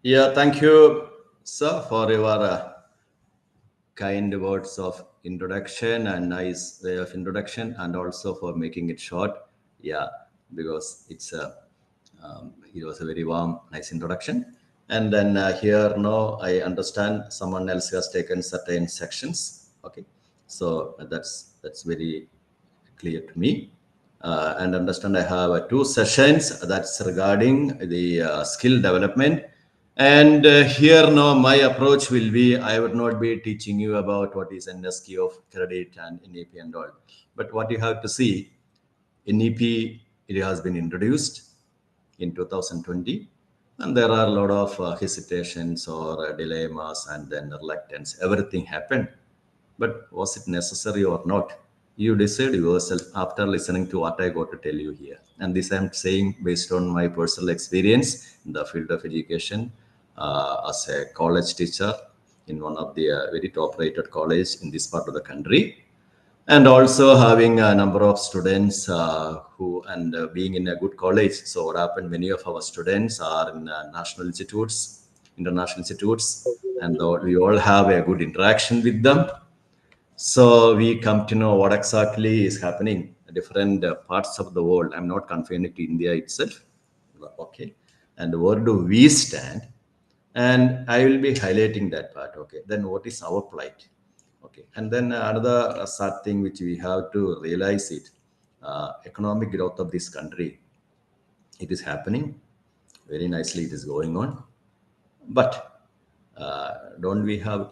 Yeah, thank you, sir, for your kind words of introduction and nice way of introduction, and also for making it short. Yeah, because it was a very warm, nice introduction. And then here, no, I understand someone else has taken certain sections. Okay, so that's very clear to me. And understand I have two sessions that's regarding the skill development. And here now my approach will be, I would not be teaching you about what is NSQ of credit and NEP and all. But what you have to see, NEP, it has been introduced in 2020. And there are a lot of hesitations or dilemmas and then reluctance. Everything happened. But was it necessary or not? You decide yourself after listening to what I got to tell you here. And this I'm saying based on my personal experience in the field of education as a college teacher in one of the very top rated college in this part of the country, and also having a number of students who and being in a good college. So what happened, many of our students are in national institutes, international institutes, and we all have a good interaction with them. So we come to know what exactly is happening in different parts of the world. I'm not confined to India itself. Okay. And where do we stand? And I will be highlighting that part. Okay. Then what is our plight? Okay. And then another sad thing which we have to realize it, economic growth of this country, it is happening very nicely. It is going on. But don't we have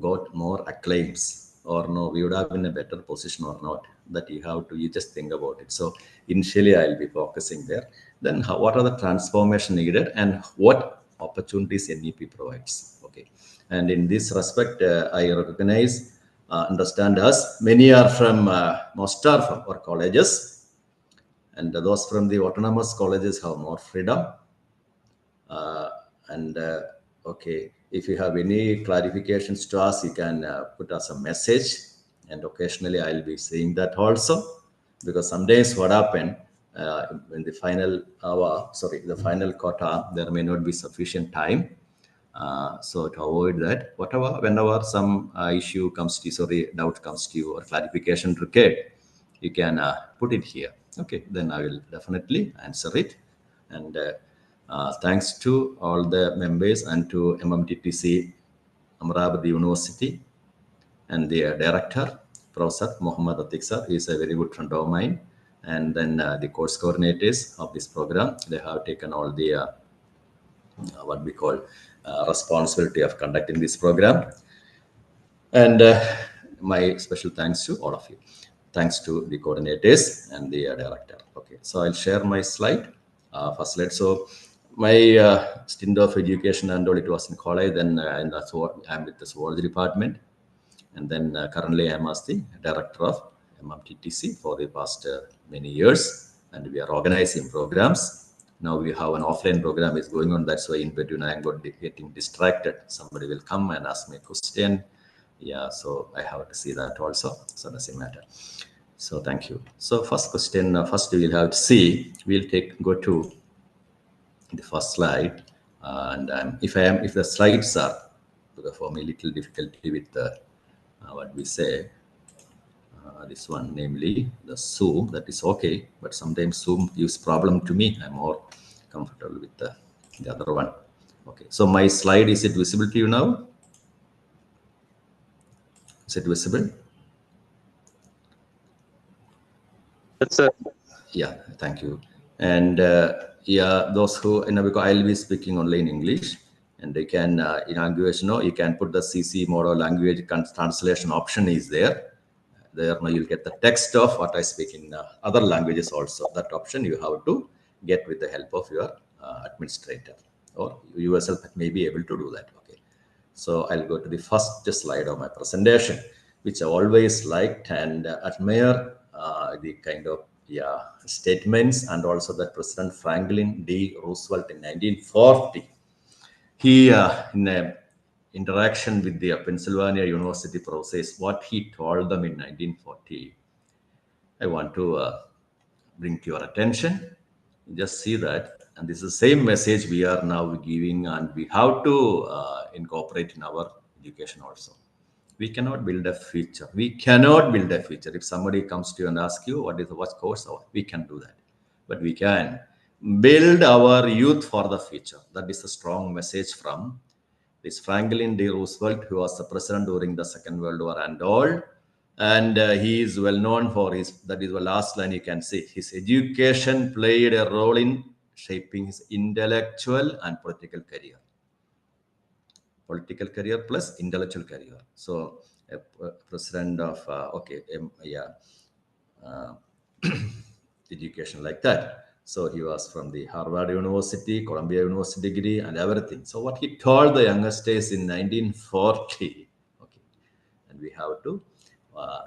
got more acclaims, or no, we would have been in a better position or not? That you just think about it. So initially I'll be focusing there. Then what are the transformation needed and what opportunities NEP provides? Okay. And in this respect, I recognize, understand us, many are from most are from our colleges, and those from the autonomous colleges have more freedom. And okay, if you have any clarifications to us, you can put us a message, and occasionally I'll be saying that also, because sometimes what happen, in the final hour, sorry, the final quota, there may not be sufficient time. So to avoid that, whatever, whenever some issue comes to you, sorry, doubt comes to you or clarification required, you can put it here. Okay, then I will definitely answer it. And thanks to all the members and to MMTTC Amravati University and the director, Professor Muhammad Atik sir, is a very good friend of mine. And then the course coordinators of this program, they have taken all the what we call responsibility of conducting this program. And my special thanks to all of you. Thanks to the coordinators and the director. Okay, so I'll share my slide. First slide. So my stint of education and all, it was in college. Then and that's what I'm with the zoology department. And then currently I'm as the director of MMTTC for the past many years. And we are organizing programs. Now we have an offline program is going on. That's why in between I'm getting distracted. Somebody will come and ask me a question. Yeah, so I have to see that also. So doesn't matter. So thank you. So first question, first we'll have to see. We'll go to the first slide, and if the slides are for me little difficulty with the what we say, this one, namely the Zoom, that is okay, but sometimes Zoom gives problem to me. I'm more comfortable with the other one. Okay, so my slide, is it visible to you now? Is it visible? Yes, sir. Yeah, thank you. And yeah, those who, because I'll be speaking only in English, and they can, in language, you can put the CC model language translation option is there. There now you'll get the text of what I speak in other languages also. That option you have to get with the help of your administrator, or you yourself may be able to do that. Okay. So I'll go to the first slide of my presentation, which I always liked and admire the kind of statements, and also that President Franklin D. Roosevelt in 1940, he in a interaction with the Pennsylvania University process, what he told them in 1940, I want to bring to your attention. Just see that, And this is the same message we are now giving, and we have to incorporate in our education also. We cannot build a future. We cannot build a future. If somebody comes to you and asks you what course, we can do that. But we can build our youth for the future. That is a strong message from this Franklin D. Roosevelt, who was the president during the Second World War and all. And he is well known for that is the last line you can see. His education played a role in shaping his intellectual and political career plus intellectual career. So, president of, uh, education like that. So he was from the Harvard University, Columbia University degree, and everything. So what he told the youngsters in 1940, okay, and we have to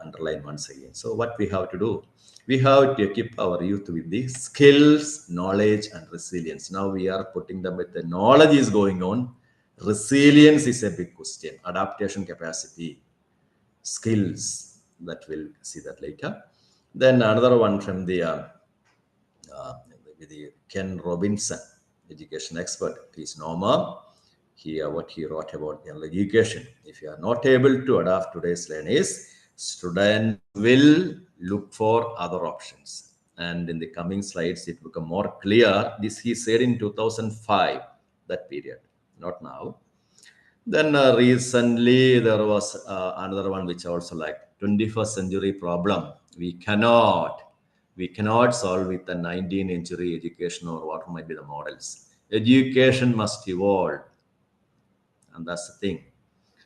underline once again. So what we have to do, we have to equip our youth with the skills, knowledge, and resilience. Now we are putting them with the knowledge is going on. Resilience is a big question. Adaptation capacity, skills, that we'll see that later. Then another one from uh, the Ken Robinson, education expert. He's Norma. What he wrote about general education. If you are not able to adapt today's learners, students will look for other options. And in the coming slides, it will become more clear. This he said in 2005, that period, not now. Then recently there was another one which also like 21st century problem. We cannot solve with the 19th century education or what might be the models. Education must evolve, and that's the thing.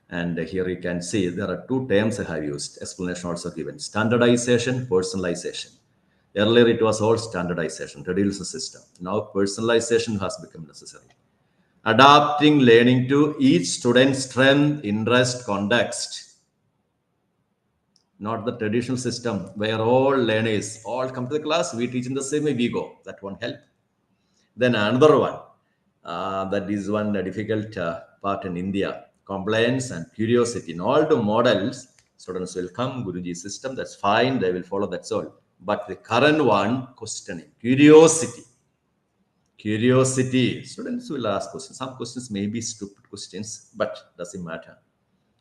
And here you can see there are two terms I have used. Explanation also given: standardization, personalization. Earlier it was all standardization, reduced system. Now personalization has become necessary. Adapting learning to each student's strength, interest, context. Not the traditional system where all learners all come to the class, we teach in the same way, we go. That won't help. Then another one, that is one difficult part in India: compliance and curiosity. In all the models, students will come, Guruji system, that's fine, they will follow, that's all. But the current one, questioning, curiosity. Students will ask questions. Some questions may be stupid questions, but doesn't matter.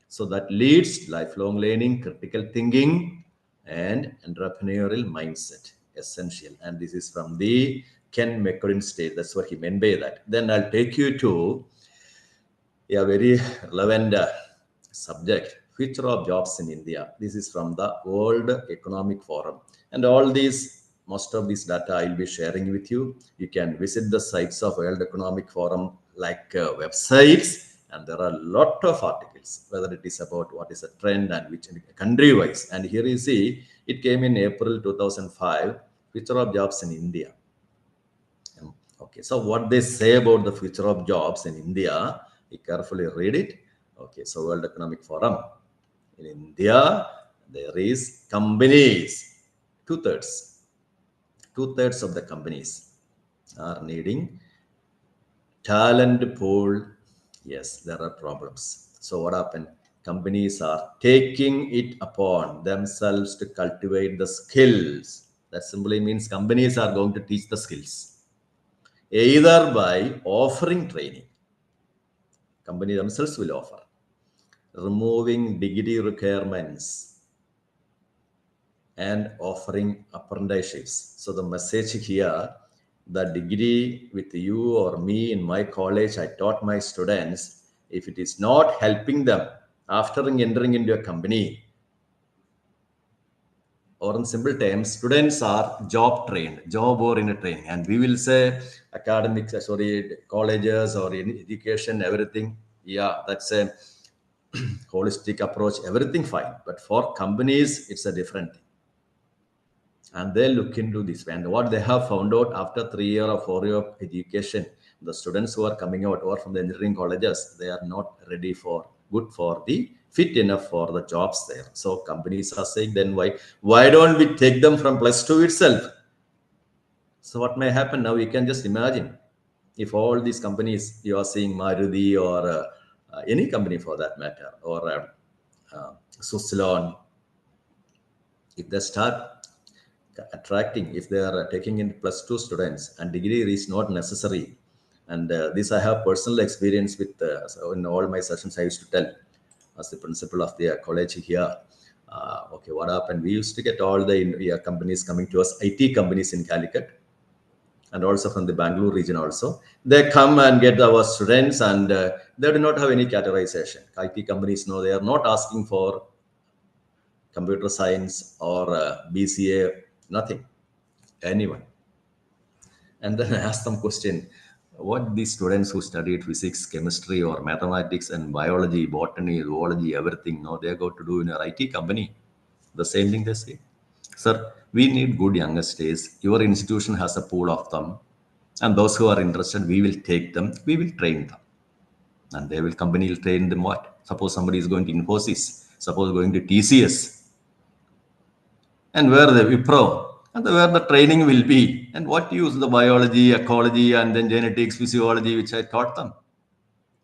So that leads lifelong learning, critical thinking, and entrepreneurial mindset. Essential. And this is from the Ken McCorin state. That's what he meant by that. Then I'll take you to a very relevant subject: future of jobs in India. This is from the World Economic Forum. And all these, most of this data I'll be sharing with you. You can visit the sites of World Economic Forum, like websites, and there are a lot of articles, whether it is about what is a trend and which country wise. And here you see, it came in April 2005, future of jobs in India. Okay, so what they say about the future of jobs in India, you carefully read it. Okay, so World Economic Forum. In India, there is companies, two-thirds of the companies are needing talent pool. Yes, there are problems. So what happened? Companies are taking it upon themselves to cultivate the skills. That simply means companies are going to teach the skills, either by offering training. Company themselves will offer, removing degree requirements, and offering apprenticeships. So the message here, the degree with you or me in my college, I taught my students, if it is not helping them after entering into a company, or in simple terms, students are job trained, job oriented training. And we will say academics, colleges or in education, everything. Yeah, that's a holistic approach, everything fine. But for companies, it's a different thing. And they look into this. And what they have found out after 3 year or 4 year of education, the students who are coming out or from the engineering colleges, they are not ready for good for the fit enough for the jobs there. So companies are saying, then why don't we take them from +2 itself? So what may happen now? You can just imagine if all these companies you are seeing, Maruti or any company for that matter, or Suslon, if they start attracting if they are taking in +2 students and degree is not necessary. And this I have personal experience with. So in all my sessions, I used to tell as the principal of the college here. Okay, what happened? We used to get all the companies coming to us, IT companies in Calicut, and also from the Bangalore region also. They come and get our students, and they do not have any categorization. IT companies, no, they are not asking for computer science or BCA, nothing, anyone. And then I ask them question, what these students who studied physics, chemistry, or mathematics and biology, botany, zoology, everything, no, they go to do in an IT company. The same thing they say. Sir, we need good youngsters. Your institution has a pool of them. And those who are interested, we will take them, we will train them. And they will, company will train them what? Suppose somebody is going to Infosys, suppose going to TCS, and where the Wipro, and where the training will be, and what use the biology, ecology, and then genetics, physiology, which I taught them.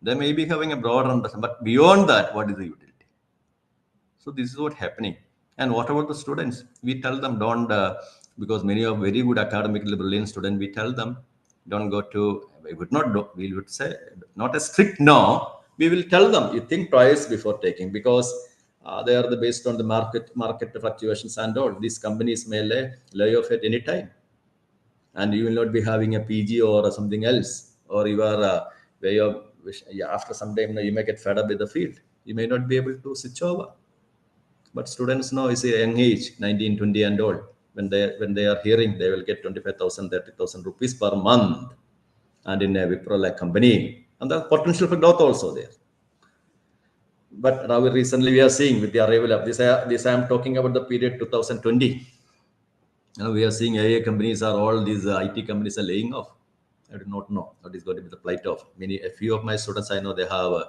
They may be having a broader understanding, but beyond that, what is the utility? So this is what happening. And what about the students? We tell them don't, because many are very good academically brilliant students. We tell them don't go to. We would not do. We would say not a strict no. We will tell them you think twice before taking, because they are based on the market fluctuations and all. These companies may lay off at any time, and you will not be having a PG or something else, or you are where you after some time you may get fed up with the field. You may not be able to switch over. But students now is a young age, 19, 20 and old. When they are hearing, they will get 25,000, 30,000 rupees per month, and in a Wipro like company, and the potential for growth also there. But now recently we are seeing with the arrival of this I am talking about the period 2020. Now we are seeing AI companies are all these IT companies are laying off. I do not know what is going to be the plight of a few of my students. I know they have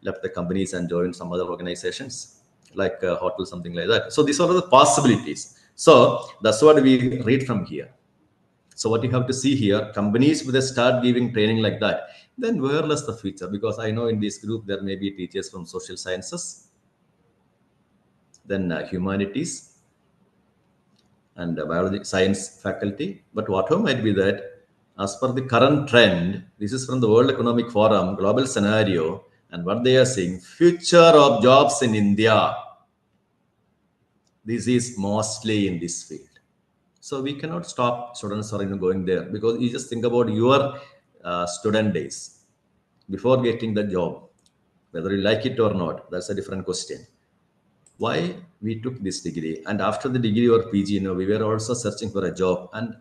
left the companies and joined some other organizations like hotel, something like that. So these are the possibilities. So that's what we read from here. So what you have to see here, companies with a start giving training like that, then where lies the future? Because I know in this group there may be teachers from social sciences, then humanities, and biology science faculty. But whatever might be that, as per the current trend, this is from the World Economic Forum global scenario, and what they are saying, future of jobs in India, this is mostly in this field. So we cannot stop students are going there, because you just think about your student days before getting the job, whether you like it or not. That's a different question. Why we took this degree, and after the degree or PG, we were also searching for a job, and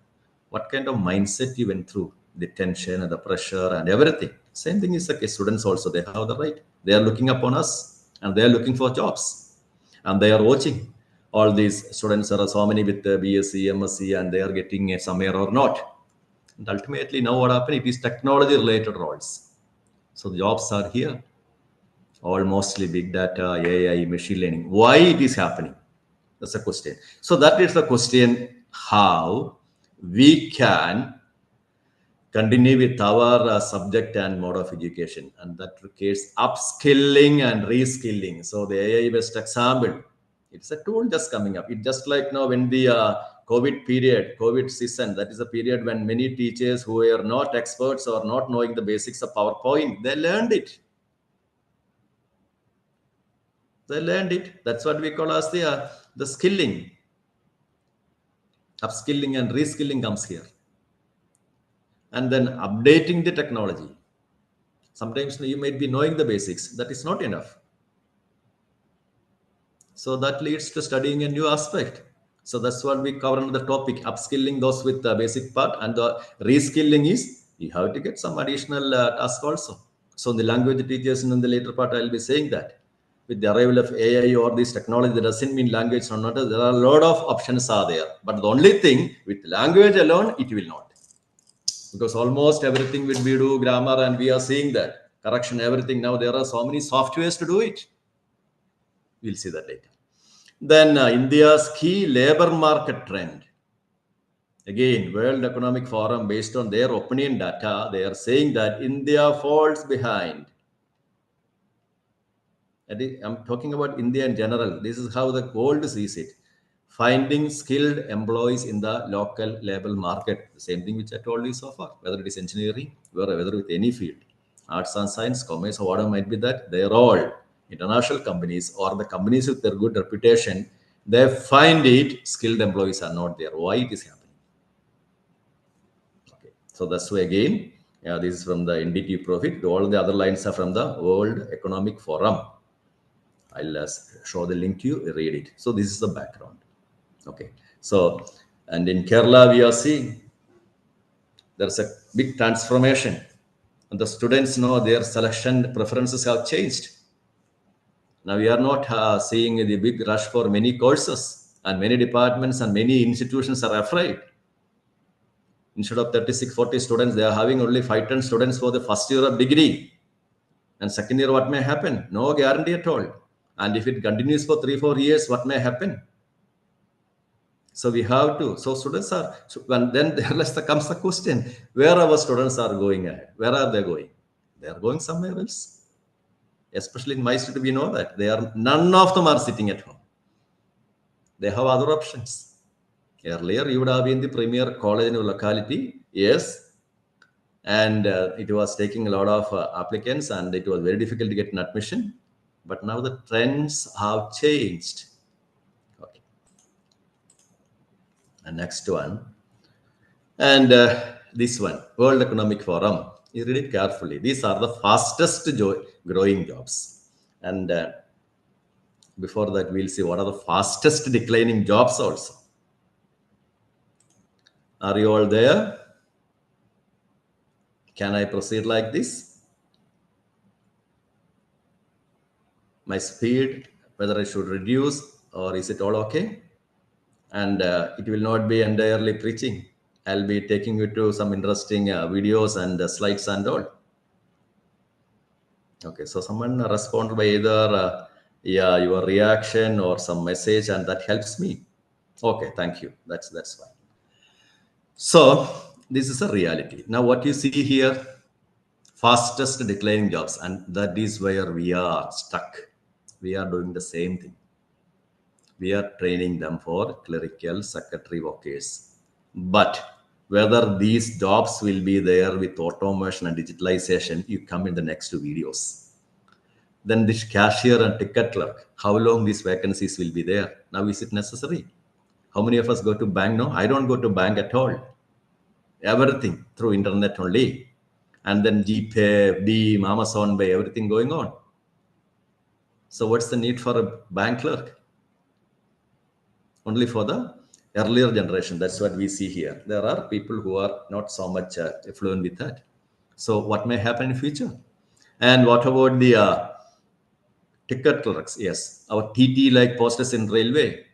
what kind of mindset you went through, the tension and the pressure and everything. Same thing is the case. Students also, they have the right. They are looking upon us, and they are looking for jobs, and they are watching. All these students are so many with the BSc, MSc, and they are getting somewhere or not. And ultimately, now what happened? It is technology related roles. So the jobs are here, all mostly big data, AI, machine learning. Why it is happening? That's a question. So that is the question, how we can continue with our subject and mode of education, and that requires upskilling and reskilling. So the AI best example, it's a tool just coming up. It just like now when the COVID season, that is a period when many teachers who were not experts or not knowing the basics of PowerPoint, they learned it. They learned it. That's what we call as the skilling. Upskilling and reskilling comes here. And then updating the technology. Sometimes you might be knowing the basics. That is not enough. So that leads to studying a new aspect. So that's what we cover under the topic, upskilling those with the basic part, and the reskilling is you have to get some additional task also. So the language teachers in the later part, I'll be saying that with the arrival of AI or this technology, that doesn't mean language or not. There are a lot of options are there. But the only thing with language alone, it will not. Because almost everything will be do grammar, and we are seeing that correction, everything. Now there are so many softwares to do it. We'll see that later. Then India's key labor market trend. Again, World Economic Forum, based on their opinion data, they are saying that India falls behind. I'm talking about India in general. This is how the world sees it. finding skilled employees in the local labor market. The same thing which I told you so far, whether it is engineering, whether with any field, arts and science, commerce, or whatever might be that, they are all international companies or the companies with their good reputation. They find it skilled employees are not there. Why it is happening? Okay, so that's why again, this is from the NDT profit. All the other lines are from the World Economic Forum. I'll show the link to you, read it. So this is the background. Okay, so, and in Kerala, we are seeing there's a big transformation. And the students know their selection preferences have changed. Now we are not seeing the big rush for many courses, and many departments and many institutions are afraid. Instead of 36, 40 students, they are having only 5, 10 students for the first year of degree. And second year, what may happen? No guarantee at all. And if it continues for 3, 4 years, what may happen? So we have to. So students are. So when then comes the question: where our students are going ahead? Where are they going? They are going somewhere else. Especially in my student, we know that they are. None of them are sitting at home. They have other options. Earlier, you would have been the premier college in your locality, yes, and it was taking a lot of applicants, and it was very difficult to get an admission. But now the trends have changed. Okay. And next one, and this one, World Economic Forum. You read it carefully. These are the fastest growing jobs, and before that, we'll see what are the fastest declining jobs also. Are you all there? Can I proceed like this? My speed, whether I should reduce or is it all okay? And it will not be entirely preaching. I'll be taking you to some interesting videos and slides and all. Okay, so someone respond by either your reaction or some message, and that helps me. Okay, thank you. That's fine. So this is a reality. Now what you see here, fastest declining jobs, and that is where we are stuck. We are doing the same thing. We are training them for clerical secretary workers. But whether these jobs will be there with automation and digitalization, you come in the next two videos. Then this cashier and ticket clerk, how long these vacancies will be there? Now, is it necessary? How many of us go to bank? No, I don't go to bank at all. Everything through internet only. And then GPay, Beam, Amazon Pay, everything going on. So what's the need for a bank clerk? Only for the earlier generation. That's what we see here. There are people who are not so much fluent with that. So what may happen in future? And what about the ticket clerks? Yes, our TT like posters in railway.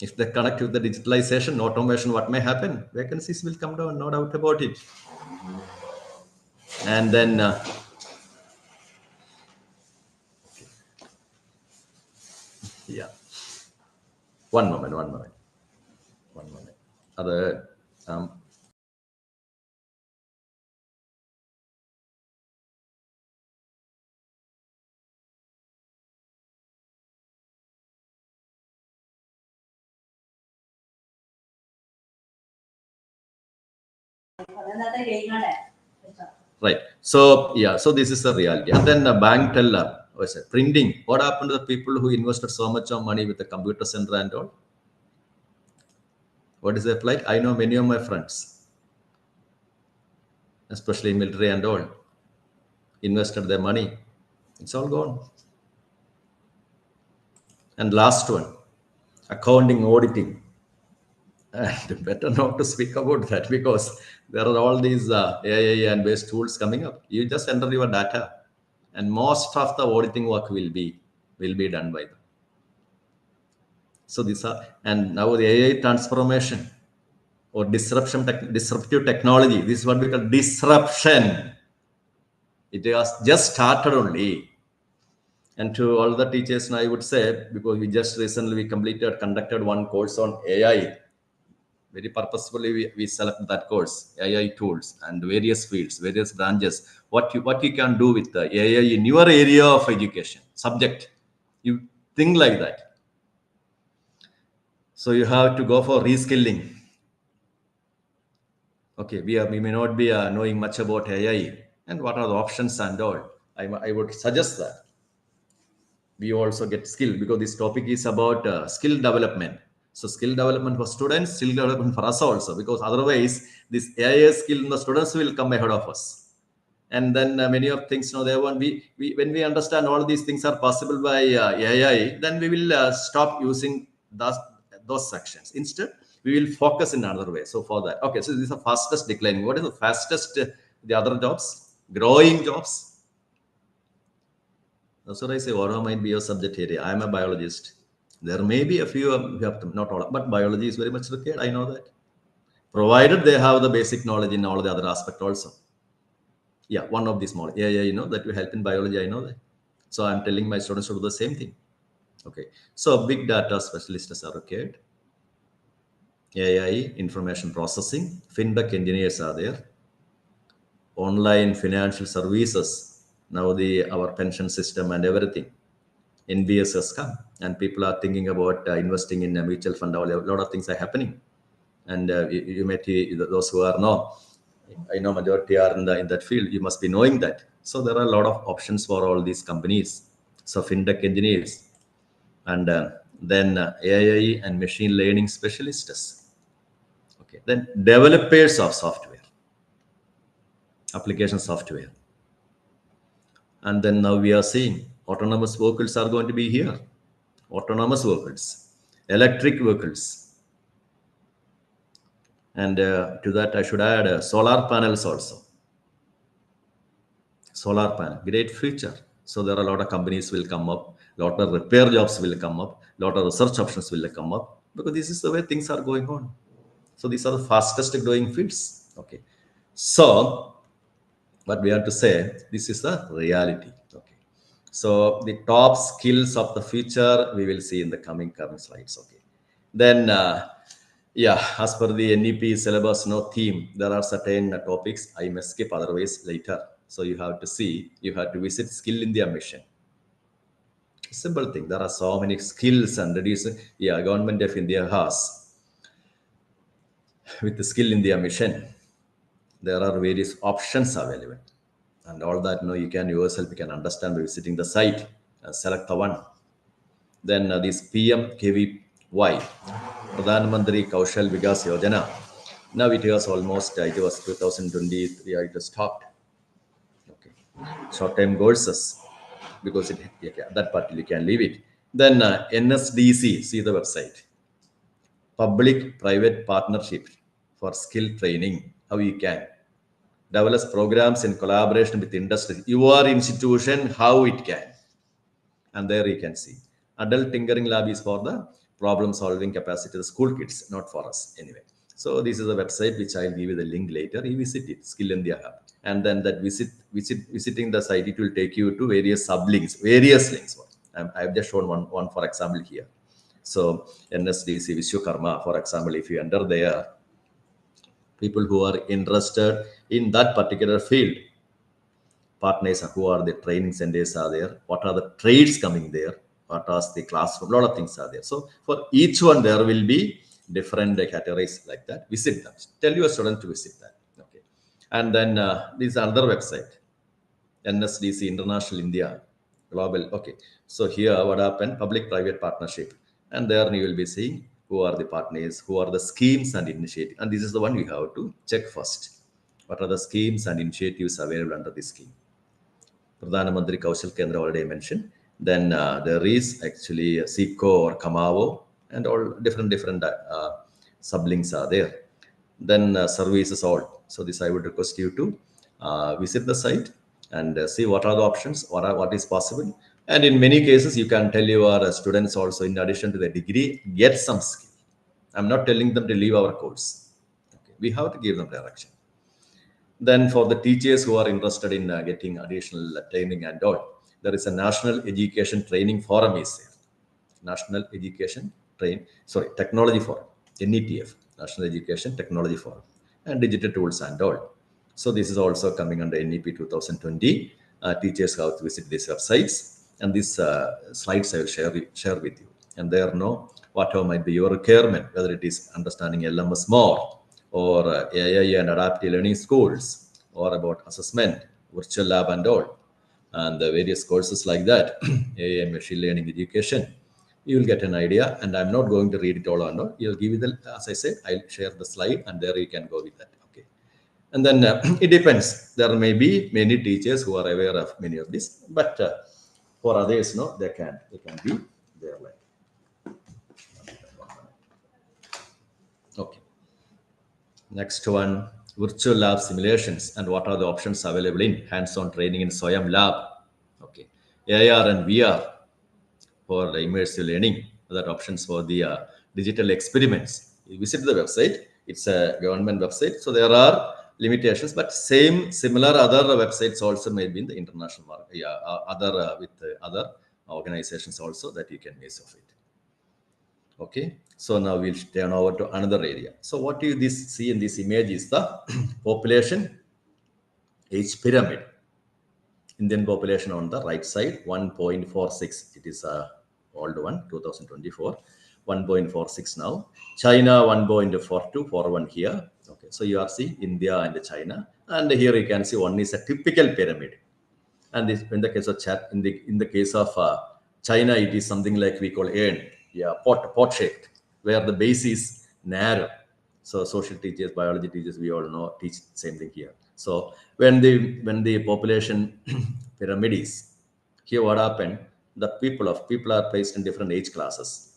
If they connect with the digitalization, automation, what may happen? Vacancies will come down, no doubt about it. And then yeah, one moment. Other right. So yeah, so this is the reality. And then bank teller, what's it? Printing. What happened to the people who invested so much of money with the computer center and all? What is the plight? I know many of my friends, especially military and all, invested their money. It's all gone. And last one, accounting, auditing. And better not to speak about that because there are all these AI and based tools coming up. You just enter your data, and most of the auditing work will be done by them. So these are, and now the AI transformation or disruptive technology. This is what we call disruption. It has just started only. And to all the teachers, I would say, because we just recently conducted one course on AI. Very purposefully, we select that course, AI tools and various fields, various branches. What you can do with the AI in your area of education subject. You think like that. So you have to go for reskilling. Okay, we may not be knowing much about AI and what are the options and all. I would suggest that we also get skill, because this topic is about skill development. So skill development for students, skill development for us also, because otherwise this AI skill in the students will come ahead of us. And then many of things, they won't when we understand all these things are possible by AI, then we will stop using those sections. Instead, we will focus in another way. So for that, okay, so this is the fastest declining. What is the fastest? The other jobs, growing jobs. That's what I say. Whatever might be your subject area. I'm a biologist. There may be a few, not all, but biology is very much required. I know that. Provided they have the basic knowledge in all the other aspect also. Yeah, one of these models. Yeah, that will help in biology. I know that. So I'm telling my students to do the same thing. Okay. So big data specialists are required. AI, information processing, fintech engineers are there. Online financial services. Now our pension system and everything. NBS has come, and people are thinking about investing in a mutual fund. A lot of things are happening, and you may those who are know. I know majority are in that field. You must be knowing that. So there are a lot of options for all these companies. So fintech engineers, and then AI and machine learning specialists. Okay, then developers of software, application software, and then now we are seeing autonomous vehicles are going to be here. Autonomous vehicles, electric vehicles, and to that I should add solar panels also. Solar panel, great future. So there are a lot of companies will come up, lot of repair jobs will come up, lot of research options will come up, because this is the way things are going on. So these are the fastest growing fields. Okay, so what we have to say, this is the reality. Okay, so the top skills of the future we will see in the coming slides. Okay, then yeah, as per the NEP syllabus, no theme, there are certain topics I may skip, otherwise later. So you have to see, you have to visit Skill India mission. Simple thing. There are so many skills and reducing. Yeah, Government of India has with the Skill India mission. There are various options available, and all that you can yourself you can understand by visiting the site and select the one. Then this PMKVY, Pradhan Mantri Kaushal Vikas Yojana. Now it was almost, it was 2023, it was stopped. Okay. Short-term goals, because that part you can leave it. Then NSDC, see the website. Public-private partnership for skill training, how you can develop programs in collaboration with industry. Your institution, how it can. And there you can see. Adult tinkering lab is for the problem solving capacity of the school kids, not for us anyway. So this is a website which I'll give you the link later. You visit it, Skill India Hub. And then that visiting the site, it will take you to various sublinks, various links. I've just shown one for example here. So NSDC Vishwakarma, for example, if you enter there, people who are interested in that particular field, partners, who are the training centers are there, what are the trades coming there, what are the classroom, a lot of things are there. So for each one there will be different categories like that. Visit them, tell your student to visit that. Okay, and then this is another website, NSDC International India Global. Okay, so here what happened, public private partnership, and there you will be seeing who are the partners, who are the schemes and initiatives, and this is the one you have to check first. What are the schemes and initiatives available under this scheme? Pradhan Mantri Kaushal Kendra already mentioned. Then there is actually SECO or Kamavo, and all different sublinks are there. Then services all. So this I would request you to visit the site and see what are the options, what is possible. And in many cases, you can tell your students also, in addition to the degree, get some skill. I'm not telling them to leave our course. Okay. We have to give them direction. Then for the teachers who are interested in getting additional training and all, there is a National Education Training Forum is there. National Education Technology Forum, NETF, National Education Technology Forum, and digital tools and all. So this is also coming under NEP 2020. Teachers have to visit these websites, and these slides I will share with you. And there are no whatever might be your requirement, whether it is understanding LMS more, or AI and adaptive learning schools, or about assessment, virtual lab and all, and the various courses like that, AI machine learning education, you will get an idea. And I'm not going to read it all and all. You'll give you the, as I said, I'll share the slide and there you can go with that. Okay. And then it depends. There may be many teachers who are aware of many of this, but for others, no, they can be there like. Okay. Next one, virtual lab simulations and what are the options available in hands-on training in SOYAM lab. Okay. AR and VR for the immersive learning, other options for the digital experiments. You visit the website, it's a government website, so there are limitations, but similar other websites also may be in the international market, yeah, other with other organizations also that you can use of it. Okay, so now we'll turn over to another area. So what you see in this image is the population age pyramid. Indian population on the right side, 1.46. It is a old one, 2024, 1.46 now. China, 1.42, 41 here. Okay, so you are seeing India and China. And here you can see one is a typical pyramid. And this, in the case of in the case of China, it is something like we call urn, yeah, pot shaped, where the base is narrow. So social teachers, biology teachers, we all know teach same thing here. So when the population pyramid is here, what happened? The people are placed in different age classes.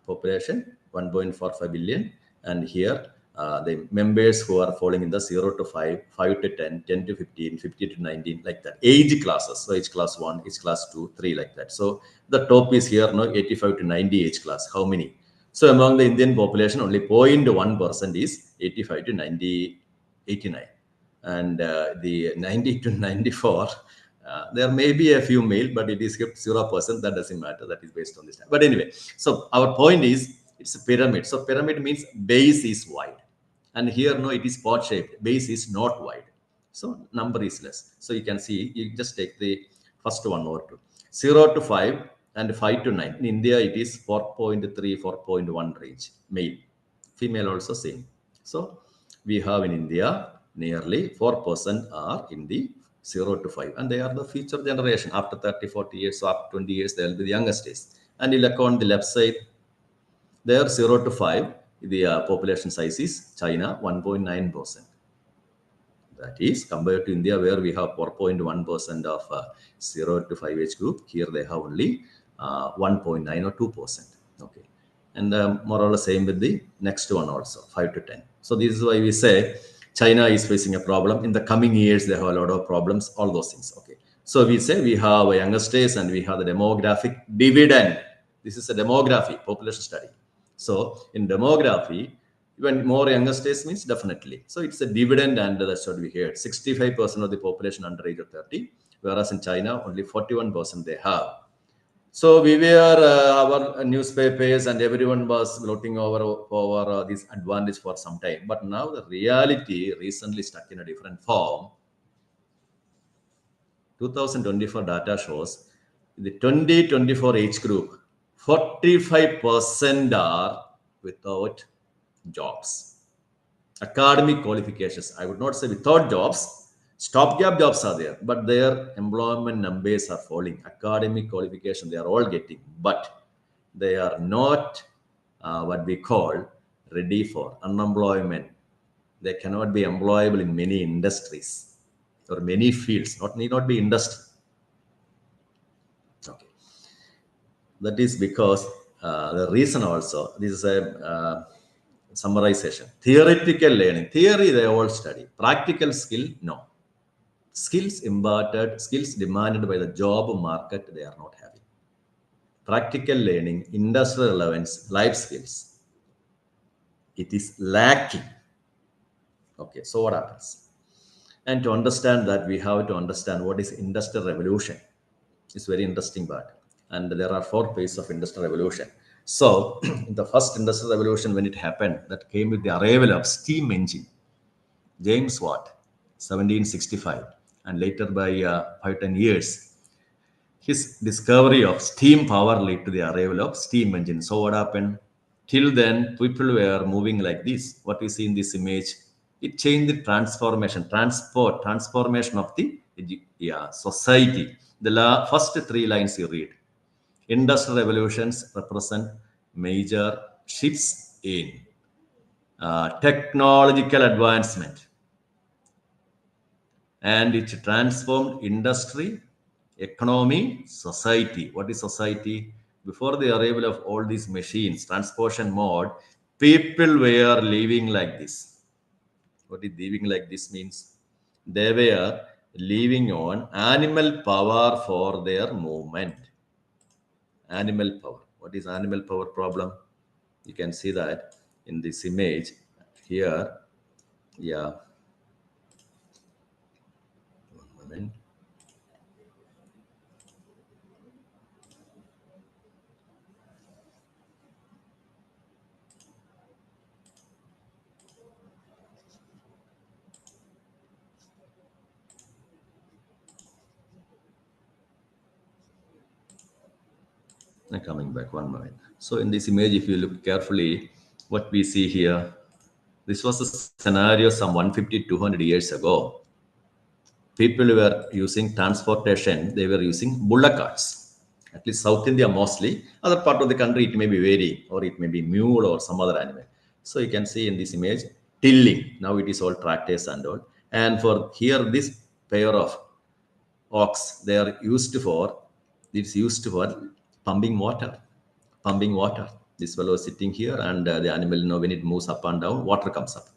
Population 1.45 billion, and here the members who are falling in the 0 to 5, 5 to 10, 10 to 15, 50 to 19, like that. Age classes. So age class 1, age class 2, 3, like that. So the top is here, no, 85 to 90 age class. How many? So among the Indian population, only 0.1% is 85 to 90, 89. And the 90 to 94, there may be a few male, but it is 0%. That doesn't matter. That is based on this. But anyway, so our point is it's a pyramid. So pyramid means base is wide. And here, no, it is pot shaped. Base is not wide. So number is less. So you can see, you just take the first one or two. 0 to 5 and 5 to 9. In India, it is 4.3, 4.1 range. Male. Female also same. So we have in India, nearly 4% are in the 0 to 5. And they are the future generation. After 30, 40 years, so after 20 years, they will be the youngest age. And you look on the left side, there 0 to 5, the population size is China 1.9%. That is compared to India, where we have 4.1% of 0 to 5 age group. Here they have only 1.9 or 2%. Okay, and more or less same with the next one also, 5 to 10. So this is why we say China is facing a problem. In the coming years, they have a lot of problems, all those things. Okay, so we say we have a younger stage and we have the demographic dividend. This is a demography, population study. So in demography, when more younger states means definitely. So it's a dividend, and that's what we heard. 65% of the population under age of 30, whereas in China, only 41% they have. So we were, our newspapers and everyone was gloating over this advantage for some time. But now the reality recently stuck in a different form. 2024 data shows the 2024 age group, 45% are without jobs. Academic qualifications, I would not say without jobs, stopgap jobs are there, but their employment numbers are falling. Academic qualification, they are all getting, but they are not what we call ready for unemployment. They cannot be employable in many industries or many fields, need not be industry. Okay. That is because the reason also, this is a summarization. Theoretical learning, theory they all study. Practical skill, no. Skills imparted, skills demanded by the job market, they are not having. Practical learning, industrial relevance, life skills, it is lacking. Okay, so what happens? And to understand that, we have to understand what is industrial revolution. It's very interesting part. And there are 4 phases of industrial revolution. So the first industrial revolution, when it happened, that came with the arrival of steam engine. James Watt, 1765, and later by 5-10 years, his discovery of steam power led to the arrival of steam engine. So what happened? Till then, people were moving like this. What we see in this image, it changed the transformation of the society. The first three lines you read. Industrial revolutions represent major shifts in technological advancement, and it transformed industry, economy, society. What is society? Before the arrival of all these machines, transportation mode, people were living like this. What is living like this means? They were living on animal power for their movement. Animal power. What is animal power problem? You can see that in this image here. Yeah. One moment. Coming back one moment. So in this image, if you look carefully, what we see here, this was a scenario some 150, 200 years ago. People were using transportation, they were using bullock carts. At least South India mostly. Other part of the country, it may be vary, or it may be mule or some other animal. So you can see in this image, tilling. Now it is all tractors and all. And for here, this pair of ox, they are used for, it's used for pumping water. Pumping water. This fellow is sitting here, and the animal, when it moves up and down, water comes up.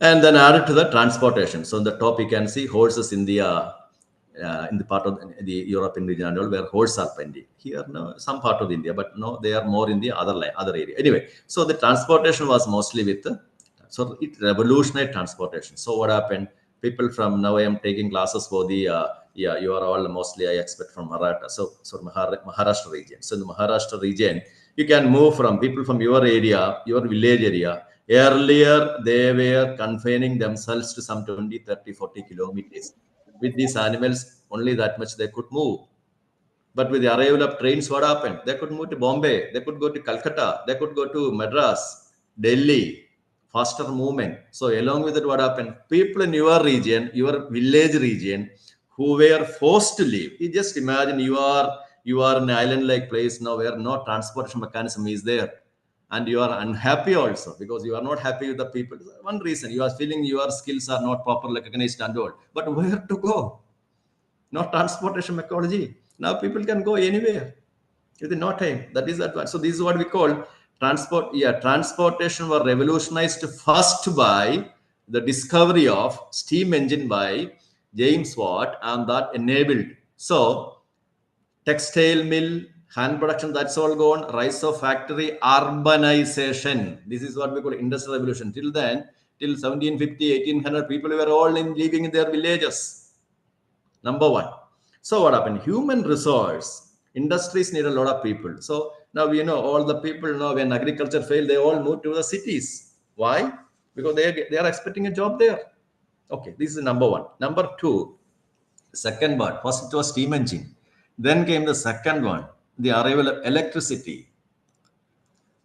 And then added to the transportation. So on the top, you can see horses in the part of the European region and all, where horses are plenty. Here, no, some part of India, but no, they are more in the other area. Anyway, so the transportation was mostly with so it revolutionized transportation. So what happened? People from, now I am taking classes for the you are all mostly, I expect, from Maratha. So Maharashtra region. So in the Maharashtra region, you can move from people from your area, your village area. Earlier, they were confining themselves to some 20, 30, 40 kilometers. With these animals, only that much they could move. But with the arrival of trains, what happened? They could move to Bombay, they could go to Calcutta, they could go to Madras, Delhi, faster movement. So along with it, what happened? People in your region, your village region, who were forced to leave. You just imagine you are in an island-like place now where no transportation mechanism is there. And you are unhappy also because you are not happy with the people. One reason, you are feeling your skills are not properly recognized and all. But where to go? No transportation ecology. Now people can go anywhere within no time. That is advanced. So this is what we call transport. Yeah, transportation was revolutionized first by the discovery of steam engine by James Watt, and that enabled. So textile mill, hand production, that's all gone. Rise of factory, urbanization. This is what we call industrial revolution. Till then, till 1750, 1800, people were all living in their villages. Number one. So what happened? Human resource. Industries need a lot of people. So now we know all the people know when agriculture failed, they all moved to the cities. Why? Because they are expecting a job there. Okay, this is number one. Number two, second one. First it was steam engine. Then came the second one, the arrival of electricity,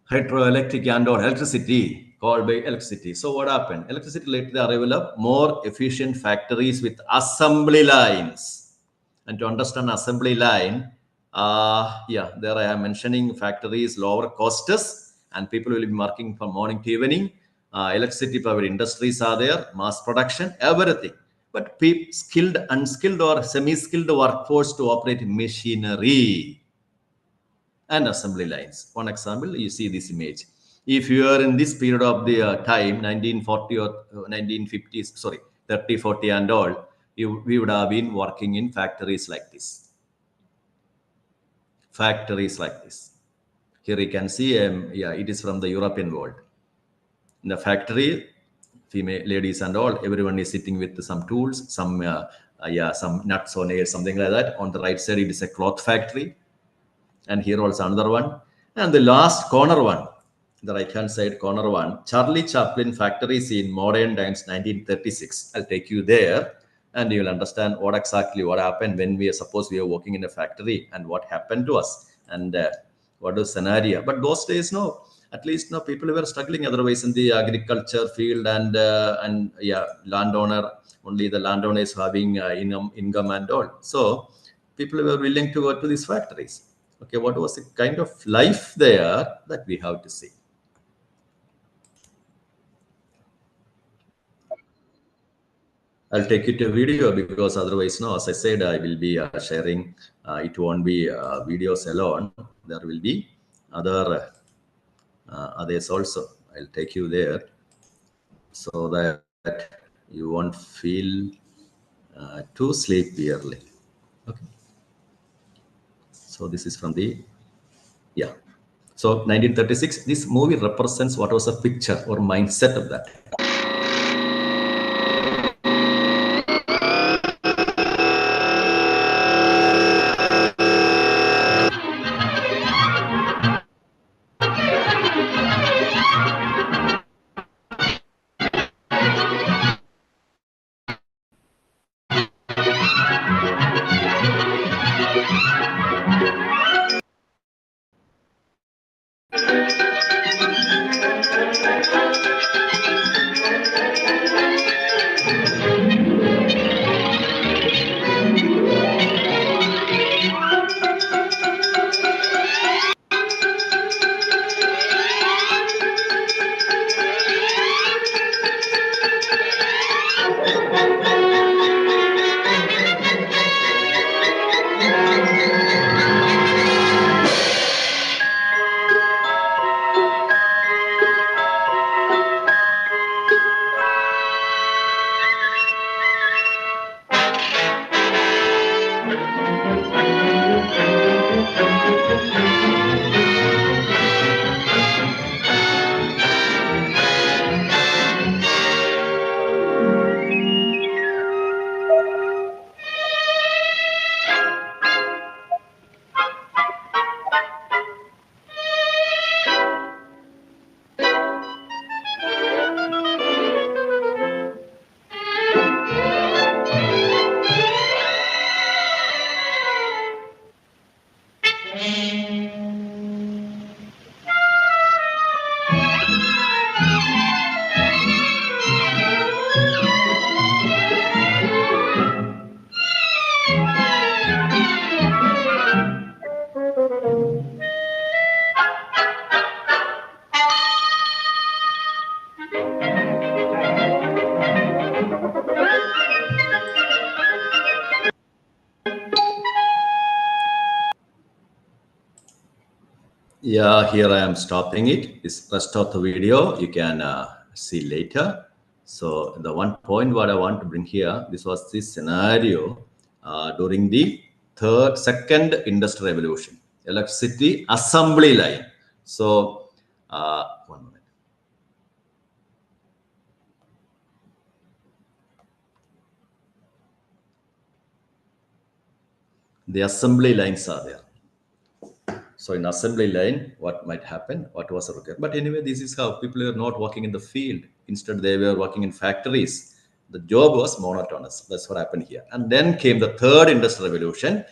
hydroelectric and or electricity, called by electricity. So what happened? Electricity led to the arrival of more efficient factories with assembly lines. And to understand assembly line, there I am mentioning factories, lower costs, and people will be working from morning to evening. Electricity powered industries are there, mass production, everything. But skilled, unskilled, or semi-skilled workforce to operate machinery and assembly lines. One example, you see this image. If you are in this period of the time, 1940 or 1950s, sorry, 30, 40 and all, we would have been working in factories like this. Factories like this. Here you can see, it is from the European world. In the factory, female ladies and all, everyone is sitting with some tools, some nuts or nails, something like that. On the right side, it is a cloth factory. And here also another one. And the last corner one, the right hand side corner one, Charlie Chaplin factories in modern times, 1936. I'll take you there and you will understand what happened when we are working in a factory and what happened to us. And what is scenario. But those days, no, at least no, people were struggling otherwise in the agriculture field, and yeah, landowner, only the landowners having income and all. So people were willing to go to these factories. Okay, what was the kind of life there that we have to see? I'll take it to video because otherwise, no, as I said, I will be sharing. It won't be videos alone. There will be other others also. I'll take you there so that you won't feel too sleepy early. Okay. So this is from the, yeah. So 1936, this movie represents what was a picture or mindset of that. Yeah, here I am stopping it. This rest of the video you can see later. So the one point what I want to bring here, this was the scenario during the second industrial revolution, electricity assembly line. So one minute. The assembly lines are there. So in assembly line, what might happen? What was required? But anyway, this is how people are not working in the field. Instead, they were working in factories. The job was monotonous. That's what happened here. And then came the third industrial revolution.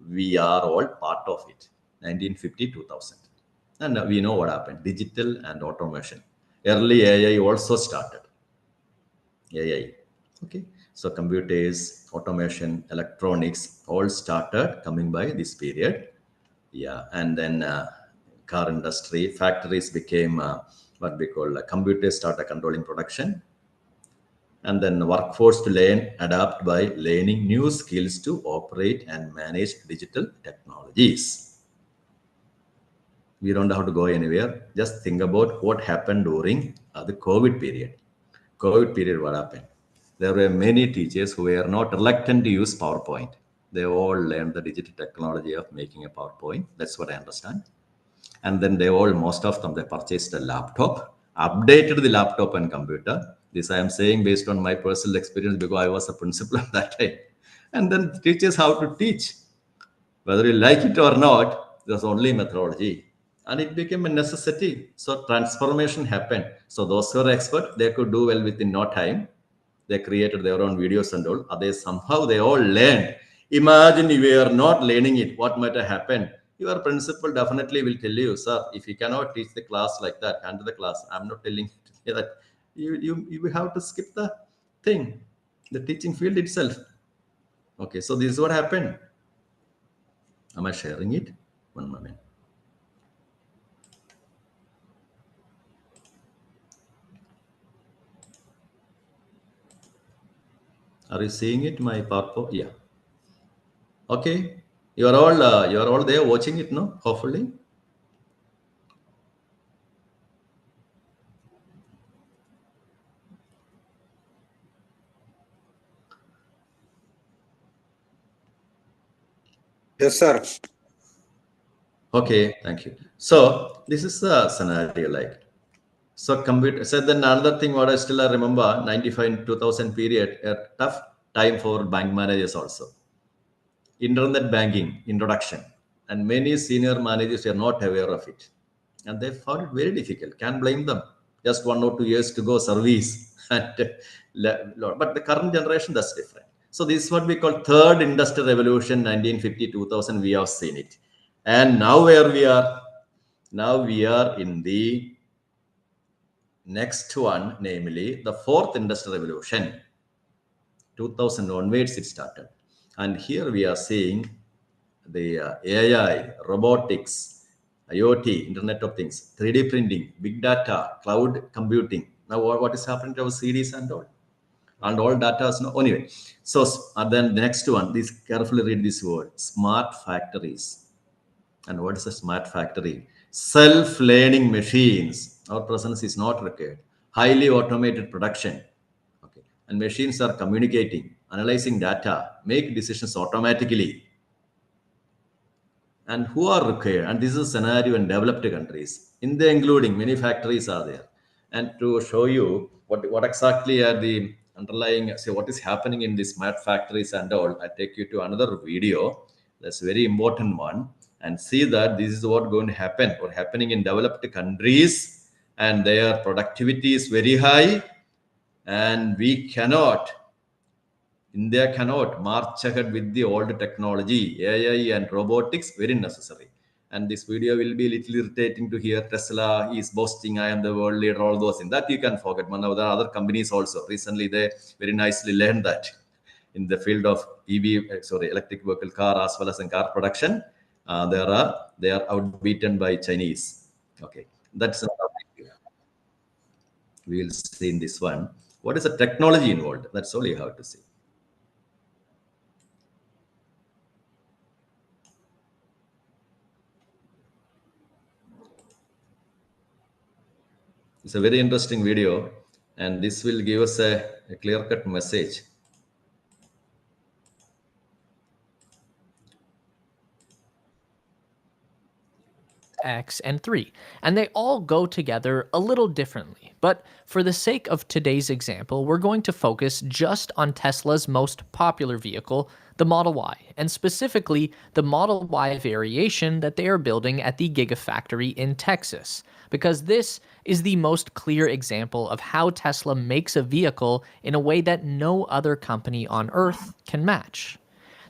We are all part of it. 1950, 2000. And we know what happened. Digital and automation. Early AI also started. AI. Okay. So computers, automation, electronics all started coming by this period. Yeah, and then car industry, factories became what we call computers started controlling production, and then workforce to learn, adapt by learning new skills to operate and manage digital technologies. We don't have to go anywhere. Just think about what happened during the COVID period. COVID period, what happened? There were many teachers who were not reluctant to use PowerPoint. They all learned the digital technology of making a PowerPoint. That's what I understand. And then most of them, they purchased a laptop, updated the laptop and computer. This I am saying based on my personal experience because I was a principal at that time. And then teachers how to teach. Whether you like it or not, there's only methodology. And it became a necessity. So transformation happened. So those who are expert, they could do well within no time. They created their own videos and all. Others somehow they all learned. Imagine if we are not learning it, what might have happened? your principal definitely will tell you, sir, if you cannot teach the class like that, come to the class. I'm not telling you that you have to skip the thing, the teaching field itself. Okay, so this is what happened. Am I sharing it? One moment. Are you seeing it? My PowerPoint? Yeah. Okay. You are all there watching it, no? Hopefully. Yes, sir. Okay, thank you. So this is a scenario like, so computer. So then another thing what I still remember, 95 and 2000 period, a tough time for bank managers also. Internet banking introduction, and many senior managers are not aware of it, and they found it very difficult. Can't blame them. Just 1 or 2 years to go service, and but the current generation, that's different. So this is what we call third industrial revolution, 1950 2000. We have seen it, and now where we are, now we are in the next one, namely the fourth industrial revolution. 2000 onwards it started, and here we are seeing the AI, robotics, IoT, Internet of Things, 3D printing, big data, cloud computing. Now, what is happening to our CDs and all data? No, anyway, so then the next one, this carefully read this word: smart factories. And what is a smart factory? Self-learning machines. Our presence is not required. Highly automated production. Okay, and machines are communicating, analyzing data, make decisions automatically, and who are required. And this is a scenario in developed countries. In the including many factories are there. And to show you what exactly are the underlying, say what is happening in these smart factories and all, I take you to another video. That's very important one, and see that this is what going to happen or happening in developed countries, and their productivity is very high, and we cannot, India cannot march ahead with the old technology, AI and robotics, very necessary. And this video will be a little irritating to hear. Tesla is boasting, I am the world leader, all those things. That you can forget. One of the other companies also. Recently, they very nicely learned that in the field of electric vehicle car as well as in car production, they are outbeaten by Chinese. Okay, that's we will see in this one. What is the technology involved? That's all you have to see. It's a very interesting video, and this will give us a clear-cut message. X, and 3, and they all go together a little differently. But for the sake of today's example, we're going to focus just on Tesla's most popular vehicle, the Model Y, and specifically the Model Y variation that they are building at the Gigafactory in Texas, because this is the most clear example of how Tesla makes a vehicle in a way that no other company on Earth can match.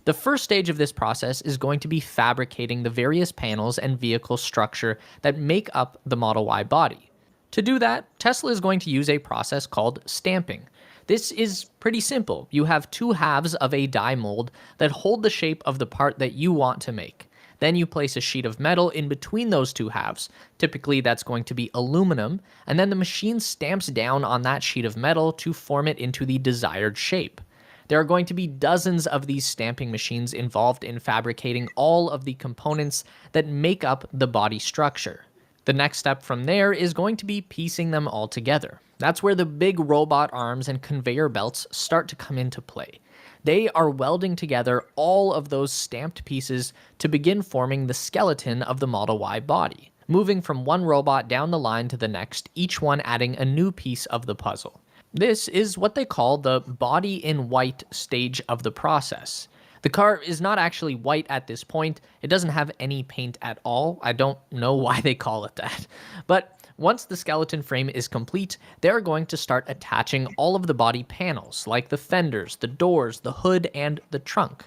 The first stage of this process is going to be fabricating the various panels and vehicle structure that make up the Model Y body. To do that, Tesla is going to use a process called stamping. This is pretty simple. You have two halves of a die mold that hold the shape of the part that you want to make. Then you place a sheet of metal in between those two halves. Typically, that's going to be aluminum, and then the machine stamps down on that sheet of metal to form it into the desired shape. There are going to be dozens of these stamping machines involved in fabricating all of the components that make up the body structure. The next step from there is going to be piecing them all together. That's where the big robot arms and conveyor belts start to come into play. They are welding together all of those stamped pieces to begin forming the skeleton of the Model Y body, moving from one robot down the line to the next, each one adding a new piece of the puzzle. This is what they call the body in white stage of the process. The car is not actually white at this point. It doesn't have any paint at all. I don't know why they call it that. But once the skeleton frame is complete, they're going to start attaching all of the body panels, like the fenders, the doors, the hood, and the trunk.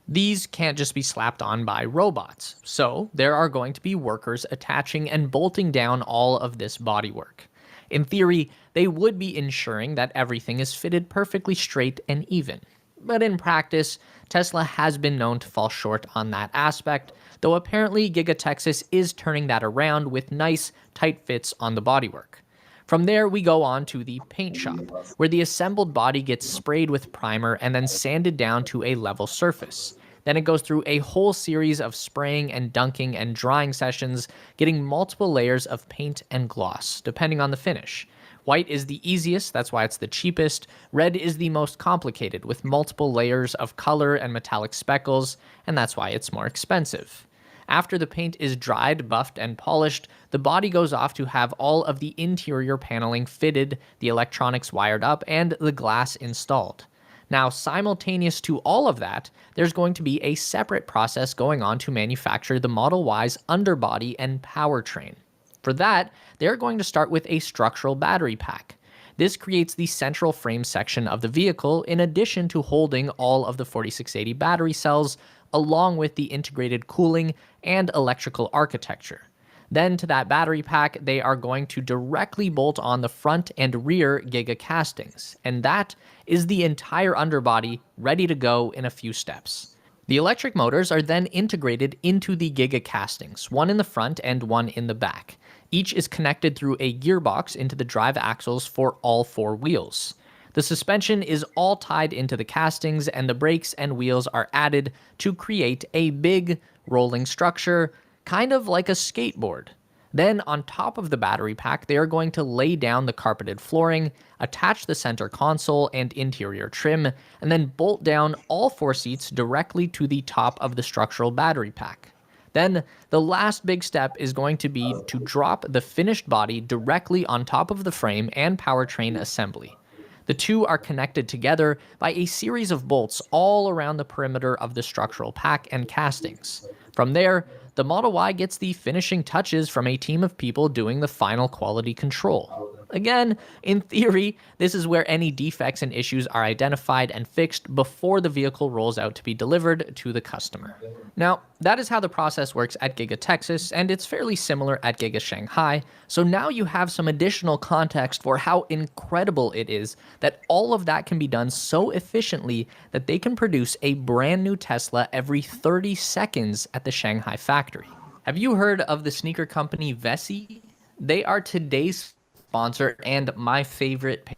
These can't just be slapped on by robots, so there are going to be workers attaching and bolting down all of this bodywork. In theory, they would be ensuring that everything is fitted perfectly straight and even. But in practice, Tesla has been known to fall short on that aspect, though apparently Giga Texas is turning that around with nice, tight fits on the bodywork. From there, we go on to the paint shop, where the assembled body gets sprayed with primer and then sanded down to a level surface. Then it goes through a whole series of spraying and dunking and drying sessions, getting multiple layers of paint and gloss, depending on the finish. White is the easiest, that's why it's the cheapest. Red is the most complicated, with multiple layers of color and metallic speckles, and that's why it's more expensive. After the paint is dried, buffed, and polished, the body goes off to have all of the interior paneling fitted, the electronics wired up, and the glass installed. Now, simultaneous to all of that, there's going to be a separate process going on to manufacture the Model Y's underbody and powertrain. For that, they're going to start with a structural battery pack. This creates the central frame section of the vehicle in addition to holding all of the 4680 battery cells, along with the integrated cooling and electrical architecture. Then to that battery pack, they are going to directly bolt on the front and rear Giga castings, and that is the entire underbody ready to go in a few steps. The electric motors are then integrated into the Giga castings, one in the front and one in the back. Each is connected through a gearbox into the drive axles for all four wheels. The suspension is all tied into the castings, and the brakes and wheels are added to create a big rolling structure, kind of like a skateboard. Then, on top of the battery pack, they are going to lay down the carpeted flooring, attach the center console and interior trim, and then bolt down all four seats directly to the top of the structural battery pack. Then, the last big step is going to be to drop the finished body directly on top of the frame and powertrain assembly. The two are connected together by a series of bolts all around the perimeter of the structural pack and castings. From there, the Model Y gets the finishing touches from a team of people doing the final quality control. Again, in theory, this is where any defects and issues are identified and fixed before the vehicle rolls out to be delivered to the customer. Now, that is how the process works at Giga Texas, and it's fairly similar at Giga Shanghai, so now you have some additional context for how incredible it is that all of that can be done so efficiently that they can produce a brand new Tesla every 30 seconds at the Shanghai factory. Have you heard of the sneaker company Vessi? They are today's sponsor and my favorite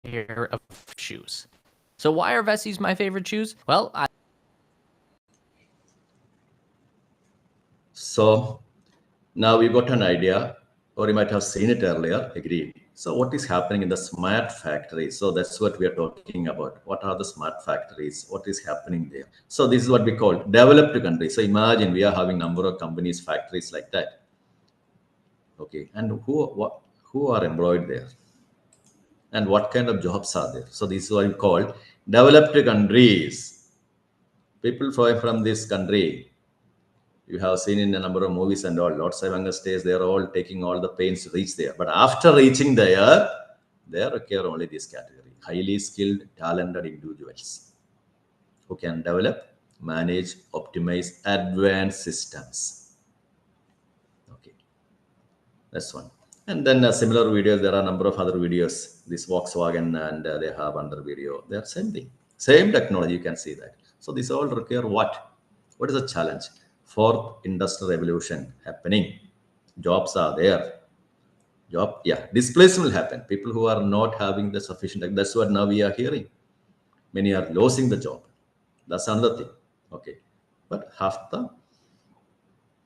pair of shoes. So why are Vessis my favorite shoes? Well, So now you got an idea, or you might have seen it earlier, agreed. So what is happening in the smart factory? So that's what we are talking about. What are the smart factories? What is happening there? So this is what we call developed countries. So imagine we are having number of companies, factories like that. Okay, and who are employed there? And what kind of jobs are there? So this is what we call developed countries. People from this country, you have seen in a number of movies and all, Lord Savanga stays, they are all taking all the pains to reach there. But after reaching there, they require only this category: highly skilled, talented individuals who can develop, manage, optimize advanced systems. Okay, that's one. And then similar videos, there are a number of other videos, this Volkswagen, and they have under video, they are same thing, same technology, you can see that. So this all require what? What is the challenge? Fourth industrial revolution happening. Jobs are there. Displacement will happen. People who are not having the sufficient, that's what now we are hearing. Many are losing the job. That's another thing. Okay. But half the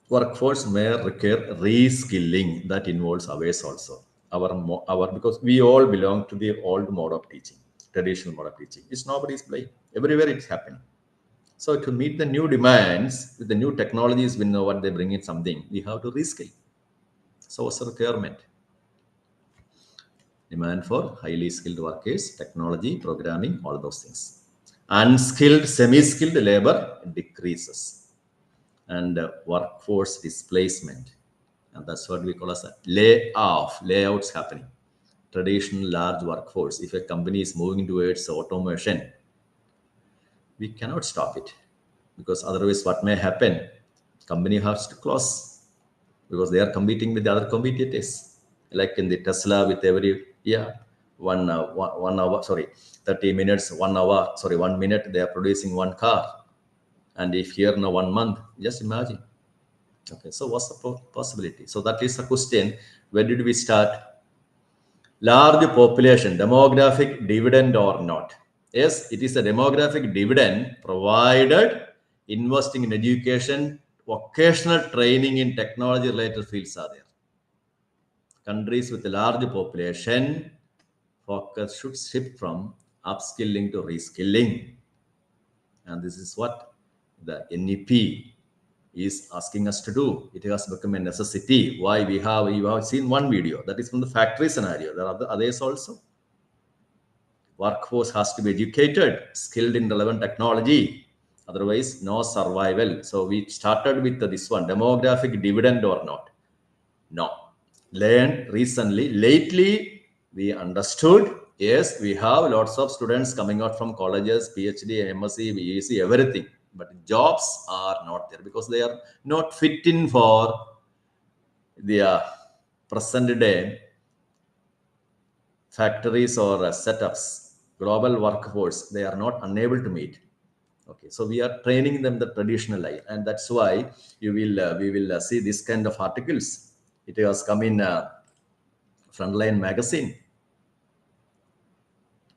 workforce may require reskilling. That involves ours also. Our because we all belong to the old mode of teaching, traditional mode of teaching. It's nobody's blame. Everywhere it's happening. So to meet the new demands with the new technologies, we know what they bring in something, we have to reskill. So what's the requirement? Demand for highly skilled workers, technology, programming, all those things. Unskilled, semi-skilled labor decreases. And workforce displacement. And that's what we call as a layouts happening. Traditional large workforce. If a company is moving towards automation, we cannot stop it. because otherwise what may happen? Company has to close because they are competing with the other competitors. Like in the Tesla, with every 1 hour, sorry, 30 minutes, 1 hour, sorry, 1 minute, they are producing one car. And if here now 1 month, just imagine. Okay, so what's the possibility? So that is the question. Where did we start? Large population, demographic dividend or not? Yes, it is a demographic dividend provided investing in education, vocational training in technology related fields are there. Countries with a large population focus should shift from upskilling to reskilling. And this is what the NEP is asking us to do. It has become a necessity. Why you have seen one video that is from the factory scenario. There are others also. Workforce has to be educated, skilled in relevant technology. Otherwise, no survival. So we started with this one, demographic dividend or not. No. Learned recently, lately, we understood, yes, we have lots of students coming out from colleges, PhD, MSc, BSc, everything. But jobs are not there because they are not fit in for the present day factories or setups. Global workforce, they are not unable to meet. Okay, so we are training them the traditional line, and that's why we will see this kind of articles. It has come in Frontline magazine.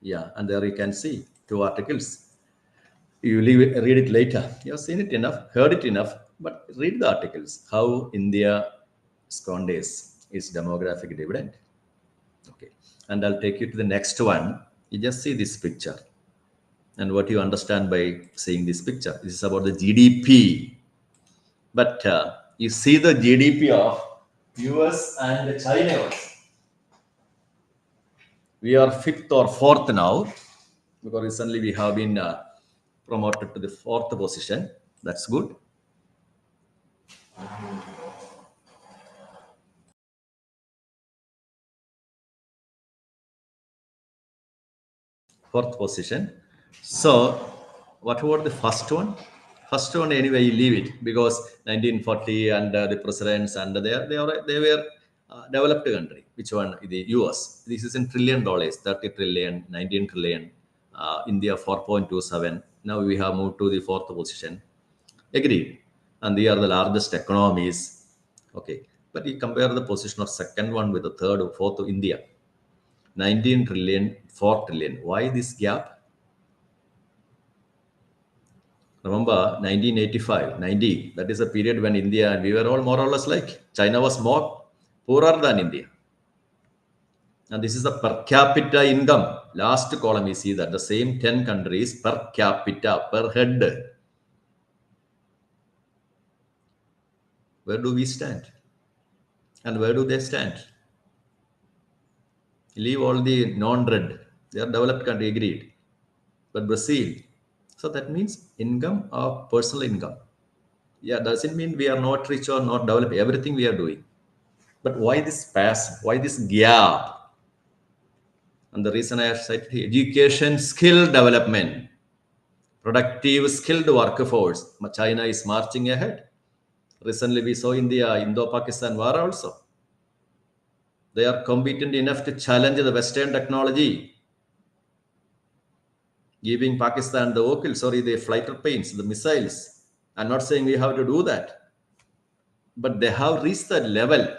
Yeah, and there you can see 2 articles. You read it later. You have seen it enough, heard it enough, but read the articles. How India squanders its demographic dividend. Okay, and I'll take you to the next one. You just see this picture, and what you understand by seeing this picture. This is about the GDP. But you see the GDP of US and China also. We are 5th or 4th now because recently we have been promoted to the 4th position. That's good. Fourth position. So what about the first one? First one, anyway, you leave it because 1940 and the presidents and they were developed country. Which one? The US. This is in trillion dollars, 30 trillion, 19 trillion. India 4.27. Now we have moved to the 4th position. Agreed. And they are the largest economies. Okay. But you compare the position of second one with the third or fourth of India. 19 trillion, 4 trillion. Why this gap? Remember 1985, 90. That is a period when India and we were all more or less like China was more poorer than India. And this is the per capita income. Last column, you see that the same 10 countries per capita, per head. Where do we stand? And where do they stand? Leave all the non-red. They are developed country, agreed. But Brazil. So that means income of personal income. Yeah, doesn't mean we are not rich or not developed. Everything we are doing. But why this pass? Why this gap? And the reason I have cited here, education, skill development, productive, skilled workforce. China is marching ahead. Recently, we saw India, Indo-Pakistan war also. They are competent enough to challenge the Western technology, giving Pakistan the fighter planes, the missiles. I'm not saying we have to do that, but they have reached that level.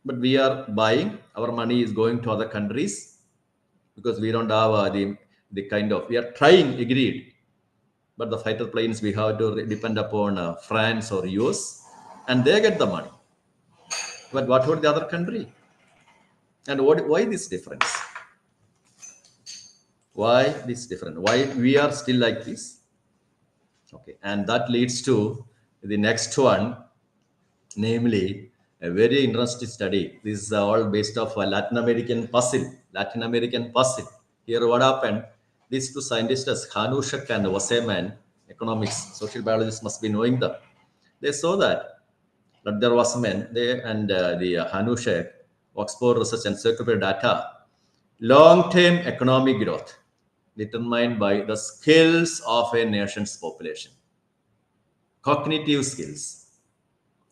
But we are buying, our money is going to other countries because we don't have the kind of, we are trying, agreed. But the fighter planes, we have to depend upon France or US, and they get the money. But what about the other country? And why this difference? Why this different? Why we are still like this? Okay, and that leads to the next one, namely a very interesting study. This is all based off a Latin American puzzle. Latin American puzzle. Here, what happened? These 2 scientists, Hanushek and Waseman, economics, social biologists must be knowing them. They saw that there was men, they and the Hanushek, Oxford Research Encyclopedia data, long-term economic growth. determined by the skills of a nation's population. Cognitive skills.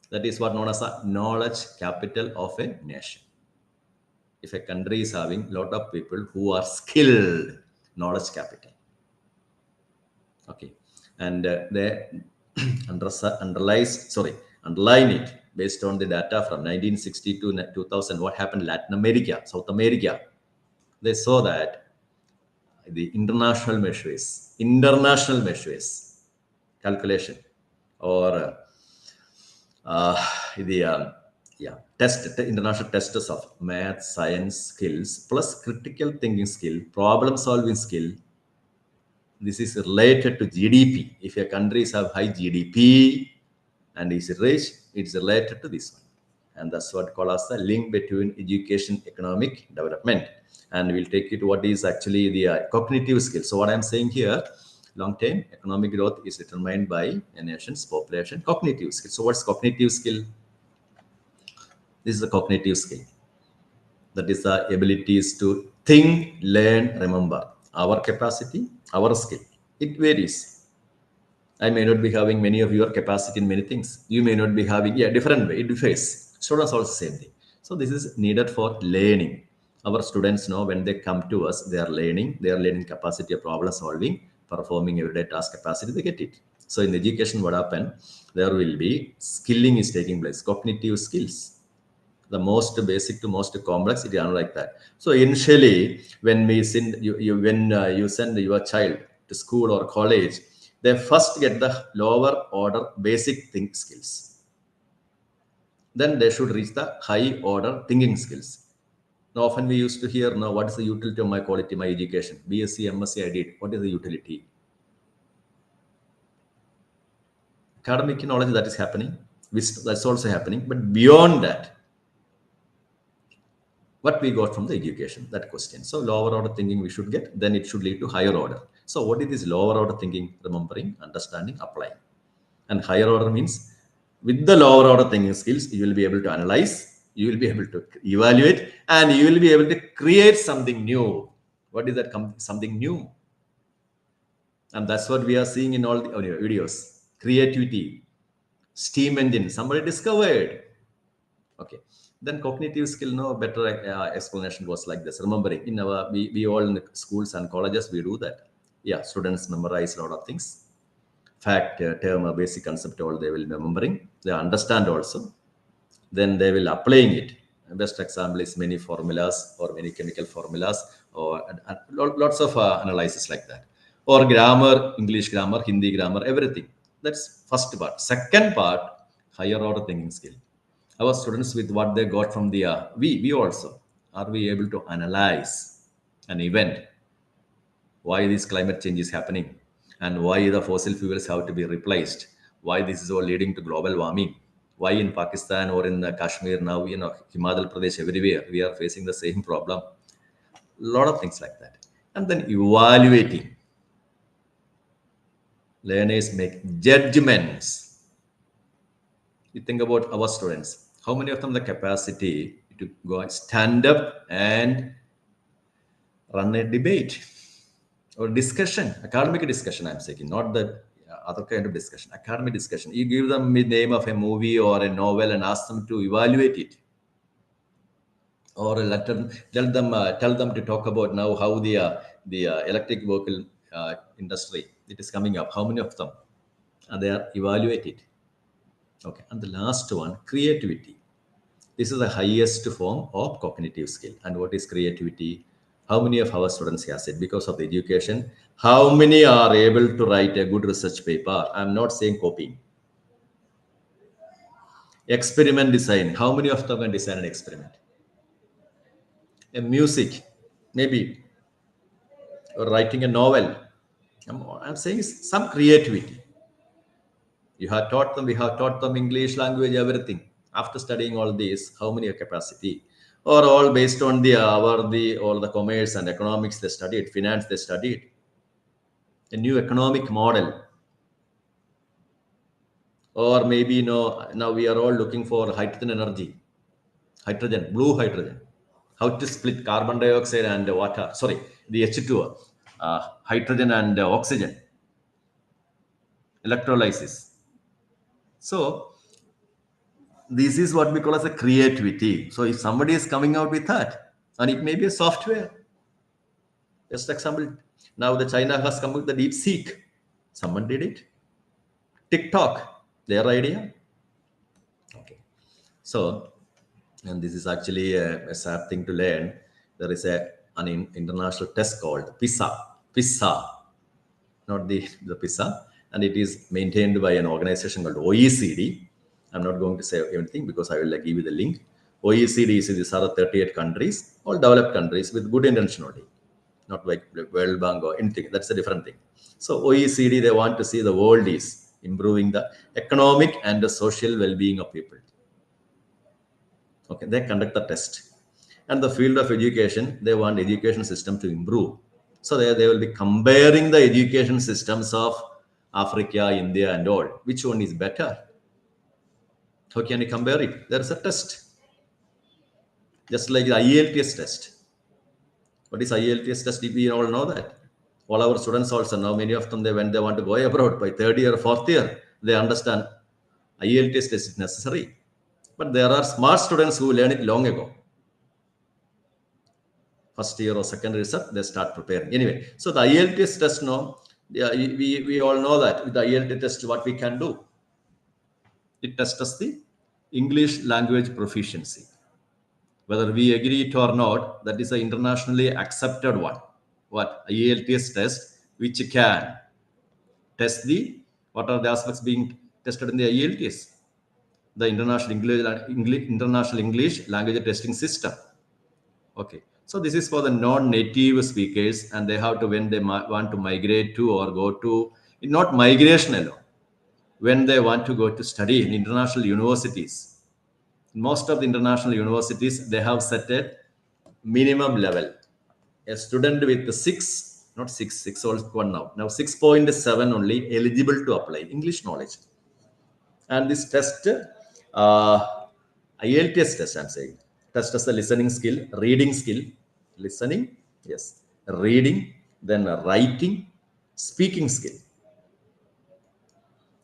That is what known as a knowledge capital of a nation. If a country is having a lot of people who are skilled, knowledge capital. Okay, and they underline it based on the data from 1960 to 2000. What happened in Latin America, South America? They saw that the international measures, calculation, or the international tests of math, science skills plus critical thinking skill, problem solving skill. This is related to GDP. If a country have high GDP and is rich, it's related to this one. And that's what called as the link between education, economic development. And we'll take it to what is actually the cognitive skill. So what I'm saying here, long-term economic growth is determined by a nation's population cognitive skill. So what's cognitive skill? This is a cognitive skill. That is the abilities to think, learn, remember. Our capacity, our skill, it varies. I may not be having many of your capacity in many things. You may not be having, different way, it differs. Students also same thing. So this is needed for learning. Our students know when they come to us, they are learning capacity of problem solving, performing everyday task capacity, they get it. So in education, what happened? There will be skilling is taking place, cognitive skills. The most basic to most complex, it is like that. So initially, when we send you send your child to school or college, they first get the lower order basic think skills. Then they should reach the high order thinking skills. Now, often we used to hear, now, what is the utility of my quality, my education? BSc, MSc, I did. What is the utility? Academic knowledge, that is happening. That's also happening. But beyond that, what we got from the education, that question. So lower order thinking we should get, then it should lead to higher order. So what is this lower order thinking? Remembering, understanding, applying. And higher order means with the lower order thinking skills, you will be able to analyze, you will be able to evaluate, and you will be able to create something new. What is that? Something new. And that's what we are seeing in all the videos. Creativity, steam engine, somebody discovered. Okay. Then cognitive skill, no better explanation was like this. Remembering, in our we all in the schools and colleges, we do that. Yeah, students memorize a lot of things. Fact, term, a basic concept, all they will be remembering. They understand also. Then they will applying it. Best example is many formulas or many chemical formulas or lots of analysis like that. Or grammar, English grammar, Hindi grammar, everything. That's first part. Second part, higher order thinking skill. Our students, with what they got from the we also are we able to analyze an event, why this climate change is happening, and why the fossil fuels have to be replaced, why this is all leading to global warming, why in Pakistan or in Kashmir now, Himachal Pradesh, everywhere we are facing the same problem. A lot of things like that. And then evaluating. Learners make judgments. You think about our students. How many of them the capacity to go and stand up and run a debate or discussion, academic discussion, I'm saying, not the other kind of discussion, academic discussion. You give them the name of a movie or a novel and ask them to evaluate it. Or tell them to talk about now how the electric vehicle industry, it is coming up. How many of them they are evaluated? Okay, and the last one, creativity. This is the highest form of cognitive skill. And what is creativity? How many of our students has it because of the education? How many are able to write a good research paper? I'm not saying copying. Experiment design. How many of them can design an experiment? A music, maybe, or writing a novel. I'm saying some creativity. We have taught them English language, everything. After studying all this, how many are capacity? Or all based on all the commerce and economics they studied, finance they studied. A new economic model. Or maybe now we are all looking for hydrogen energy. Hydrogen, blue hydrogen. How to split carbon dioxide and water. Sorry, the H2O. hydrogen and oxygen, electrolysis. So this is what we call as a creativity. So if somebody is coming out with that, and it may be a software, just example, now the China has come with the deep seek. Someone did it. TikTok, their idea. Okay. So, and this is actually a sad thing to learn. There is an international test called PISA, not the PISA, and it is maintained by an organization called OECD. I'm not going to say anything because I will give you the link. OECD is these are 38 countries, all developed countries with good intention only, not like World Bank or anything. That's a different thing. So OECD, they want to see the world is improving the economic and the social well-being of people. Okay, they conduct the test. And the field of education, they want education system to improve. So they will be comparing the education systems of Africa, India, and all. Which one is better? How can you compare it? There is a test. Just like the IELTS test. What is IELTS test? We all know that. All our students also now, many of them, when they want to go abroad by third year or fourth year, they understand IELTS test is necessary. But there are smart students who learn it long ago. First year or second result, they start preparing. Anyway, so the IELTS test, no, yeah, we all know that with the IELTS test, what we can do, it tests us the English language proficiency. Whether we agree it or not, that is an internationally accepted one. What? IELTS test, which can test the, what are the aspects being tested in the IELTS? The international English language testing system. Okay. So this is for the non-native speakers, and they have to, when they want to migrate to or go to, not migration alone, when they want to go to study in international universities. Most of the international universities, they have set a minimum level. A student with the 6, not 6 or 1 now 6.7 only eligible to apply English knowledge. And this test, IELTS test, I'm saying, test as the listening skill, reading skill, listening, yes, reading, then writing, speaking skill.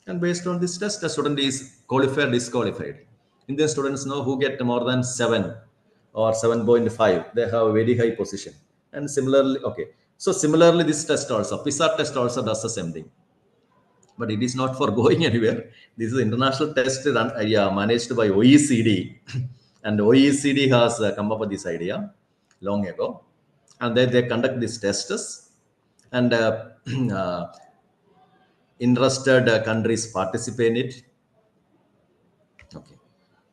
And based on this test, the student is qualified, disqualified. Indian students know who get more than 7 or 7.5, they have a very high position. And similarly, okay, so similarly, this test also, PISA test also does the same thing. But it is not for going anywhere. This is an international test run, managed by OECD. And OECD has come up with this idea long ago. And they conduct these tests. And interested countries participate in it. Okay.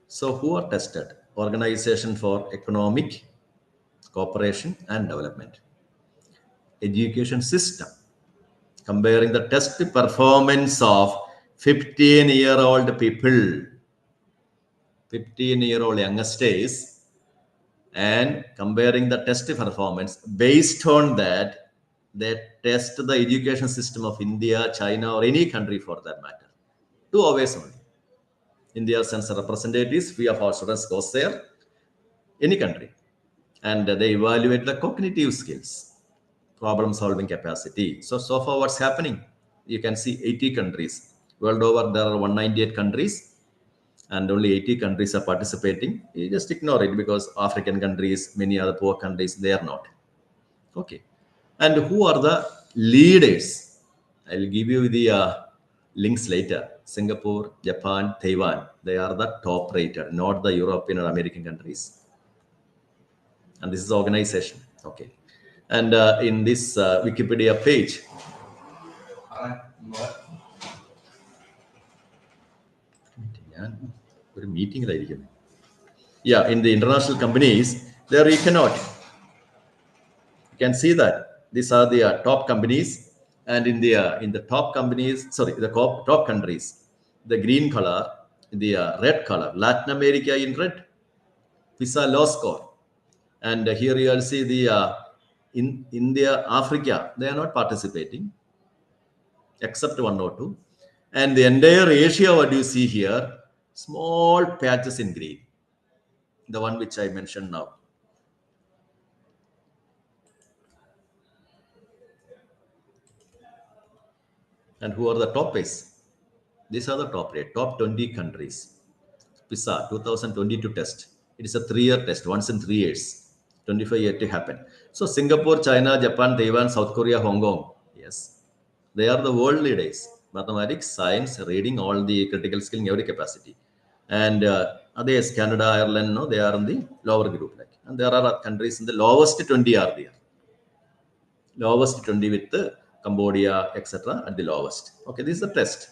So who are tested? Organization for Economic Cooperation and Development. Education system. Comparing the test performance of 15-year-old people, 15-year-old youngsters, and comparing the test performance. Based on that, they test the education system of India, China, or any country for that matter. 2 hours only. India sends representatives, free of our students goes there, any country, and they evaluate the cognitive skills, problem solving capacity. So far what's happening? You can see 80 countries. World over, there are 198 countries, and only 80 countries are participating. You just ignore it because African countries, many other poor countries, they are not. Okay. And who are the leaders? I'll give you the links later. Singapore, Japan, Taiwan, they are the top rated, not the European or American countries. And this is the organization. Okay. And in this Wikipedia page, yeah, in the international companies, there you cannot. You can see that these are the top companies, and in the top companies, sorry, the top countries, the green color, the red color, Latin America in red, PISA low score, and here you will see the in India, Africa, they are not participating except 1 or 2, and the entire Asia, what you see here, small patches in green, the one which I mentioned now. And who are the top is? These are the top rate, top 20 countries. PISA 2022 test. It is a 3-year test, once in 3 years. 25 years to happen. So Singapore, China, Japan, Taiwan, South Korea, Hong Kong. Yes. They are the world leaders. Mathematics, science, reading, all the critical skill in every capacity. And others, Canada, Ireland, no, they are in the lower group. Like. And there are countries in the lowest 20 are there. Lowest 20 with Cambodia, etc. at the lowest. Okay, this is the test.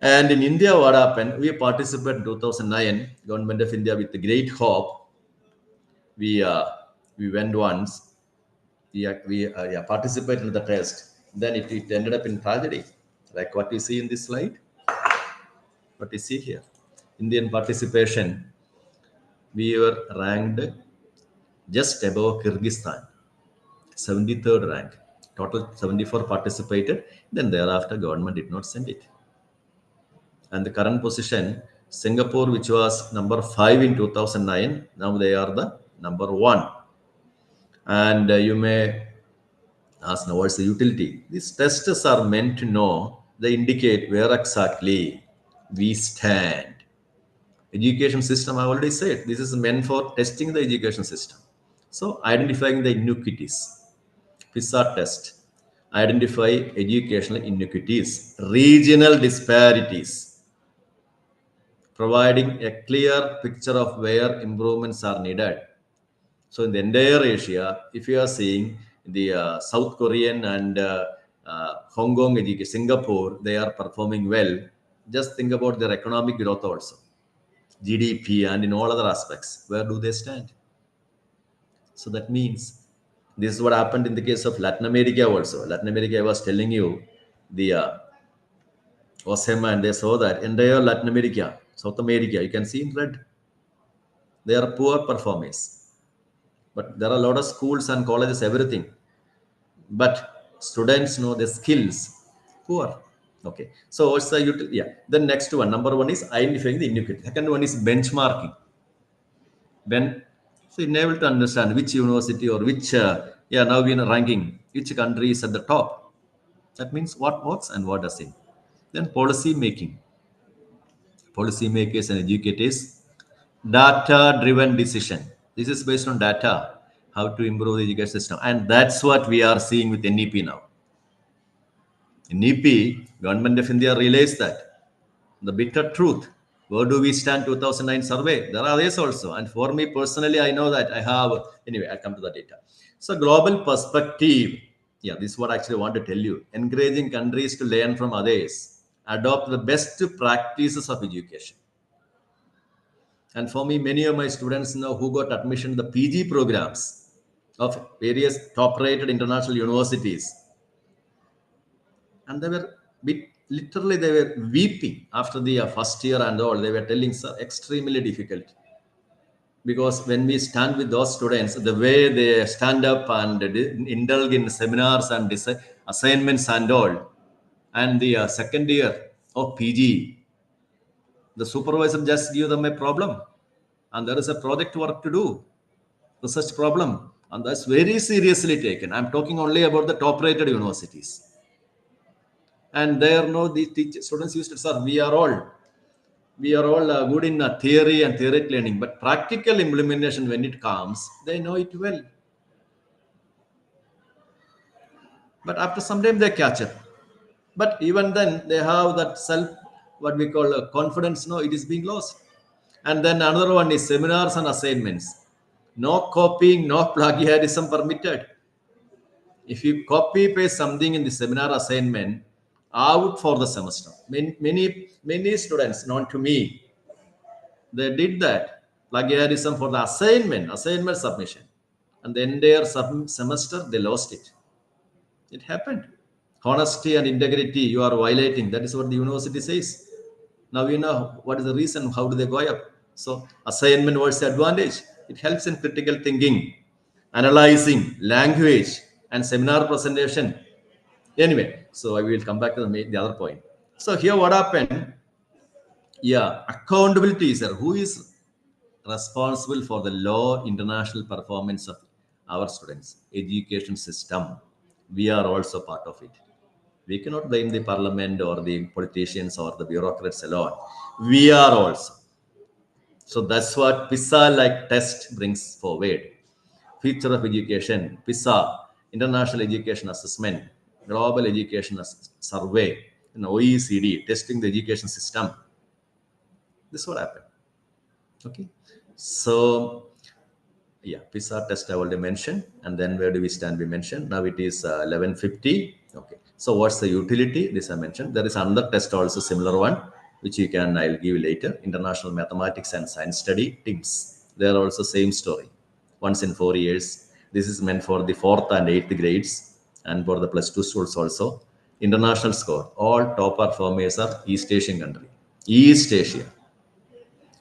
And in India, what happened? We participated in 2009, Government of India with great hope. We went once. We participated in the test. Then it ended up in tragedy, like what you see in this slide. What you see here, Indian participation, we were ranked just above Kyrgyzstan, 73rd rank. Total 74 participated. Then thereafter, government did not send it. And the current position, Singapore, which was number 5 in 2009, now they are the number 1. And you may ask now, what's the utility? These tests are meant to know, they indicate where exactly we stand. Education system, I already said, this is meant for testing the education system. So identifying the inequities. PISA test, identify educational inequities, regional disparities, providing a clear picture of where improvements are needed. So in the entire Asia, if you are seeing the South Korean and Hong Kong education, Singapore, they are performing well. Just think about their economic growth also, GDP, and in all other aspects. Where do they stand? So that means this is what happened in the case of Latin America also. Latin America, I was telling you, the OSEMA, and they saw that entire Latin America, South America, you can see in red. They are poor performers. But there are a lot of schools and colleges, everything. But students know the skills. Poor. Okay. So what's the utility? Yeah. The next one, number 1 is identifying the inequity. Second one is benchmarking. So you're able to understand which university or which, now we are ranking, which country is at the top. That means what works and what doesn't. Then policy making. Policymakers and educators, data-driven decision. This is based on data, how to improve the education system. And that's what we are seeing with NEP now. NEP, Government of India realized that. The bitter truth. Where do we stand 2009 survey? There are others also. And for me personally, I know that I have, anyway, I'll come to the data. So global perspective. Yeah, this is what I actually want to tell you. Encouraging countries to learn from others. Adopt the best practices of education. And for me, many of my students now who got admission to the PG programs of various top-rated international universities, and they were literally they were weeping after the first year and all. They were telling, sir, extremely difficult. Because when we stand with those students, the way they stand up and indulge in seminars and assignments and all, and the second year of PG, the supervisor just give them a problem. And there is a project work to do, research problem, and that's very seriously taken. I'm talking only about the top-rated universities. And there, no, the students used to say, we are all good in theory and theoretic learning, but practical implementation, when it comes, they know it well. But after some time, they catch up. But even then, they have that what we call confidence. No, it is being lost. And then another one is seminars and assignments. No copying, no plagiarism permitted. If you copy paste something in the seminar assignment, out for the semester. Many students, known to me, they did that plagiarism for the assignment submission, and the entire semester they lost it. It happened. Honesty and integrity you are violating. That is what the university says. Now you know what is the reason. How do they go up? So assignment, what's the advantage? It helps in critical thinking, analyzing, language, and seminar presentation. Anyway, so I will come back to the other point. So here what happened? Yeah, accountability is there. Who is responsible for the low international performance of our students? Education system. We are also part of it. We cannot blame the parliament or the politicians or the bureaucrats alone. We are also. So that's what PISA-like test brings forward. Future of education, PISA, International Education Assessment, Global Education Survey, OECD, testing the education system. This is what happened. Okay. So, yeah, PISA test I already mentioned. And then where do we stand? We mentioned. Now it is 11:50. Okay. So what's the utility? This I mentioned. There is another test also, similar one, which I'll give you later. International Mathematics and Science Study, TIMSS. They are also same story. Once in 4 years. This is meant for the 4th and 8th grades and for the +2 schools also. International score. All top performers are East Asian country. East Asia.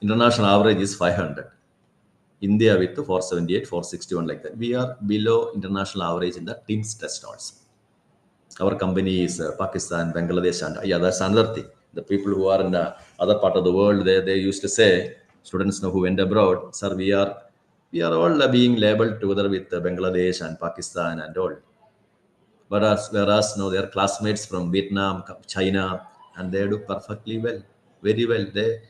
International average is 500. India with 478, 461 like that. We are below international average in the TIMSS test also. Our company is Pakistan, Bangladesh, and yeah, that's another thing. The people who are in the other part of the world, they used to say, students know who went abroad, sir, we are all being labeled together with Bangladesh and Pakistan and all. Whereas no, they are classmates from Vietnam, China, and they do perfectly well, very well. They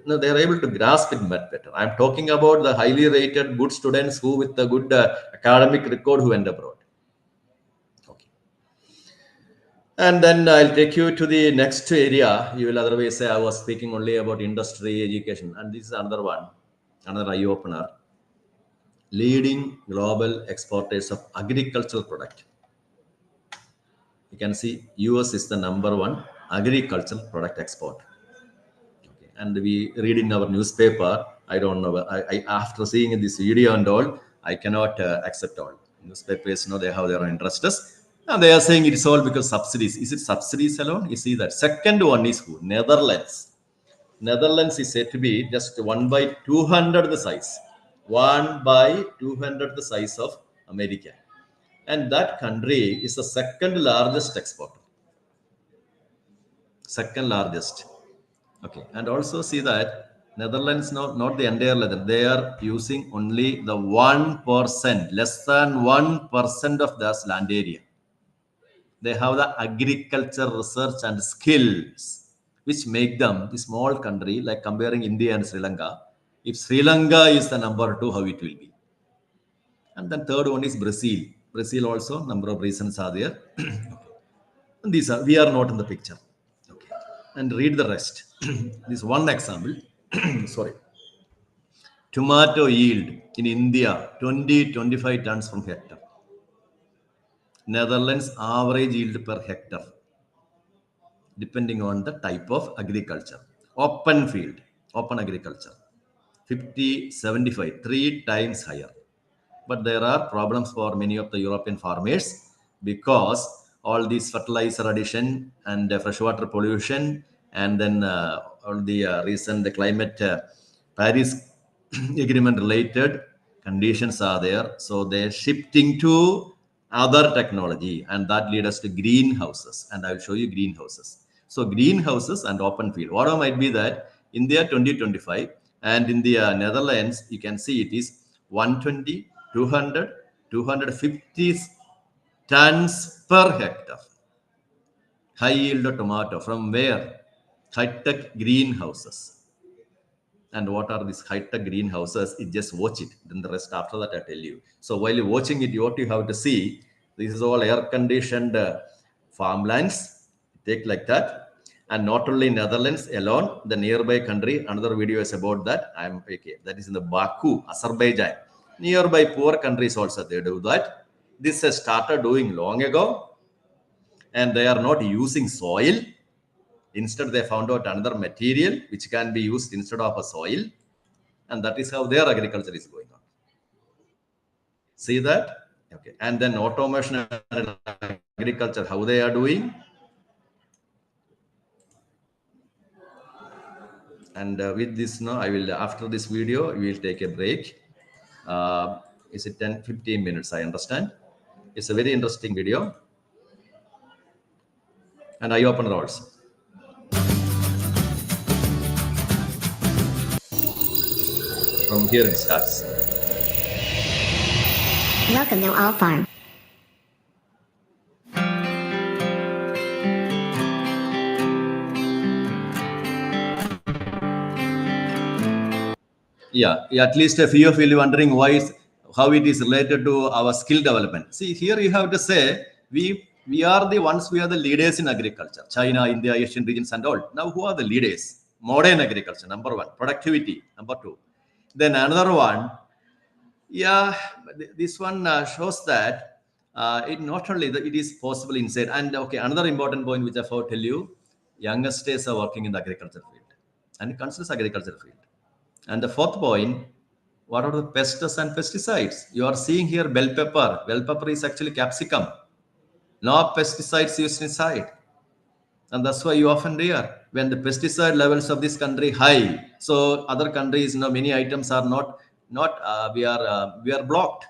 no, they are able to grasp it much better. I'm talking about the highly rated, good students who with a good academic record who went abroad. Okay. And then I'll take you to the next area. You will otherwise say I was speaking only about industry education, and this is another one, another eye opener. Leading global exporters of agricultural product. You can see US is the #1 agricultural product export. Okay. And we read in our newspaper, I don't know, after seeing this video and all, I cannot accept all. Newspapers, they have their own interests. And they are saying it's all because subsidies. Is it subsidies alone? You see that. Second one is who? Netherlands. Netherlands is said to be just 1/200 the size. 1/200 the size of America. And that country is the second largest exporter. Second largest. Okay. And also see that Netherlands, not the entire leather, they are using only the 1%, less than 1% of their land area. They have the agriculture research and skills, which make them a small country, like comparing India and Sri Lanka. If Sri Lanka is the #2, how it will be? And then third one is Brazil. Brazil also, number of reasons are there. And these are, we are not in the picture. Okay. And read the rest. This one example. Sorry. Tomato yield in India, 20-25 tons from hectare. Netherlands average yield per hectare, depending on the type of agriculture. Open field, open agriculture, 50-75, 3 times higher. But there are problems for many of the European farmers because all these fertilizer addition and freshwater pollution, and then all the recent climate Paris agreement related conditions are there. So they're shifting to other technology, and that leads us to greenhouses. And I'll show you greenhouses. So greenhouses and open field. What might be that India 2025 and in the Netherlands, you can see it is 120, 200, 250 tons per hectare. High yield tomato from where? High-tech greenhouses. And what are these high-tech greenhouses? You just watch it. Then the rest after that I tell you. So while you're watching it, what you have to see, this is all air-conditioned farmlands. Take like that. And not only Netherlands alone, the nearby country, another video is about that. I'm okay. That is in the Baku, Azerbaijan. Nearby poor countries also, they do that. This has started doing long ago. And they are not using soil. Instead, they found out another material which can be used instead of a soil. And that is how their agriculture is going on. See that? Okay. And then automation and agriculture, how they are doing. And with this, I will, after this video, we will take a break. Is it 10-15 minutes? I understand. It's a very interesting video. And eye opener also. From here it starts. Welcome to All Farm. Yeah, at least a few of you will be wondering how it is related to our skill development. See, here you have to say we are the leaders in agriculture. China, India, Asian regions, and all. Now, who are the leaders? Modern agriculture, number one. Productivity, number two. Then another one, yeah, this one shows that it not only that it is possible inside. And okay, another important point which I have to tell you, youngsters are working in the agriculture field and it considers agriculture field. And the fourth point, what are the pests and pesticides? You are seeing here bell pepper. Bell pepper is actually capsicum. No pesticides used inside. And that's why you often hear when the pesticide levels of this country high. So other countries, many items are we are blocked.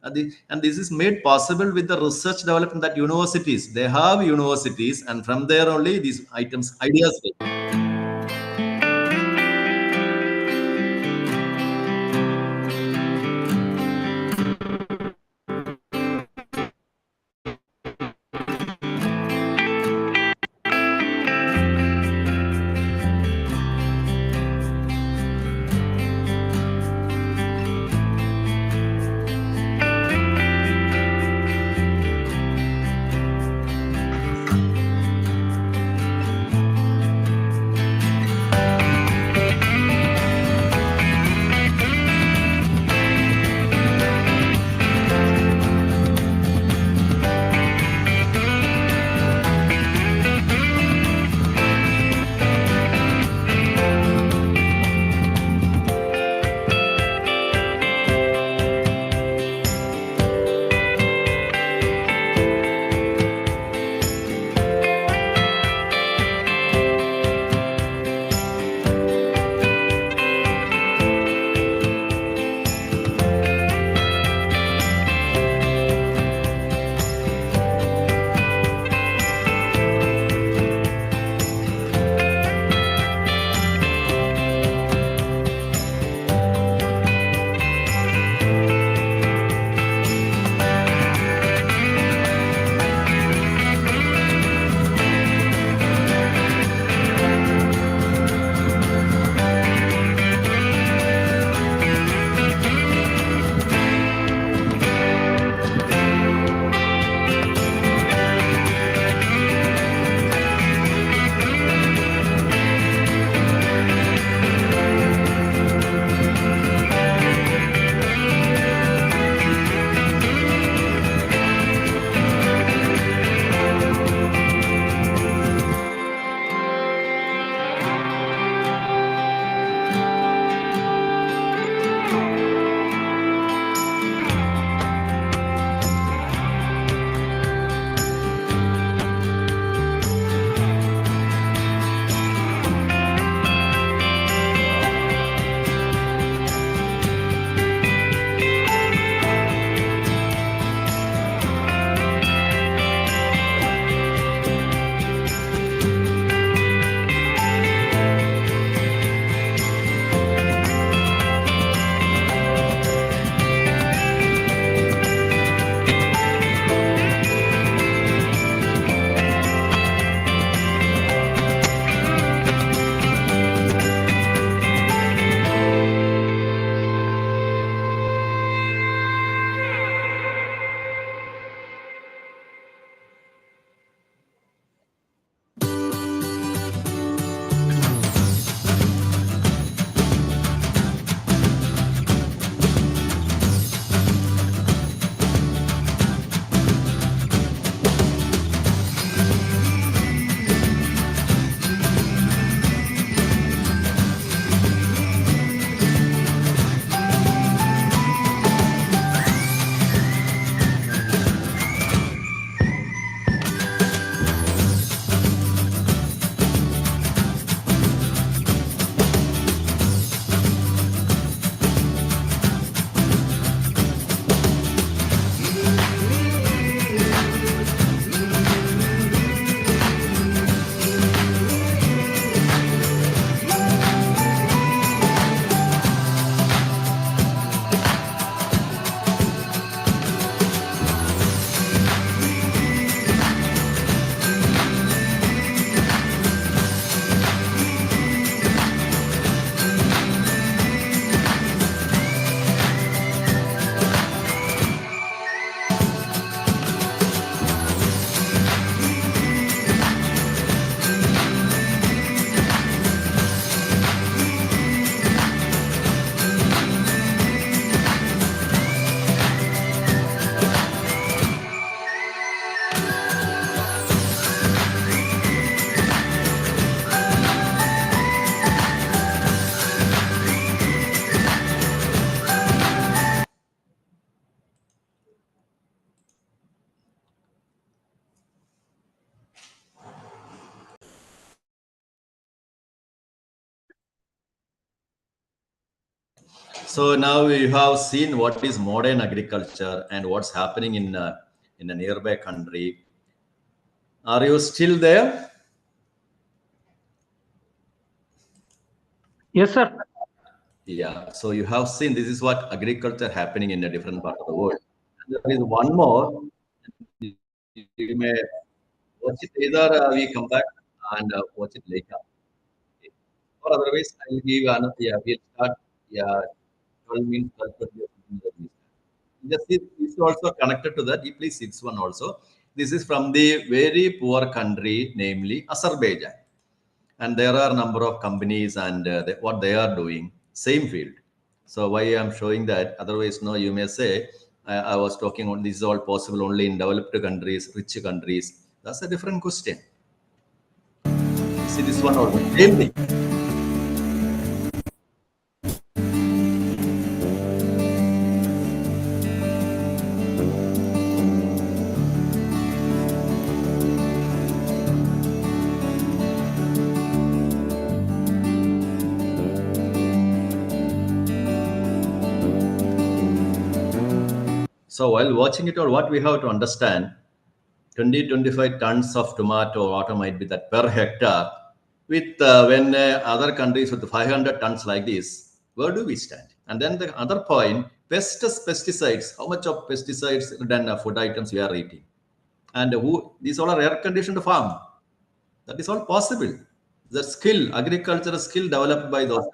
And this is made possible with the research development that universities, they have universities, and from there only these ideas. So now you have seen what is modern agriculture and what's happening in a nearby country. Are you still there? Yes, sir. Yeah. So you have seen this is what agriculture happening in a different part of the world. And there is one more. You may watch it either we come back and watch it later. Or otherwise, I'll give another. Yeah, we'll start. Yeah, 12 means 12:30 or something like this. Just it's also connected to that. Please, it's one also. This is from the very poor country, namely Azerbaijan, and there are a number of companies and what they are doing, same field. So why I'm showing that? Otherwise, no, you may say I was talking on this is all possible only in developed countries, rich countries. That's a different question. See this one also, same thing. So while watching it all, what we have to understand, 20, 25 tons of tomato or water might be that per hectare. With when other countries with 500 tons like this, where do we stand? And then the other point, pesticides. How much of pesticides than food items we are eating? And who these all are air conditioned farm. That is all possible. The skill, agricultural skill developed by those.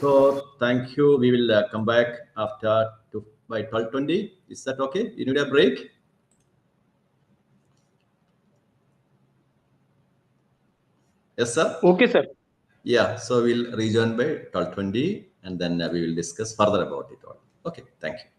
So thank you. We will come back after by 12:20. Is that okay? You need a break? Yes, sir. Okay, sir. Yeah. So we'll rejoin by 12:20, and then we will discuss further about it all. Okay. Thank you.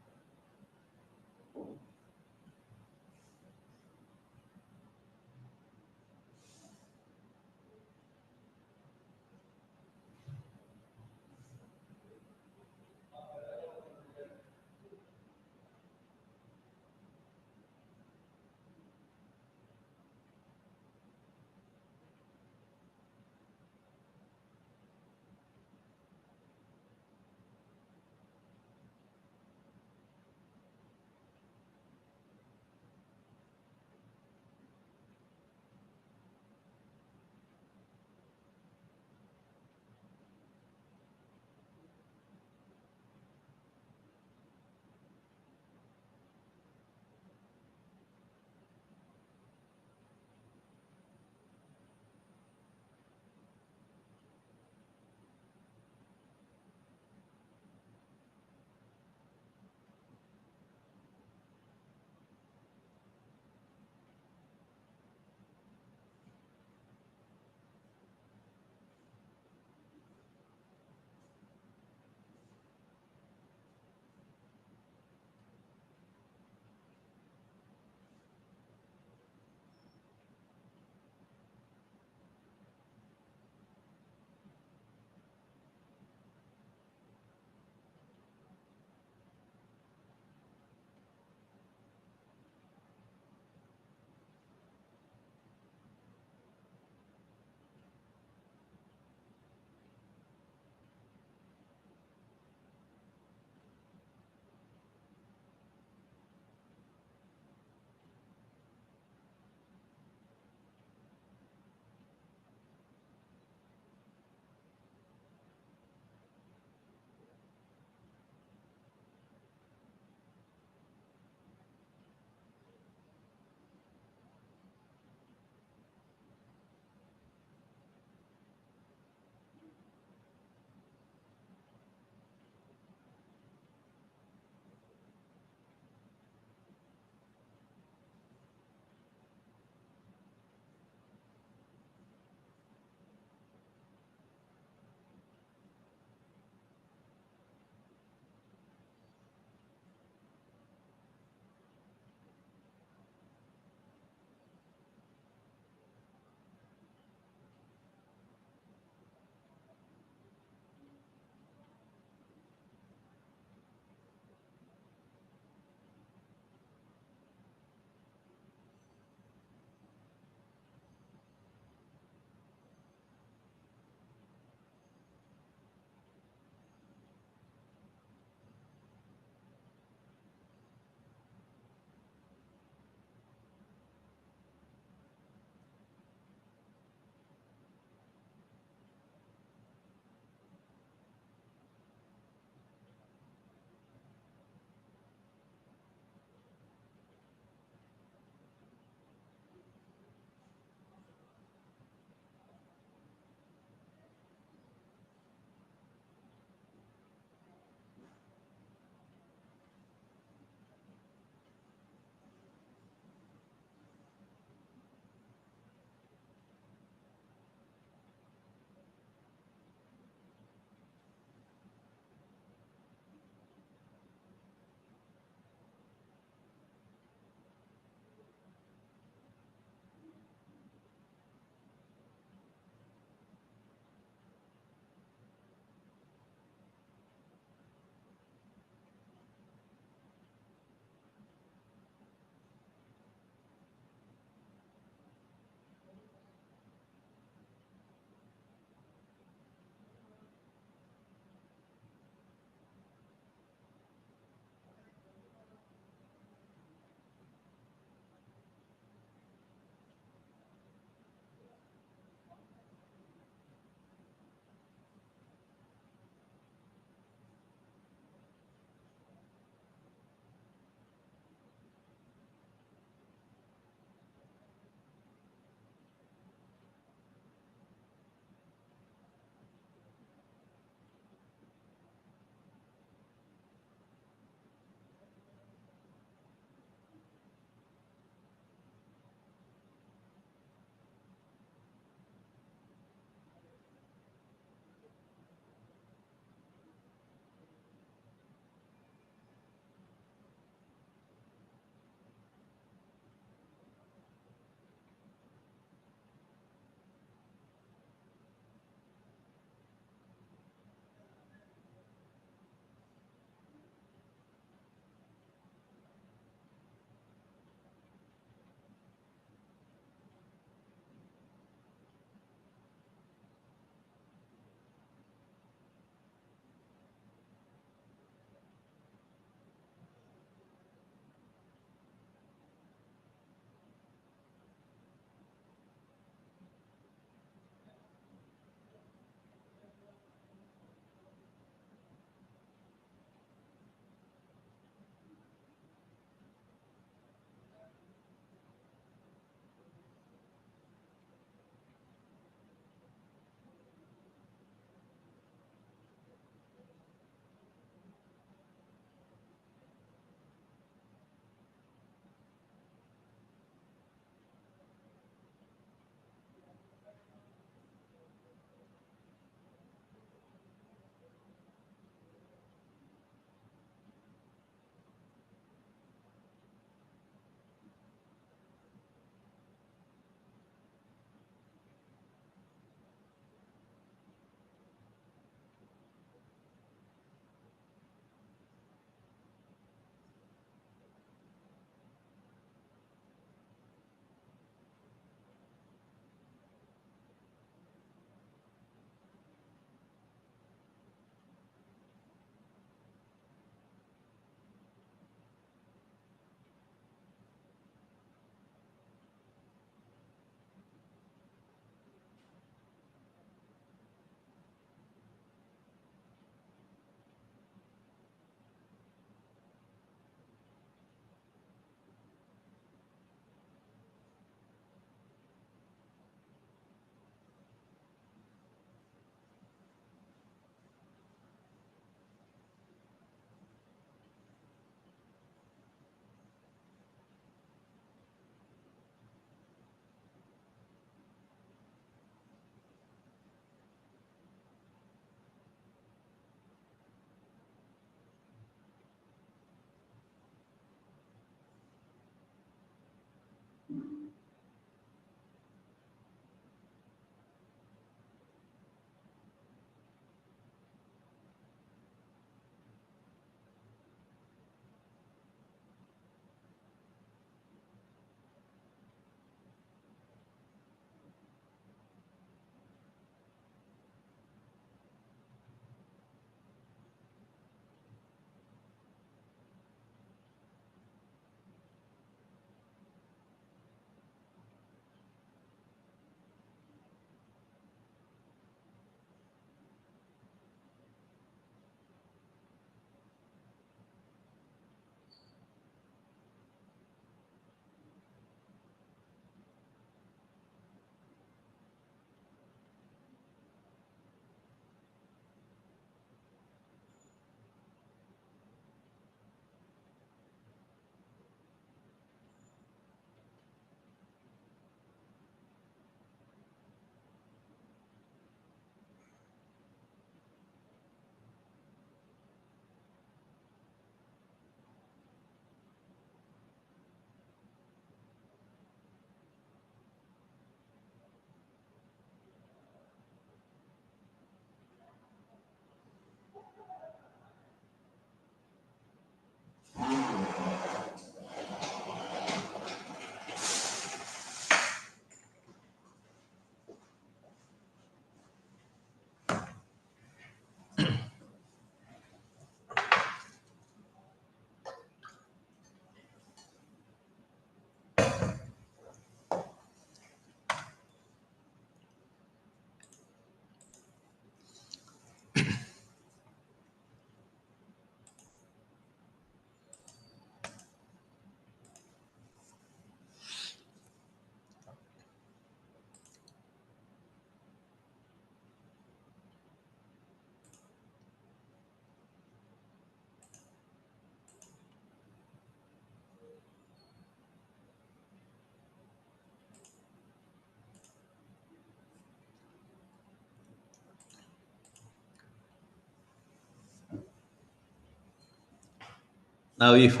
Now, if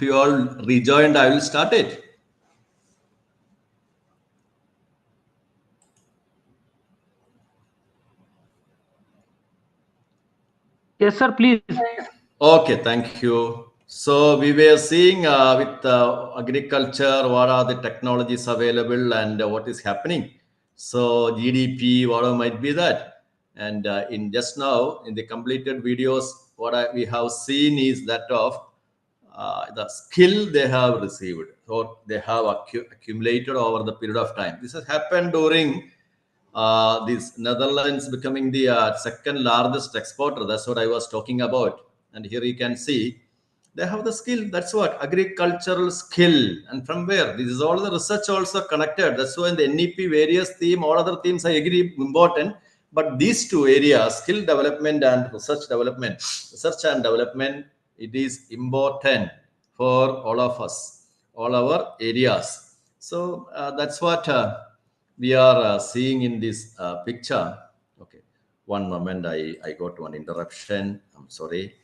you all rejoined, I will start it. Yes, sir, please. Okay, thank you. So we were seeing with agriculture, what are the technologies available and what is happening. So GDP, whatever might be that. And in just now, in the completed videos, we have seen is that of the skill they have received or they have accumulated over the period of time. This has happened during this Netherlands becoming the second largest exporter. That's what I was talking about. And here you can see they have the skill. That's what agricultural skill. And from where? This is all the research also connected. That's why in the NEP various theme, all other themes I agree important. But these two areas, skill development and research and development, it is important for all of us, all our areas. So that's what we are seeing in this picture. Okay, one moment, I got one interruption. I'm sorry.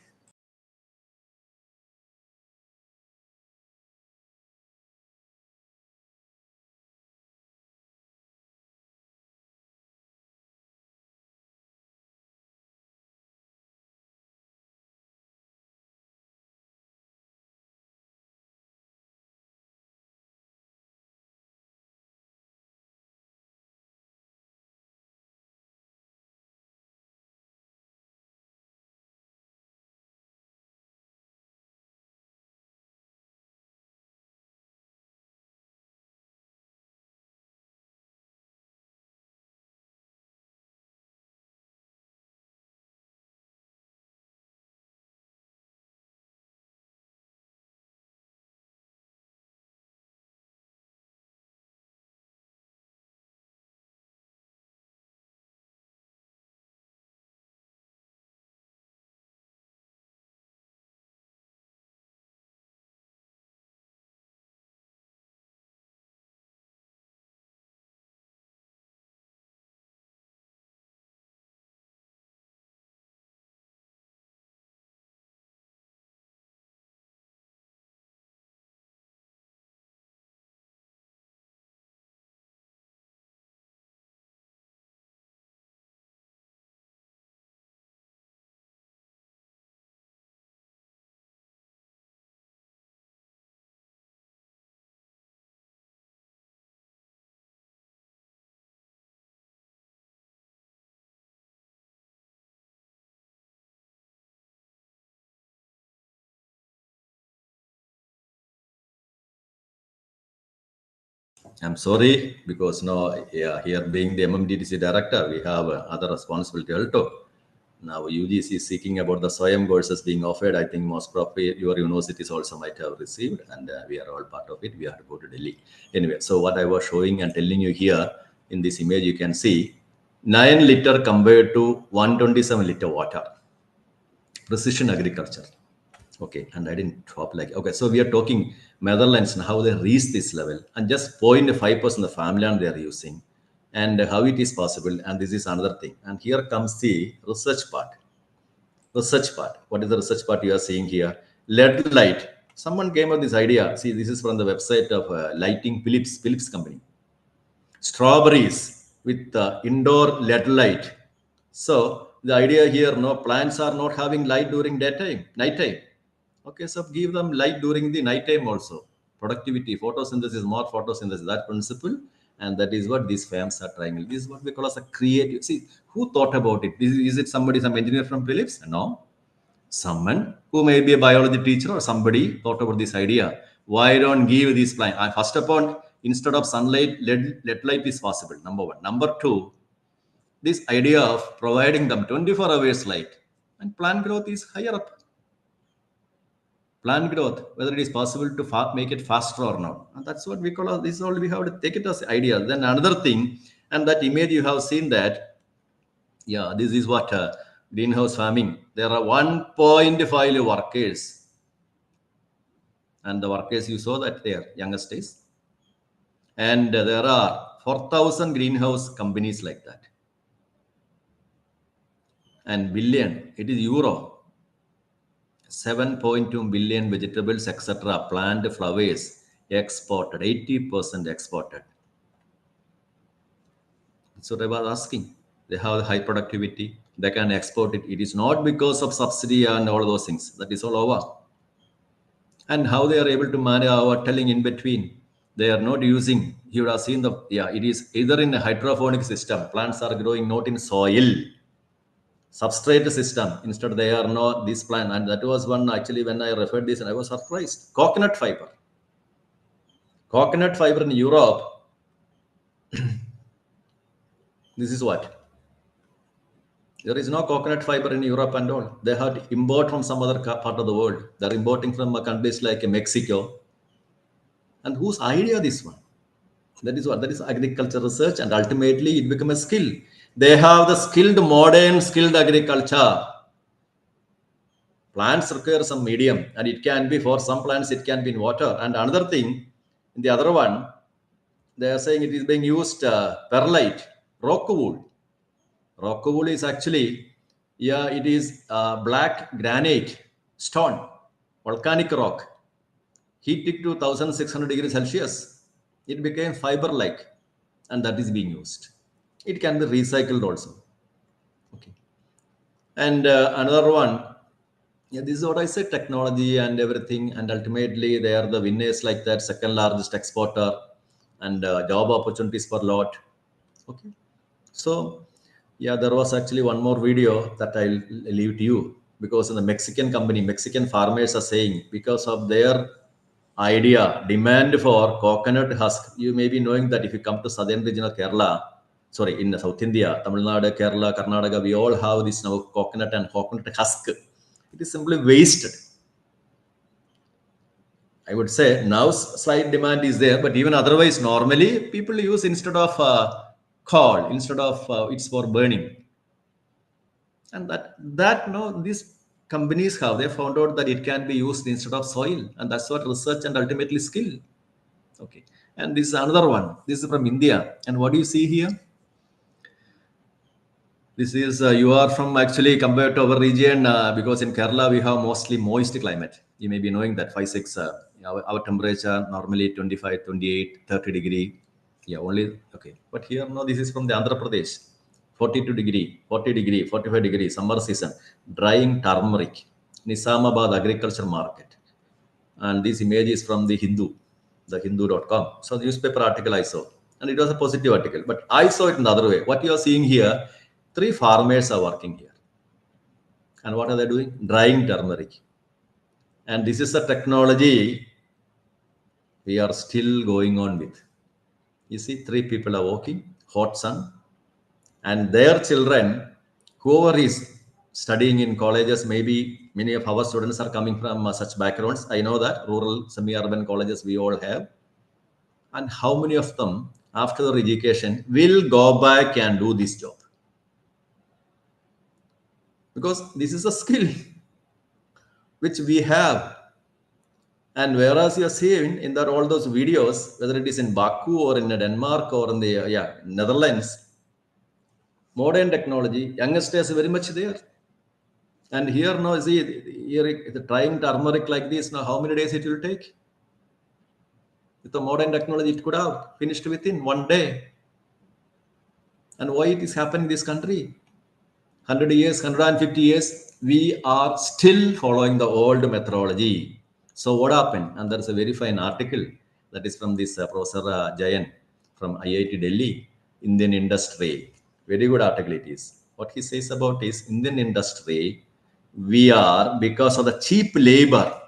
I'm sorry because no, yeah, here being the MMTTC director, we have other responsibility also. Now UGC is seeking about the SWAYAM courses being offered. I think most probably your universities also might have received, and we are all part of it. We have to go to Delhi anyway. So what I was showing and telling you here in this image, you can see 9 liter compared to 127 liter water. Precision agriculture. Okay, and I didn't drop like, okay, so we are talking Netherlands and how they reach this level, and just 0.5% of farmland they are using, and how it is possible. And this is another thing. And here comes the research part. Research part. What is the research part you are seeing here? LED light. Someone came up with this idea. See, this is from the website of lighting Philips company. Strawberries with indoor LED light. So the idea here, no, plants are not having light during daytime, nighttime. Okay, so give them light during the nighttime also. Productivity, photosynthesis, more photosynthesis, that principle. And that is what these firms are trying. This is what we call as a creative. See, who thought about it? Is it somebody, some engineer from Philips? No. Someone who may be a biology teacher or somebody thought about this idea. Why don't give these plants? First of all, instead of sunlight, LED light is possible. Number one. Number two, this idea of providing them 24 hours light and plant growth is higher up. Plant growth, whether it is possible to make it faster or not. And that's what we call this. All we have to take it as idea. Then another thing, and that image you have seen that, yeah, this is what greenhouse farming. There are 1.5 workers, and the workers you saw that they are youngest days, and there are 4,000 greenhouse companies like that, and billion it is euro. 7.2 billion vegetables, etc., plant flowers exported, 80% exported. That's what I was asking. They have high productivity. They can export it. It is not because of subsidy and all those things. That is all over. And how they are able to manage our telling in between. They are not using, you would have seen the, it is either in a hydroponic system. Plants are growing not in soil, substrate system. Instead, they are not this plant. And that was one actually when I referred this and I was surprised. Coconut fiber. Coconut fiber in Europe. This is what? There is no coconut fiber in Europe and all. They have to import from some other part of the world. They're importing from countries like Mexico. And whose idea this one? That is what? That is agriculture research, and ultimately it becomes a skill. They have the skilled, modern, skilled agriculture. Plants require some medium, and it can be for some plants, it can be in water. And another thing, in the other one, they are saying it is being used perlite, rock wool. Rock wool is actually, it is black granite stone, volcanic rock. Heat it to 1600 degrees Celsius. It became fiber-like, and that is being used. It can be recycled also. Okay. And another one, this is what I said, technology and everything. And ultimately, they are the winners like that, second largest exporter, and job opportunities per lot. Okay. So, there was actually one more video that I'll leave to you, because in the Mexican company, Mexican farmers are saying because of their idea, demand for coconut husk. You may be knowing that if you come to southern region of Kerala, in South India, Tamil Nadu, Kerala, Karnataka, we all have this now coconut and coconut husk. It is simply wasted. I would say now slight demand is there, but even otherwise, normally people use instead of coal, instead of it's for burning. And these companies they found out that it can be used instead of soil, and that's what research and ultimately skill. Okay, and this is another one. This is from India, and what do you see here? This is you are from actually compared to our region, because in Kerala we have mostly moist climate. You may be knowing that 5-6 our temperature normally 25, 28, 30 degree. Only okay. But here no, this is from the Andhra Pradesh. 42 degree, 40 degree, 45 degree, summer season, drying turmeric, Nizamabad agriculture market. And this image is from the Hindu.com. So the newspaper article I saw, and it was a positive article, but I saw it in the other way. What you are seeing here, 3 farmers are working here. And what are they doing? Drying turmeric. And this is a technology we are still going on with. You see, 3 people are working, hot sun, and their children, whoever is studying in colleges, maybe many of our students are coming from such backgrounds. I know that rural, semi-urban colleges we all have. And how many of them, after their education, will go back and do this job? Because this is a skill which we have. And whereas you are seeing in that all those videos, whether it is in Baku or in Denmark or in the Netherlands, modern technology, youngsters are very much there. And here now, see, here trying turmeric like this, now how many days it will take? With the modern technology, it could have finished within 1 day. And why it is happening in this country? 100 years, 150 years, we are still following the old methodology. So what happened? And there's a very fine article that is from this Professor Jayan from IIT Delhi, Indian industry. Very good article it is. What he says about is Indian industry, we are, because of the cheap labor,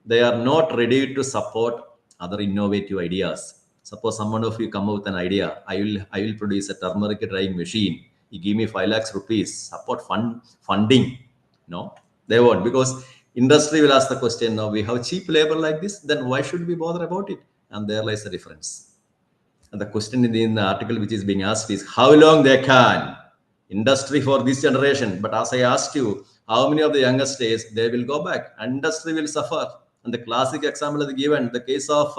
they are not ready to support other innovative ideas. Suppose someone of you come up with an idea, I will produce a turmeric drying machine. You give me 5 lakhs rupees, support funding. No, they won't, because industry will ask the question, now we have cheap labor like this, then why should we bother about it? And there lies the difference. And the question in the article which is being asked is how long they can industry for this generation. But as I asked you, how many of the youngest days they will go back? Industry will suffer. And the classic example is given, the case of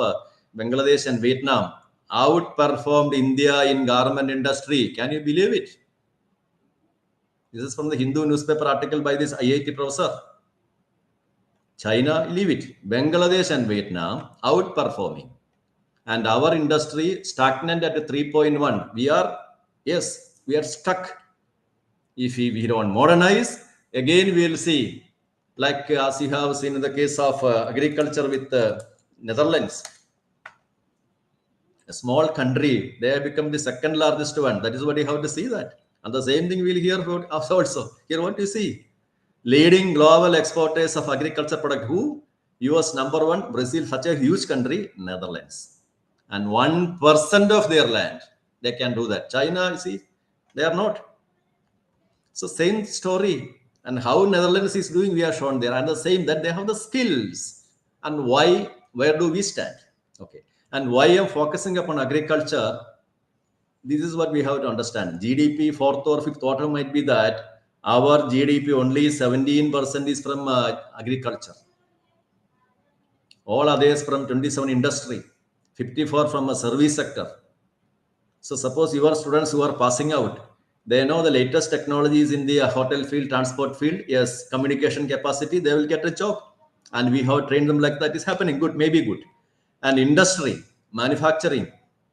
Bangladesh and Vietnam outperformed India in garment industry. Can you believe it? This is from the Hindu newspaper article by this IIT professor. China, leave it. Bangladesh and Vietnam outperforming. And our industry stagnant at 3.1. We are stuck. If we don't modernize, again we will see, like as you have seen in the case of agriculture with Netherlands, a small country, they have become the second largest one. That is what you have to see that. And the same thing we'll hear about us also. Here what you see, leading global exporters of agriculture product. Who? US number one, Brazil, such a huge country, Netherlands. And 1% of their land, they can do that. China, you see, they are not. So same story. And how Netherlands is doing, we are shown there. And the same, that they have the skills. And why, where do we stand? Okay. And why I'm focusing upon agriculture, this is what we have to understand. GDP, fourth or fifth quarter might be that our GDP only 17% is from agriculture. All others from 27 industry, 54 from a service sector. So suppose your students who are passing out, they know the latest technologies in the hotel field, transport field, yes, communication capacity, they will get a job. And we have trained them like that. Is happening, good, maybe good. And industry, manufacturing,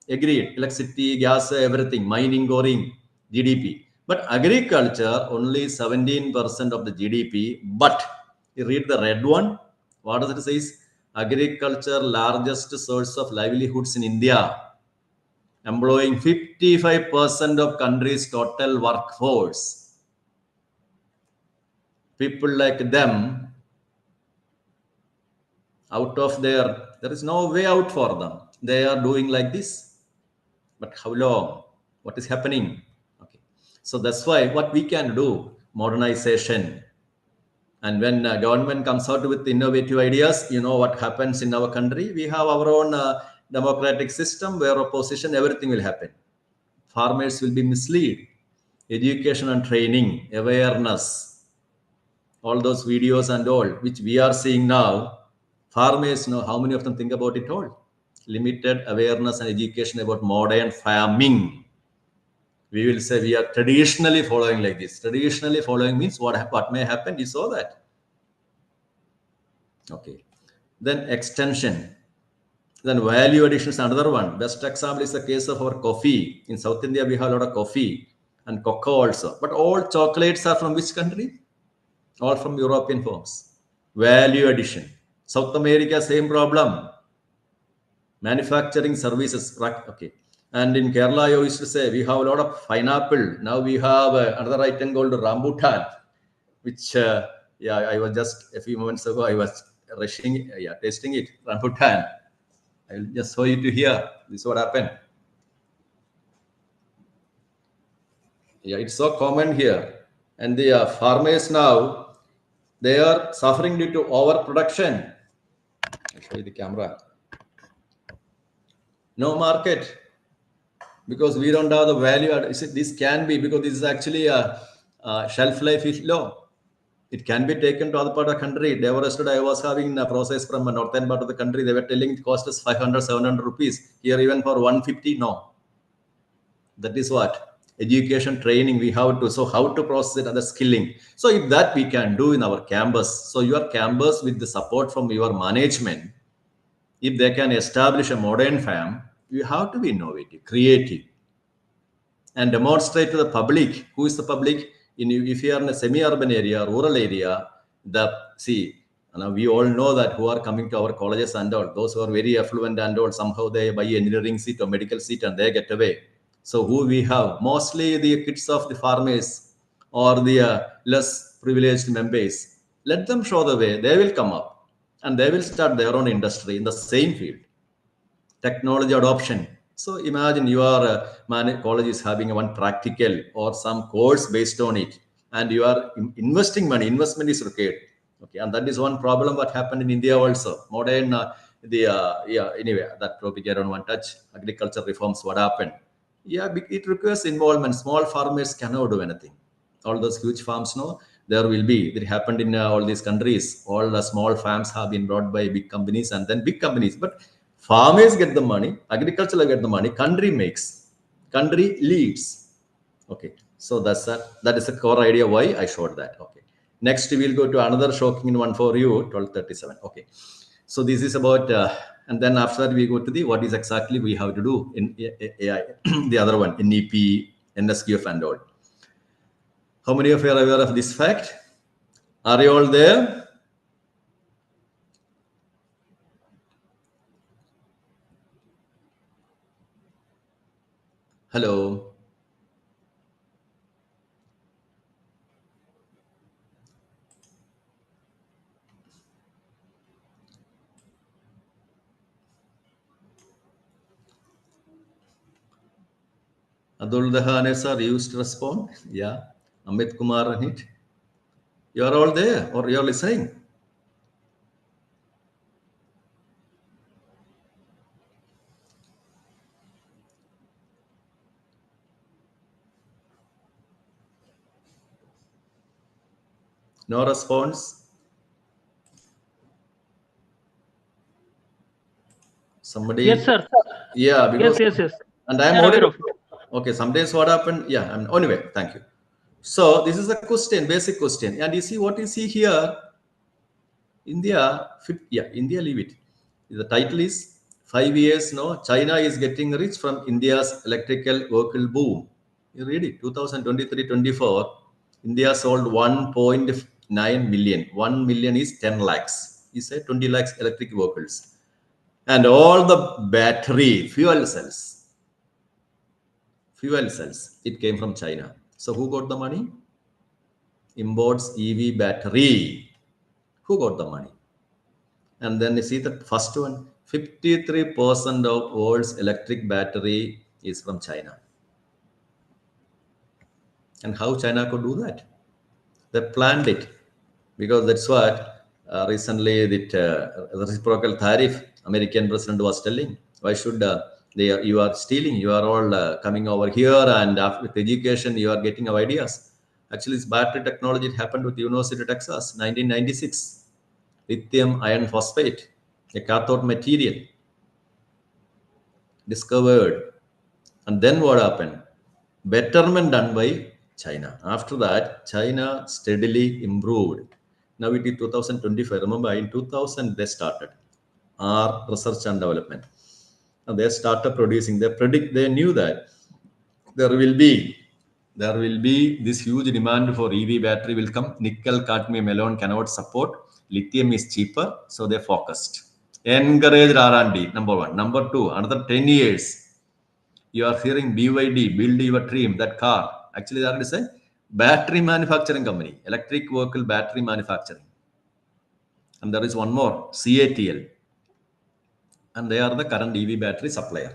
agreed, electricity, gas, everything, mining, goring, GDP. But agriculture, only 17% of the GDP. But you read the red one, what does it say? Agriculture, largest source of livelihoods in India, employing 55% of country's total workforce. People like them, out of there is no way out for them. They are doing like this. But how long? What is happening? Okay. So that's why what we can do, modernization. And when government comes out with innovative ideas, you know what happens in our country. We have our own democratic system where opposition, everything will happen. Farmers will be misled. Education and training, awareness, all those videos and all, which we are seeing now, farmers know how many of them think about it all. Limited awareness and education about modern farming. We will say we are traditionally following like this. Traditionally following means what may happen, you saw that. Okay. Then extension. Then value addition is another one. Best example is the case of our coffee. In South India, we have a lot of coffee and cocoa also. But all chocolates are from which country? All from European forms. Value addition. South America, same problem. Manufacturing services. Okay. And in Kerala, I used to say we have a lot of pineapple. Now we have another item called rambutan, which, I was just a few moments ago, I was rushing, tasting it, rambutan. I will just show you to here. This is what happened. Yeah, it's so common here. And the farmers now, they are suffering due to overproduction. I'll show you the camera. No market, because we don't have the value. This can be, because this is actually a shelf life is low. It can be taken to other part of the country. Yesterday I was having a process from a northern part of the country. They were telling it cost us 500, 700 rupees. Here even for 150, no. That is what? Education, training, we have to. So how to process it and the skilling. So if that we can do in our campus. So your campus with the support from your management, if they can establish a modern farm, you have to be innovative, creative, and demonstrate to the public. Who is the public? If you are in a semi-urban area, rural area, we all know that who are coming to our colleges and all, those who are very affluent and all, somehow they buy engineering seat or medical seat and they get away. So who we have? Mostly the kids of the farmers or the less privileged members. Let them show the way. They will come up and they will start their own industry in the same field. Technology adoption. So imagine your college is having one practical or some course based on it, and you are investing money. Investment is required. Okay, and that is one problem what happened in India also. Modern anyway, that topic I don't want to touch. Agriculture reforms, what happened? Yeah, it requires involvement. Small farmers cannot do anything. All those huge farms, no, there will be. It happened in all these countries. All the small farms have been brought by big companies and then big companies, but farmers get the money, agriculture get the money, country makes, country leads. Okay, So that is the core idea why I showed that. Okay. Next, we'll go to another shocking one for you, 1237. Okay. So this is about, and then after that we go to the what is exactly we have to do in AI, the other one, in NEP, NSQF and all. How many of you are aware of this fact? Are you all there? Hello. Adul Dahane sir used to respond. Yeah. Amit Kumar and it. You are all there or you are listening? No response? Somebody? Yes, sir. Yeah, because Yes. and I am We are aware audible. of it. Okay, sometimes what happened? Yeah, anyway, thank you. So this is a question, basic question. And you see what you see here, India, India, leave it. The title is 5 years, no, China is getting rich from India's electrical vehicle boom. You read it, 2023-24, India sold 1.9 million. 1 million is 10 lakhs. You say 20 lakhs electric vehicles. And all the battery, fuel cells, it came from China. So who got the money? Imports EV battery. Who got the money? And then you see the first one, 53% of world's electric battery is from China. And how China could do that? They planned it because that's what recently the reciprocal tariff American president was telling. Why should you are stealing? You are all coming over here, and after with education, you are getting our ideas. Actually, this battery technology it happened with University of Texas, 1996. Lithium iron phosphate, a cathode material discovered. And then what happened? Betterment done by China. After that, China steadily improved. Now it is 2025. Remember, in 2000 they started our research and development. And they started producing. They knew that there will be this huge demand for EV battery will come. Nickel, cadmium alone cannot support. Lithium is cheaper, so they focused. Encouraged R&D, number one. Number two, another 10 years, you are hearing BYD, build your dream, that car. Actually, that is a battery manufacturing company, electric vehicle battery manufacturing. And there is one more, CATL. And they are the current EV battery supplier.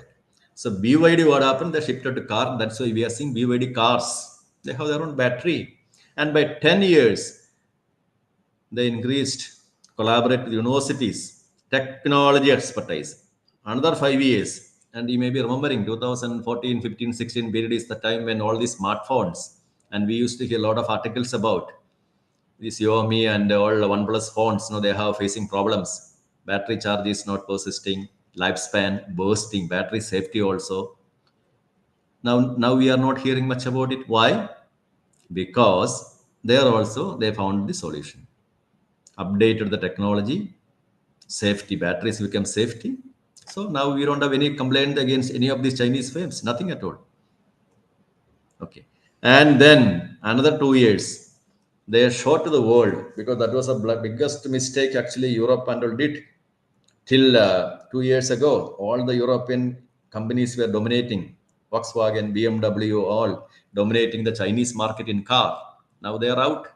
So BYD, what happened? They shifted to car. That's why we are seeing BYD cars. They have their own battery. And by 10 years, they increased, collaborate with universities, technology expertise. Another 5 years, and you may be remembering 2014, 15, 16 period is the time when all these smartphones, and we used to hear a lot of articles about these Xiaomi and all OnePlus phones. They have facing problems. Battery charge is not persisting, lifespan bursting, battery safety also. Now we are not hearing much about it. Why? Because there also they found the solution, updated the technology, safety, batteries become safety. So now we don't have any complaint against any of these Chinese firms, nothing at all. Okay. And then another 2 years, they showed to the world because that was a biggest mistake actually Europe and all did till 2 years ago. All the European companies were dominating, Volkswagen, BMW, all dominating the Chinese market in car. Now they are out.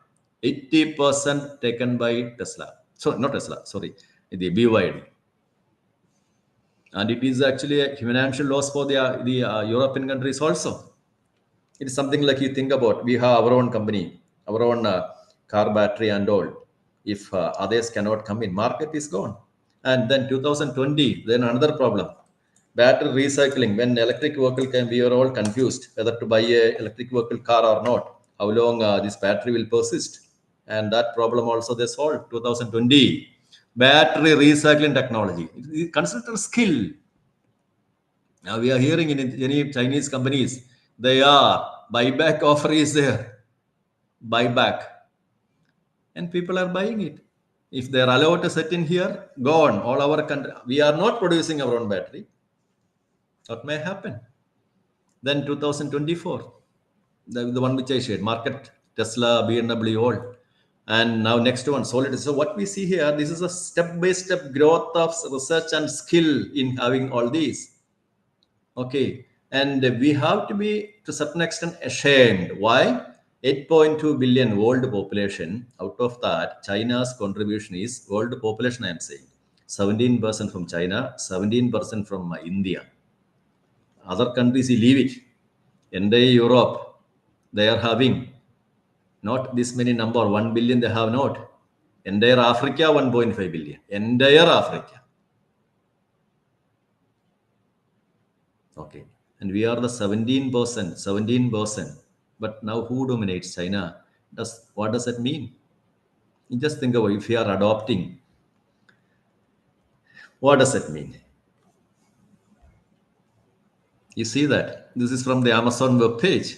80% taken by Tesla. So not Tesla, sorry, the BYD. And it is actually a financial loss for the European countries also. It is something like you think about. We have our own company, our own car battery and all. If others cannot come in, market is gone. And then 2020, then another problem. Battery recycling. When electric vehicle came, we were all confused whether to buy a electric vehicle car or not. How long this battery will persist. And that problem also they solved 2020. Battery recycling technology. It is considered a skill. Now we are hearing in any Chinese companies, they are buyback offer is there. Buyback. And people are buying it. If they are allowed to set in here, gone. All our country, we are not producing our own battery. What may happen? Then 2024, the one which I shared, market, Tesla, BMW, all. And now next one, solid. So what we see here, this is a step-by-step growth of research and skill in having all these. Okay. And we have to be, to a certain extent, ashamed. Why? 8.2 billion world population. Out of that, China's contribution is world population, I am saying. 17% from China, 17% from India. Other countries, you leave it. Entire Europe, they are having not this many number, 1 billion they have not. Entire Africa, 1.5 billion. Entire Africa. Okay. And we are the 17%. But now who dominates China? What does that mean? You just think about if you are adopting, what does it mean? You see that this is from the Amazon web page.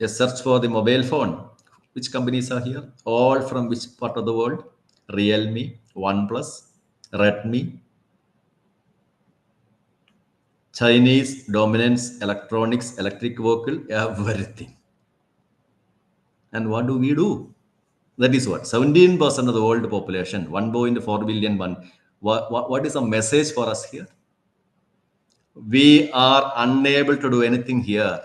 A search for the mobile phone. Which companies are here? All from which part of the world? Realme, OnePlus, Redmi. Chinese dominance, electronics, electric vehicle, everything. And what do we do? That is what? 17% of the world population, 1.4 billion. What is the message for us here? We are unable to do anything here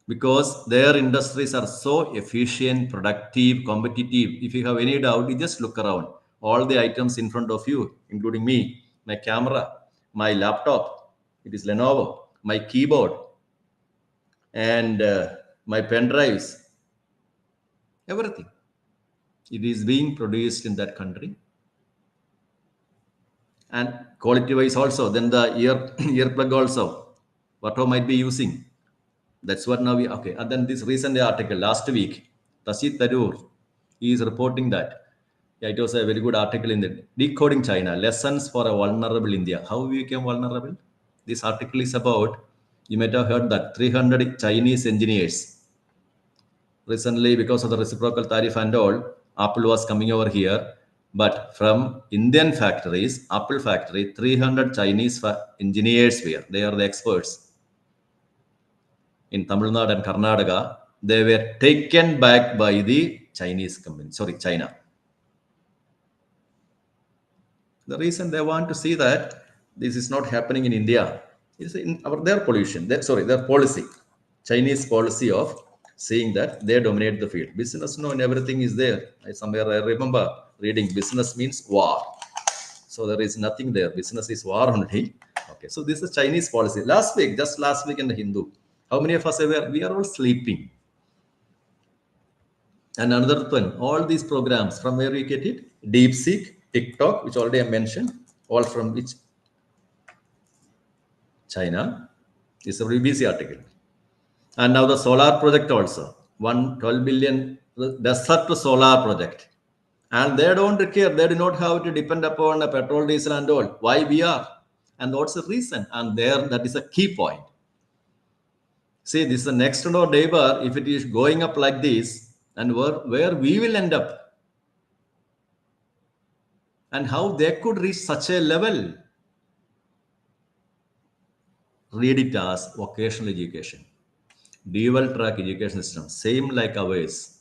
because their industries are so efficient, productive, competitive. If you have any doubt, you just look around. All the items in front of you, including me, my camera, my laptop, it is Lenovo, my keyboard, and my pen drives, everything. It is being produced in that country. And quality-wise also, then the earplug also, whatever might be using. That's what now we, okay. And then this recent article, last week, Tasit Tharoor, he is reporting that. Yeah, it was a very good article in the Decoding China, Lessons for a Vulnerable India. How we became vulnerable? This article is about, you might have heard that 300 Chinese engineers. Recently, because of the reciprocal tariff and all, Apple was coming over here. But from Indian factories, Apple factory, 300 Chinese engineers were. They are the experts. In Tamil Nadu and Karnataka, they were taken back by the Chinese company. Sorry, China. The reason they want to see that this is not happening in India is in their pollution. Their policy. Chinese policy of seeing that they dominate the field. Business, no, and everything is there. Somewhere I remember reading business means war. So there is nothing there. Business is war only. Okay, so this is Chinese policy. Just last week in the Hindu, how many of us are? We are all sleeping. And another one, all these programs, from where we get it? DeepSeek, TikTok, which already I mentioned, all from which? China. This is a BBC article. And now the solar project also, 12 billion desert to solar project. And they don't care. They do not have to depend upon the petrol, diesel and all. Why we are? And what's the reason? And there, that is a key point. See, this is the next door neighbor. If it is going up like this, and where we will end up, and how they could reach such a level. Read it as vocational education, dual track education system, same like ours.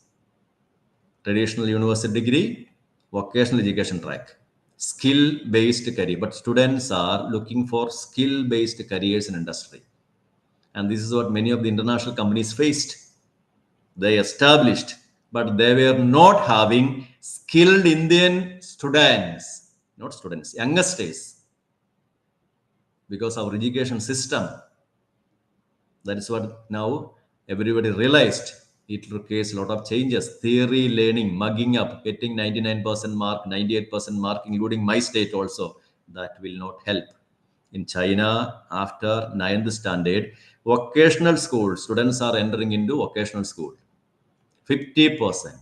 Traditional university degree, vocational education track, skill-based career. But students are looking for skill-based careers in industry. And this is what many of the international companies faced. They established, but they were not having skilled Indian students, not students, youngsters, because our education system. That is what now everybody realized. It requires a lot of changes. Theory learning, mugging up, getting 99% mark, 98% mark, including my state also. That will not help. In China, after 9th standard, vocational school, students are entering into vocational school. 50%.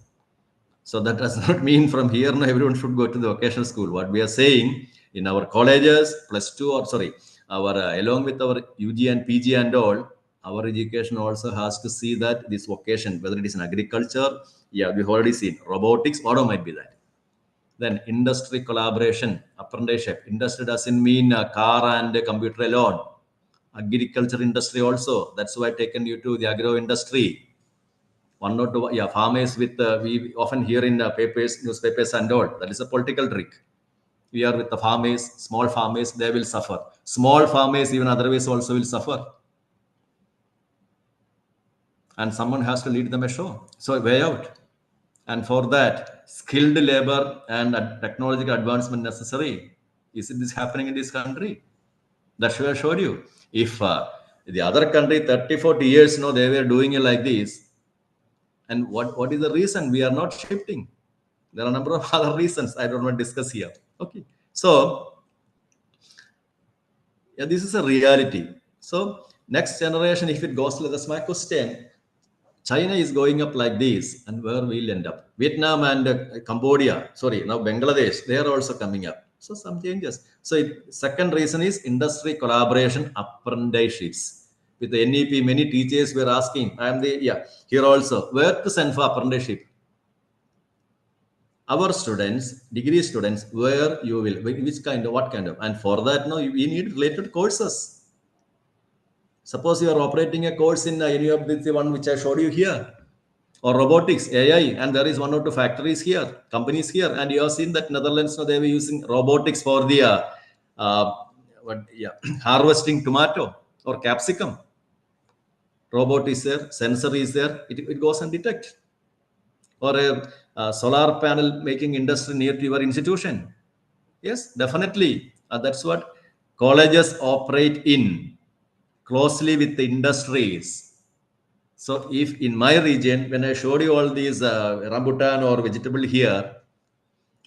So that does not mean from here now everyone should go to the vocational school. What we are saying in our colleges, along with our UG and PG and all, Our education also has to see that this vocation, whether it is in agriculture, yeah, we've already seen robotics, auto might be that. Then industry collaboration, apprenticeship. Industry doesn't mean a car and a computer alone. Agriculture industry also. That's why I've taken you to the agro industry. One or two, yeah, farmers with, we often hear in papers, newspapers and all. That is a political trick. We are with the farmers, small farmers, they will suffer. Small farmers, even otherwise, also will suffer. And someone has to lead them ashore. So, way out. And for that, skilled labor and technological advancement necessary. Is this happening in this country? That's why I showed you. If the other country, 30, 40 years, they were doing it like this. And what is the reason we are not shifting? There are a number of other reasons I don't want to discuss here. Okay. So, yeah, this is a reality. So, next generation, if it goes, that's my question. China is going up like this, and where we'll end up? Vietnam and Cambodia, sorry, now Bangladesh, they are also coming up. So some changes. So second reason is industry collaboration, apprenticeships. With the NEP, many teachers were asking, here also, where to send for apprenticeship? Our students, degree students, where you will, which kind of, what kind of, and for that, no, we need related courses. Suppose you are operating a course in any of the one which I showed you here, or robotics, AI, and there is one or two factories here, companies here, and you have seen that Netherlands, they were using robotics for the harvesting tomato or capsicum. Robot is there, sensor is there, it goes and detect. Or a solar panel making industry near to your institution. Yes, definitely. That's what colleges operate in, closely with the industries. So if in my region, when I showed you all these rambutan or vegetable here,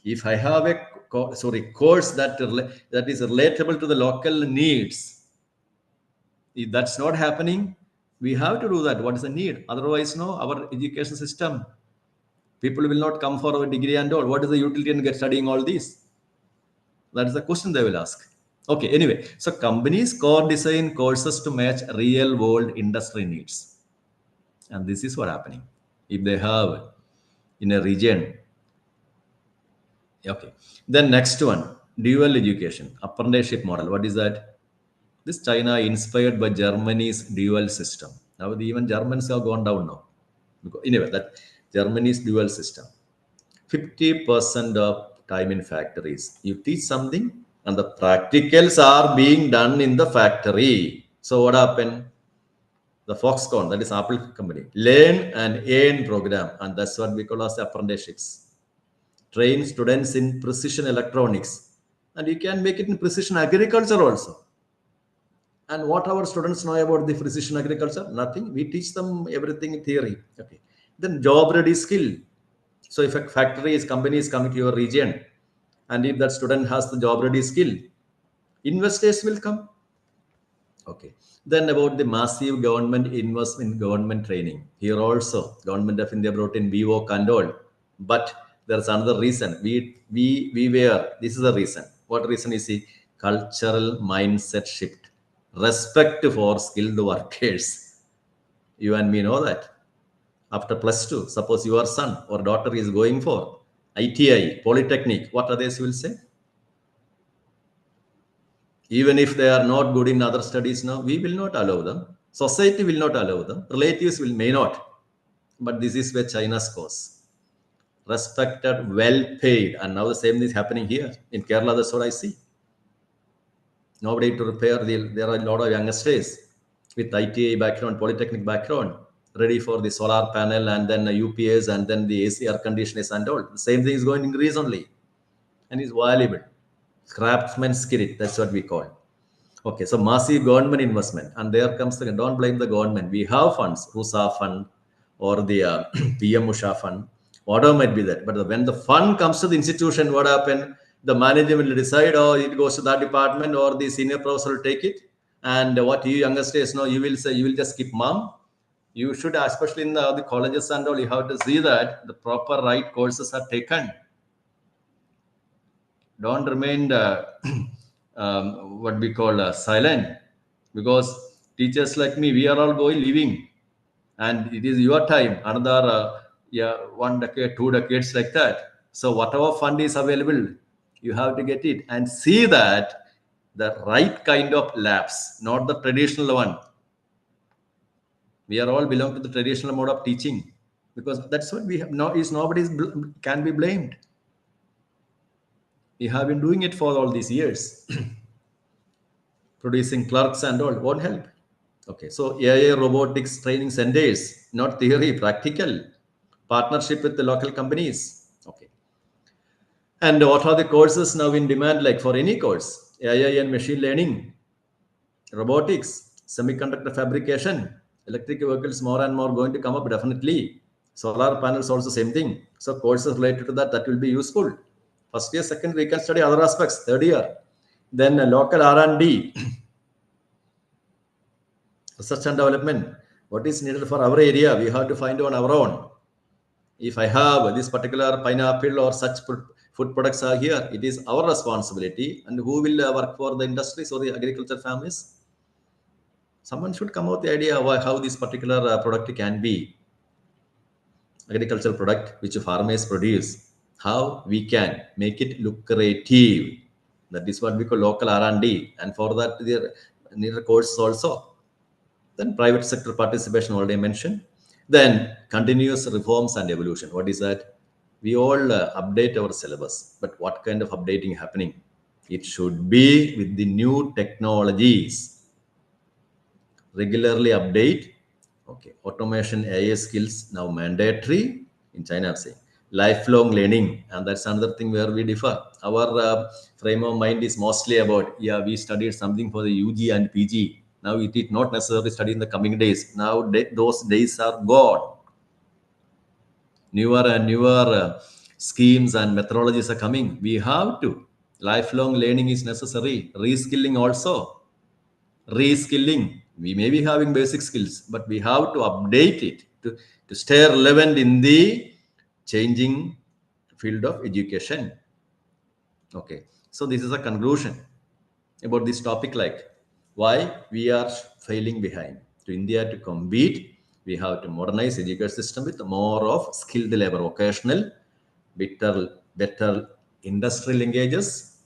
if I have a course that is relatable to the local needs, if that's not happening, we have to do that. What is the need? Otherwise, no, our education system, people will not come for our degree and all. What is the utility in studying all these? That is the question they will ask. Okay, anyway, so companies co-design courses to match real world industry needs. And this is what happening. If they have in a region, okay. Then next one, dual education, apprenticeship model. What is that? This China inspired by Germany's dual system. Now even Germans have gone down now. Anyway, that Germany's dual system. 50% of time in factories. You teach something and the practicals are being done in the factory. So what happened? The Foxconn, that is Apple company, learn and earn program. And that's what we call as apprenticeships. Train students in precision electronics. And you can make it in precision agriculture also. And what our students know about the precision agriculture? Nothing. We teach them everything in theory. Okay. Then job ready skill. So if a company is coming to your region, and if that student has the job ready skill, investors will come. Okay. Then about the massive government investment in government training. Here also, government of India brought in BVOC and all. But there's another reason. This is the reason. What reason is the cultural mindset shift? Respect for skilled workers. You and me know that. After +2, suppose your son or daughter is going for ITI, Polytechnic, what others will say? Even if they are not good in other studies now, we will not allow them. Society will not allow them. Relatives may not. But this is where China scores. Respected, well paid. And now the same thing is happening here. In Kerala, that's what I see. Nobody to repair. There are a lot of youngsters with ITI background, Polytechnic background, ready for the solar panel and then UPS and then the AC air conditioners and all. The same thing is going to increase only. And it's valuable. Craftsman spirit, that's what we call. Okay, so massive government investment. And there comes the, don't blame the government. We have funds, RUSA fund or the PM Usha fund. Whatever might be that. But when the fund comes to the institution, what happened? The manager will decide, oh, it goes to that department or the senior professor will take it. And what you youngsters know, you will say, you will just keep mum. You should, especially in the colleges and all, you have to see that the proper right courses are taken. Don't remain what we call silent, because Teachers like me, we are all going leaving, and it is your time. Another 1 decade, 2 decades, like that. So whatever fund is available, you have to get it and see that the right kind of labs, not the traditional one. We are all belong to the traditional mode of teaching, because that's what we have. No, is nobody's can be blamed. We have been doing it for all these years. Producing clerks and all won't help. Okay, so AI robotics training centers, not theory, practical. Partnership with the local companies. Okay. And what are the courses now in demand, like for any course? AI and machine learning, robotics, semiconductor fabrication, electric vehicles more and more going to come up definitely. Solar panels also same thing. So courses related to that will be useful. First year, second year, we can study other aspects. Third year, then local R&D, research and development. What is needed for our area, we have to find on our own. If I have this particular pineapple or such food products are here, it is our responsibility. And who will work for the industries or the agriculture families? Someone should come out with the idea of how this particular product can be agricultural product which farmers produce, how we can make it lucrative. That is what we call local R&D, and for that there need courses also. Then private sector participation already mentioned. Then continuous reforms and evolution. What is that? We all update our syllabus, but what kind of updating happening? It should be with the new technologies. Regularly update. Okay, automation AI skills now mandatory in China. I'm saying lifelong learning, and that's another thing where we differ. Our frame of mind is mostly about we studied something for the UG and PG. Now it is not necessarily study in the coming days. Now those days are gone. Newer and newer schemes and methodologies are coming. We have to. Lifelong learning is necessary. Reskilling also. Reskilling. We may be having basic skills, but we have to update it to stay relevant in the changing field of education. Okay. So this is a conclusion about this topic, like why we are failing behind. To India to compete, we have to modernize education system with more of skilled labor, occasional, better industrial engages,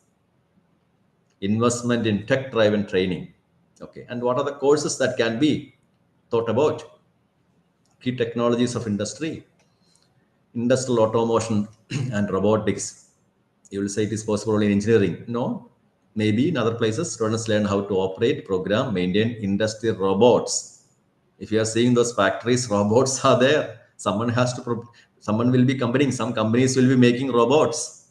investment in tech-driven training. Okay, and what are the courses that can be thought about? Key technologies of industry, industrial automation and robotics. You will say it is possible only in engineering. No, maybe in other places, students learn how to operate, program, maintain industrial robots. If you are seeing those factories, robots are there. Someone will be combining. Some companies will be making robots.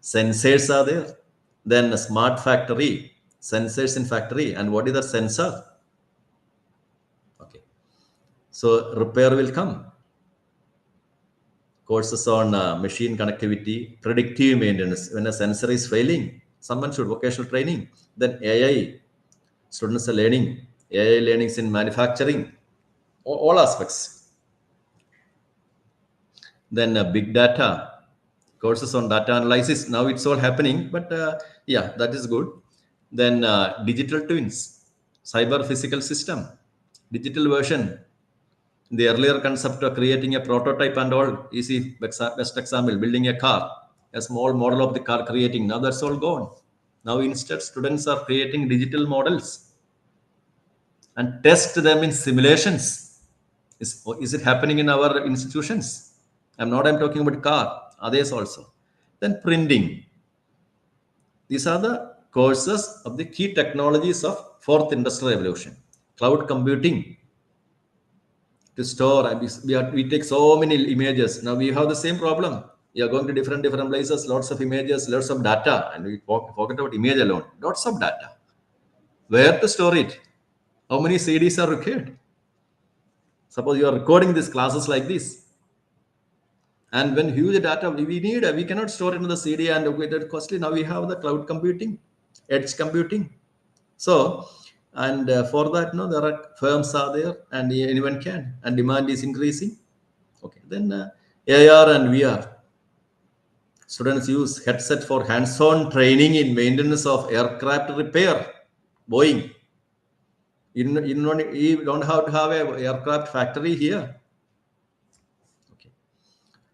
Sensors are there. Then a smart factory, sensors in factory. And what is the sensor? Okay. So repair will come. Courses on machine connectivity, predictive maintenance. When a sensor is failing, someone should vocational training. Then AI, students are learning. AI learnings in manufacturing, all aspects. Then big data, courses on data analysis. Now it's all happening, but that is good. Then digital twins, cyber physical system, digital version. The earlier concept of creating a prototype and all, easy best example, building a car, a small model of the car creating. Now that's all gone. Now instead students are creating digital models and test them in simulations. Is it happening in our institutions? I'm talking about car, others also. Then printing. These are the courses of the key technologies of fourth industrial revolution. Cloud computing to store. We take so many images. Now we have the same problem. We are going to different places, lots of images, lots of data, and we forget about image alone. Lots of data. Where to store it? How many CDs are required? Suppose you are recording these classes like this. And when huge data we cannot store it in the CD and that costly. Now we have the cloud computing, edge computing. So, and for that, there are firms are there, and anyone can, and demand is increasing. Okay, then AR and VR. Students use headset for hands-on training in maintenance of aircraft repair. Boeing. You don't have to have a aircraft factory here. Okay.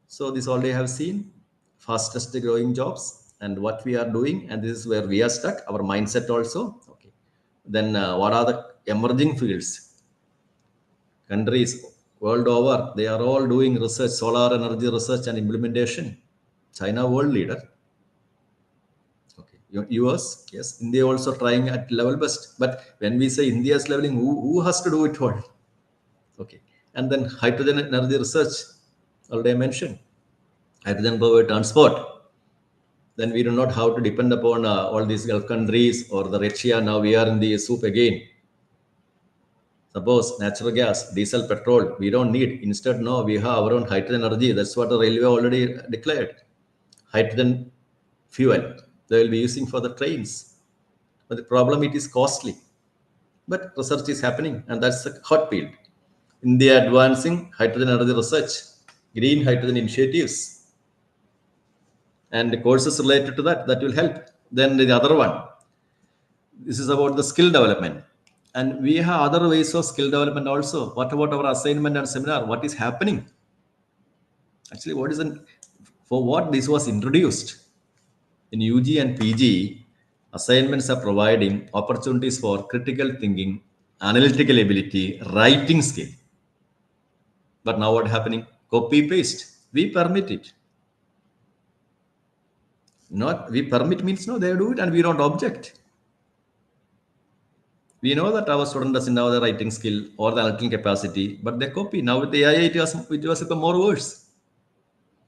So this already have seen fastest growing jobs and what we are doing, and this is where we are stuck. Our mindset also. Okay. Then what are the emerging fields? Countries world over, they are all doing research, solar energy research and implementation. China world leader. Okay. US, yes, India also trying at level best. But when we say India's leveling, who has to do it all? Okay. And then hydrogen energy research, already I mentioned. Hydrogen powered transport. Then we do not have to depend upon all these Gulf countries or the Russia. Now we are in the soup again. Suppose natural gas, diesel, petrol, we don't need. Instead, no, we have our own hydrogen energy. That's what the railway already declared. Hydrogen fuel they will be using for the trains. But the problem, it is costly. But research is happening, and that's a hot field. India advancing hydrogen energy research, green hydrogen initiatives, and the courses related to that will help. Then the other one, this is about the skill development. And we have other ways of skill development also. What about our assignment and seminar? What is happening? Actually, for what this was introduced in UG and PG, assignments are providing opportunities for critical thinking, analytical ability, writing skill. But now what happening? Copy paste. We permit it. Not we permit means no, they do it and we don't object. We know that our student doesn't have the writing skill or the analytical capacity, but they copy. Now with the AI, it was become more worse.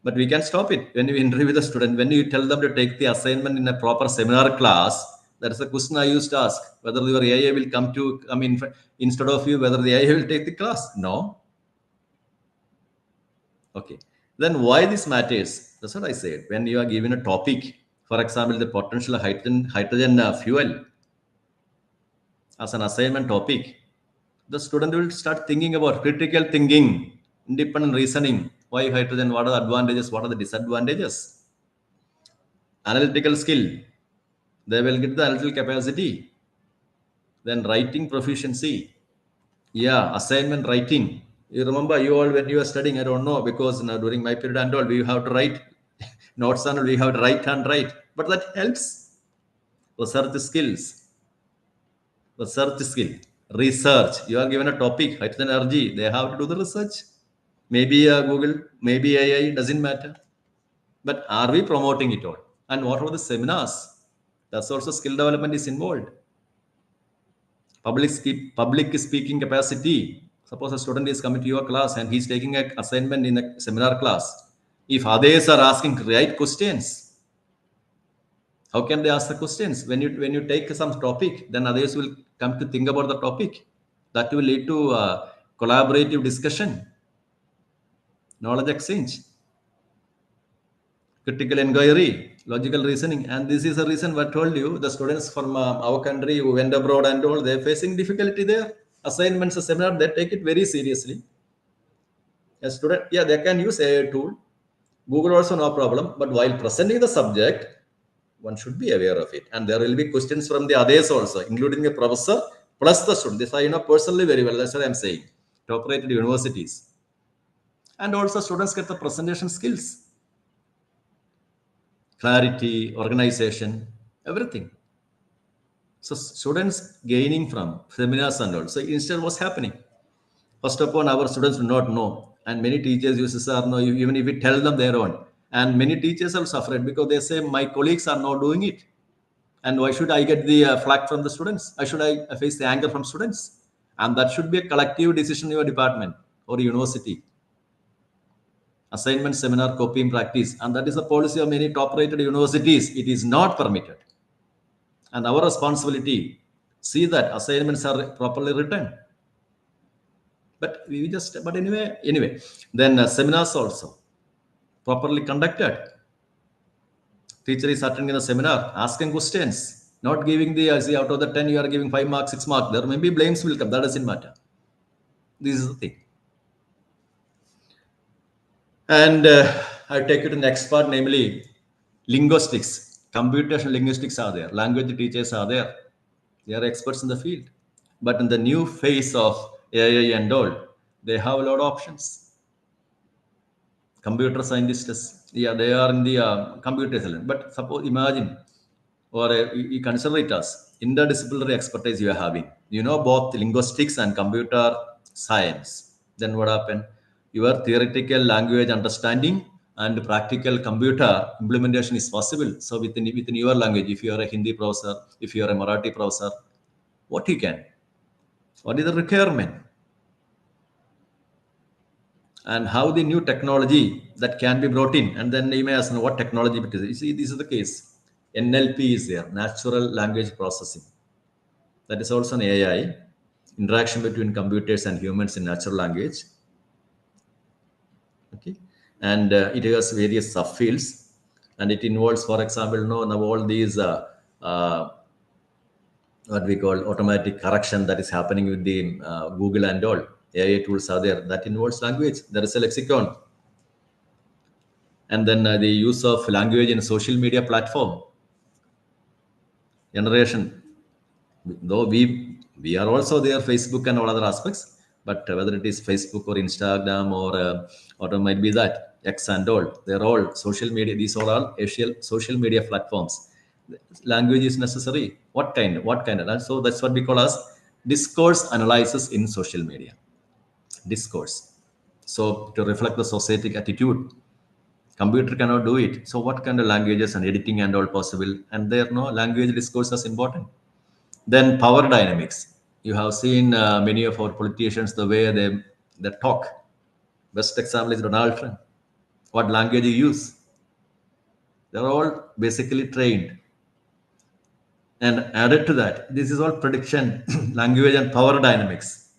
But we can stop it when we interview the student. When you tell them to take the assignment in a proper seminar class, that is a question I used to ask, whether your AI will come instead of you, whether the AI will take the class. No. Okay. Then why this matters? That's what I said. When you are given a topic, for example, the potential hydrogen fuel as an assignment topic, the student will start thinking about critical thinking, independent reasoning. Why hydrogen? What are the advantages? What are the disadvantages? Analytical skill. They will get the analytical capacity. Then writing proficiency. Yeah, assignment writing. You remember you all when you were studying, I don't know, because now during my period and all, we have to write notes and we have to write and write. But that helps. Research skills. Research skill. Research. You are given a topic, hydrogen energy. They have to do the research. Maybe Google, maybe AI, doesn't matter. But are we promoting it all? And what are the seminars? That's also skill development is involved. Public speaking capacity. Suppose a student is coming to your class and he's taking an assignment in a seminar class. If others are asking right questions, how can they ask the questions? When you take some topic, then others will come to think about the topic. That will lead to collaborative discussion, knowledge exchange, critical inquiry, logical reasoning. And this is the reason I told you the students from our country who went abroad and all, they're facing difficulty there. Assignments, a seminar, they take it very seriously. A student, yeah, they can use a tool. Google also no problem. But while presenting the subject, one should be aware of it. And there will be questions from the others also, including the professor plus the student. This I know personally very well. That's what I'm saying. Top-rated universities. And also students get the presentation skills. Clarity, organization, everything. So students gaining from seminars and all. So instead what's happening? First of all, our students do not know. And many teachers use no, even if we tell them their own. And many teachers are afraid because they say, my colleagues are not doing it. And why should I get the flack from the students? Why should I face the anger from students? And that should be a collective decision in your department or university. Assignment, seminar, copying practice. And that is the policy of many top-rated universities. It is not permitted. And our responsibility, see that assignments are properly written. But anyway, then seminars also properly conducted. Teacher is attending the seminar, asking questions, not giving the, out of the 10, you are giving 5 marks, 6 marks. There may be blames will come. That doesn't matter. This is the thing. And I take you to the next part, namely linguistics. Computational linguistics are there. Language teachers are there. They are experts in the field. But in the new phase of AI and all, they have a lot of options. Computer scientists, yeah, they are in the computer science. But suppose, imagine, or you consider it as interdisciplinary expertise you are having. You know both linguistics and computer science. Then what happened? Your theoretical language understanding and practical computer implementation is possible. So within your language, if you are a Hindi professor, if you are a Marathi professor, what you can? What is the requirement? And how the new technology that can be brought in, and then you may ask what technology it is. You see, this is the case. NLP is there, natural language processing. That is also an AI, interaction between computers and humans in natural language. Okay, and it has various subfields, and it involves, for example, now all these what we call automatic correction that is happening with the Google and all AI tools are there that involves language. There is a lexicon, and then the use of language in social media platform generation. Though we are also there, Facebook and all other aspects, but whether it is Facebook or Instagram or it might be that X and all, they're all social media. These are all social media platforms. Language is necessary. What kind? What kind of? And so that's what we call as discourse analysis in social media. Discourse. So to reflect the societic attitude, computer cannot do it. So what kind of languages and editing and all possible? And there no language discourse is important. Then power dynamics. You have seen many of our politicians, the way they talk. Best example is Donald Trump. What language you use? They're all basically trained. And added to that, this is all prediction, language and power dynamics.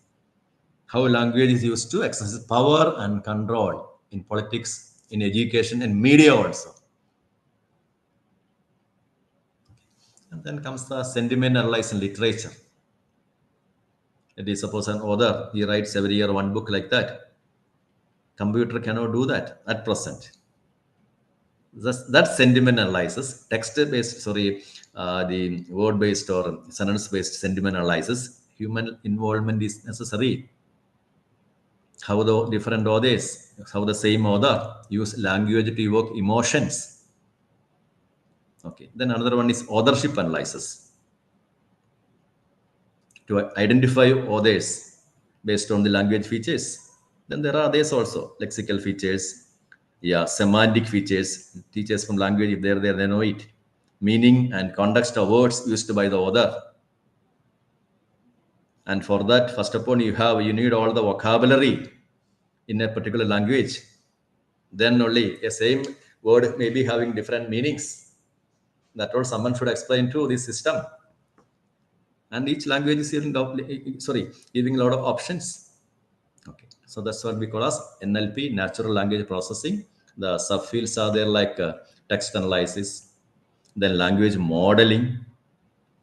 How language is used to exercise power and control in politics, in education, and media also. And then comes the sentiment analysis in literature. It is suppose an author, he writes every year one book like that. Computer cannot do that at present. That sentiment analysis, text-based, the word-based or sentence-based sentiment analysis, human involvement is necessary. How the different authors, how the same author use language to evoke emotions. Okay. Then another one is authorship analysis. To identify authors based on the language features. Then there are others also, lexical features, yeah, semantic features. Teachers from language, if they're there, they know it. Meaning and context of words used by the author. And for that, first of all, you need all the vocabulary in a particular language. Then only a same word may be having different meanings. That all someone should explain to this system. And each language is giving a lot of options. Okay, so that's what we call as NLP, natural language processing. The subfields are there like text analysis, then language modeling,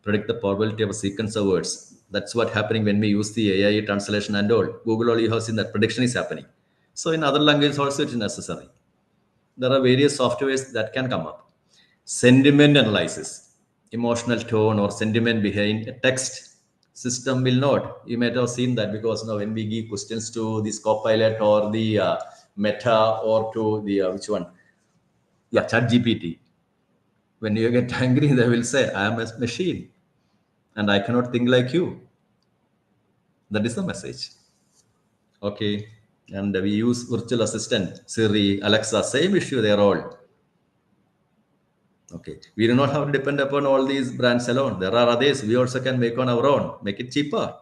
predict the probability of a sequence of words. That's what happening when we use the AI translation and all. Google only has seen that prediction is happening. So in other languages also it is necessary. There are various softwares that can come up. Sentiment analysis, emotional tone or sentiment behind a text. System will not. You might have seen that because now when we give questions to this Copilot or the Meta or to the which one? Yeah, ChatGPT. When you get angry, they will say, "I am a machine, and I cannot think like you." That is the message. Okay, and we use virtual assistant, Siri, Alexa. Same issue. They are all. Okay, we do not have to depend upon all these brands alone. There are others we also can make on our own, make it cheaper.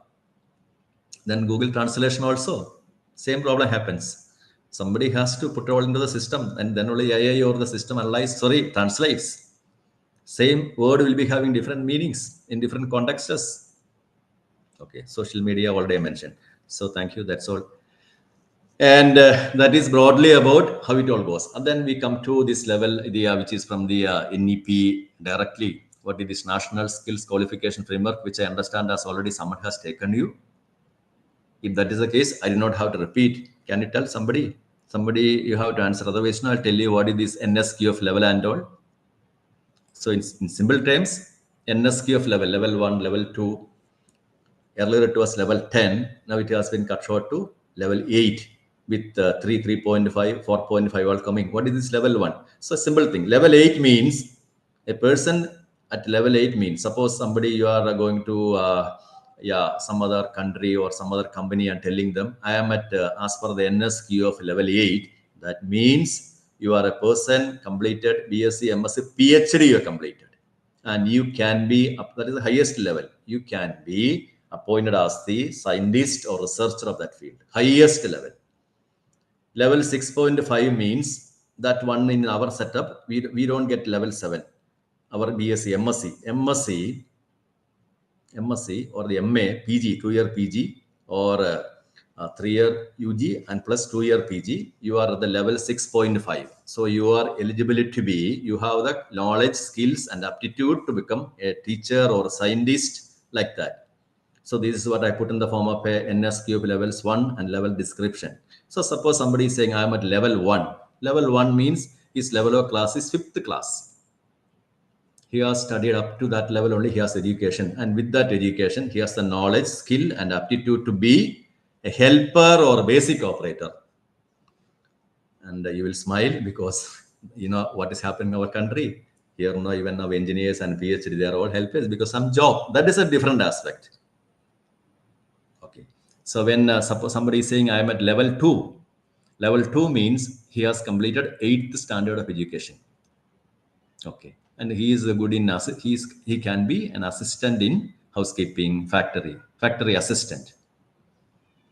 Then Google Translation also, same problem happens. Somebody has to put all into the system, and then only AI or the system translates. Same word will be having different meanings in different contexts. Okay, social media already I mentioned. So thank you. That's all. And that is broadly about how it all goes. And then we come to this level, which is from the NEP directly. What is this National Skills Qualification Framework, which I understand as already someone has taken you. If that is the case, I do not have to repeat. Can you tell somebody? Somebody you have to answer. Otherwise, no, I'll tell you what is this NSQ of level and all. So in simple terms, NSQ of level 1, level 2, Earlier it was level 10. Now it has been cut short to level 8 with 3.5, 4.5 all coming. What is this level 1? So simple thing. Level 8 means a person at level 8 means, suppose somebody you are going to some other country or some other company and telling them, I am at as per the NSQ of level 8. That means you are a person completed BSc, MSc, PhD you have completed. And you can be, that is the highest level, you can be appointed as the scientist or researcher of that field, highest level. Level 6.5 means that one in our setup, we don't get level 7. Our BSc, MSc or the MA, PG, 2-year PG or 3-year UG and plus 2-year PG, you are at the level 6.5. So you are eligible to be, you have the knowledge, skills and aptitude to become a teacher or a scientist, like that. So this is what I put in the form of a NSQ of levels 1 and level description. So suppose somebody is saying I am at level 1. Level 1 means his level of class is 5th class. He has studied up to that level only, he has education. And with that education, he has the knowledge, skill and aptitude to be a helper or a basic operator. And you will smile because you know what is happening in our country. Here, no, even our engineers and PhD, they are all helpers because some job. That is a different aspect. Okay. So when suppose somebody is saying I am at level 2. Level 2 means he has completed 8th standard of education. Okay. And he is good in, he can be an assistant in housekeeping, factory assistant.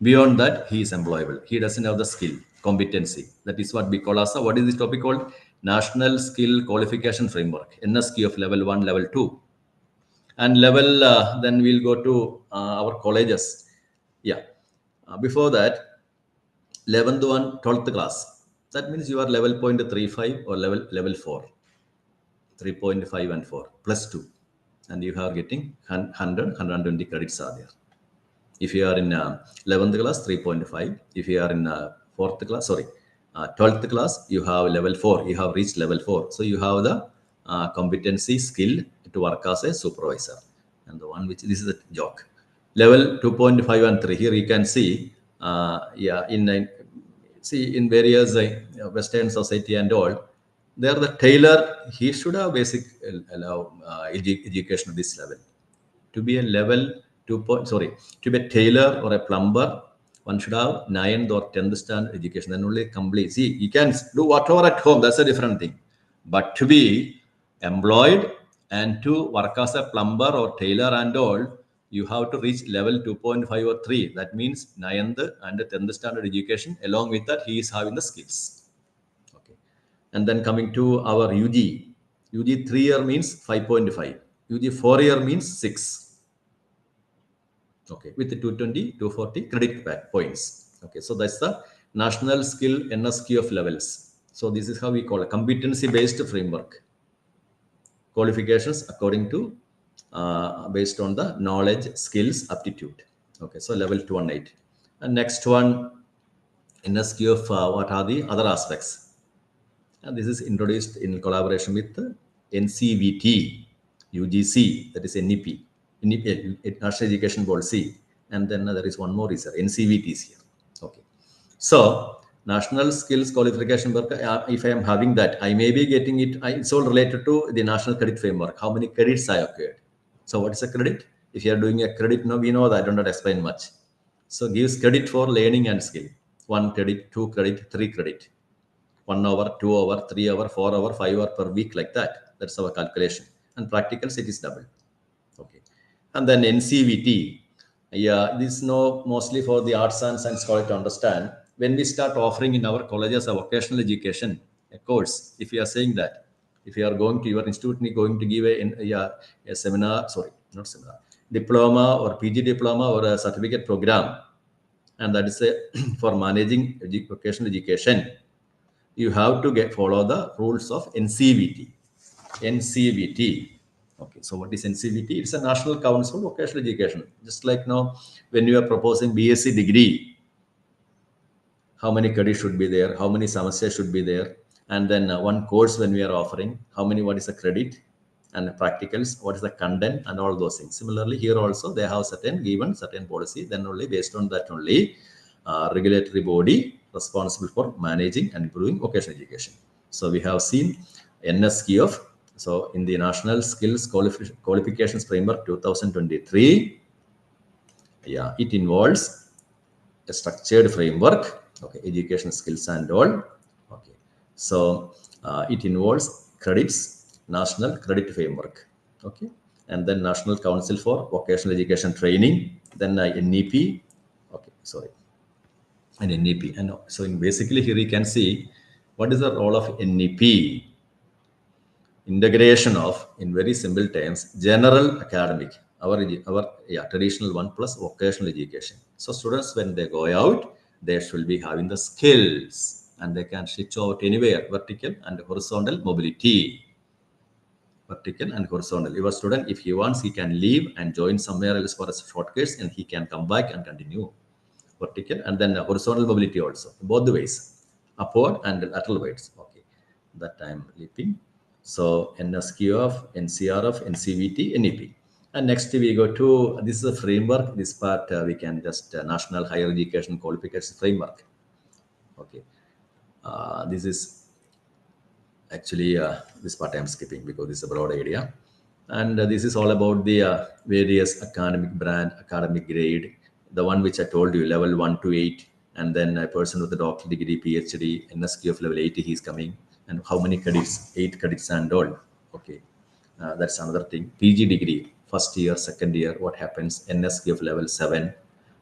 Beyond that, he is employable. He doesn't have the skill, competency. That is what we call as what is this topic called? National Skill Qualification Framework, NSQ of level 1, level 2. And level, then we'll go to our colleges. Yeah. Before that, 11th one, 12th class. That means you are level 0.35 or level 4. 3.5 and 4 plus 2. And you are getting 120 credits are there. If you are in 11th class, 3.5. If you are in 12th class, you have level 4. You have reached level 4. So you have the competency, skill to work as a supervisor. And the one which, this is a joke. Level 2.5 and 3. Here you can see, in various Western society and all, there the tailor, he should have basic education at this level. To be a level 2 to be a tailor or a plumber, one should have 9th or 10th standard education, then only complete. See, you can do whatever at home, that's a different thing. But to be employed and to work as a plumber or tailor and all, you have to reach level 2.5 or 3. That means 9th and 10th standard education. Along with that, he is having the skills. And then coming to our UG. UG 3-year means 5.5. UG 4-year means 6. Okay, with the 220, 240 credit points. Okay, so that's the National Skill NSQ of levels. So this is how we call a competency-based framework. Qualifications according to, based on the knowledge, skills, aptitude. Okay, so level 218. And next one, NSQ of what are the other aspects? And this is introduced in collaboration with NCVT, UGC, that is NEP, National Education Board C. And then there is one more, is NCVT is here. Okay. So, National Skills Qualification Work, if I am having that, I may be getting it, it's all related to the National Credit Framework, how many credits I acquired. So, what is a credit? If you are doing a credit, no, we know that, I don't have to explain much. So, gives credit for learning and skill. 1 credit, 2 credit, 3 credit. 1 hour, 2 hour, 3 hour, 4 hour, 5 hour per week, like that. That's our calculation. And practicals, it is double. Okay. And then NCVT. Yeah, this is mostly for the arts and science college to understand. When we start offering in our colleges a vocational education, a course, if you are saying that, if you are going to your institute, going to give a seminar, diploma or PG diploma or a certificate program, and that is for managing vocational education, you have to follow the rules of NCVT. NCVT. Okay, so what is NCVT? It's a National Council of Vocational Education. Just like now, when you are proposing BSc degree, how many credits should be there? How many semesters should be there? And then one course when we are offering, what is the credit? and practicals, what is the content and all those things. Similarly, here also they have certain policy, then only based on that only regulatory body responsible for managing and improving vocational education. So we have seen NSQF. So in the National Skills Qualifications Framework 2023, yeah, it involves a structured framework, okay, education skills and all, okay. So it involves credits, national credit framework, okay, and then National Council for Vocational Education Training, then NEP, okay, sorry, and NEP. And so basically here you can see what is the role of NEP. Integration of, in very simple terms, general academic, our traditional one plus vocational education. So students, when they go out, they should be having the skills and they can switch out anywhere, vertical and horizontal mobility. Vertical and horizontal. Your student, if he wants, he can leave and join somewhere else for a short course and he can come back and continue. Vertical and then horizontal mobility also, both the ways, upward and lateral ways. Okay, that I'm leaping. So NSQF, NCRF, NCVT, NEP. And next we go to, this is a framework. This part we can just National Higher Education Qualifications Framework. Okay, this is actually this part I'm skipping because this is a broad area. And this is all about the various academic grade, the one which I told you, level 1 to 8, and then a person with a doctoral degree, PhD, NSQF level 80, he's coming, and how many credits, 8 credits and all. Okay, that's another thing. PG degree, first year, second year, what happens, NSQF level 7,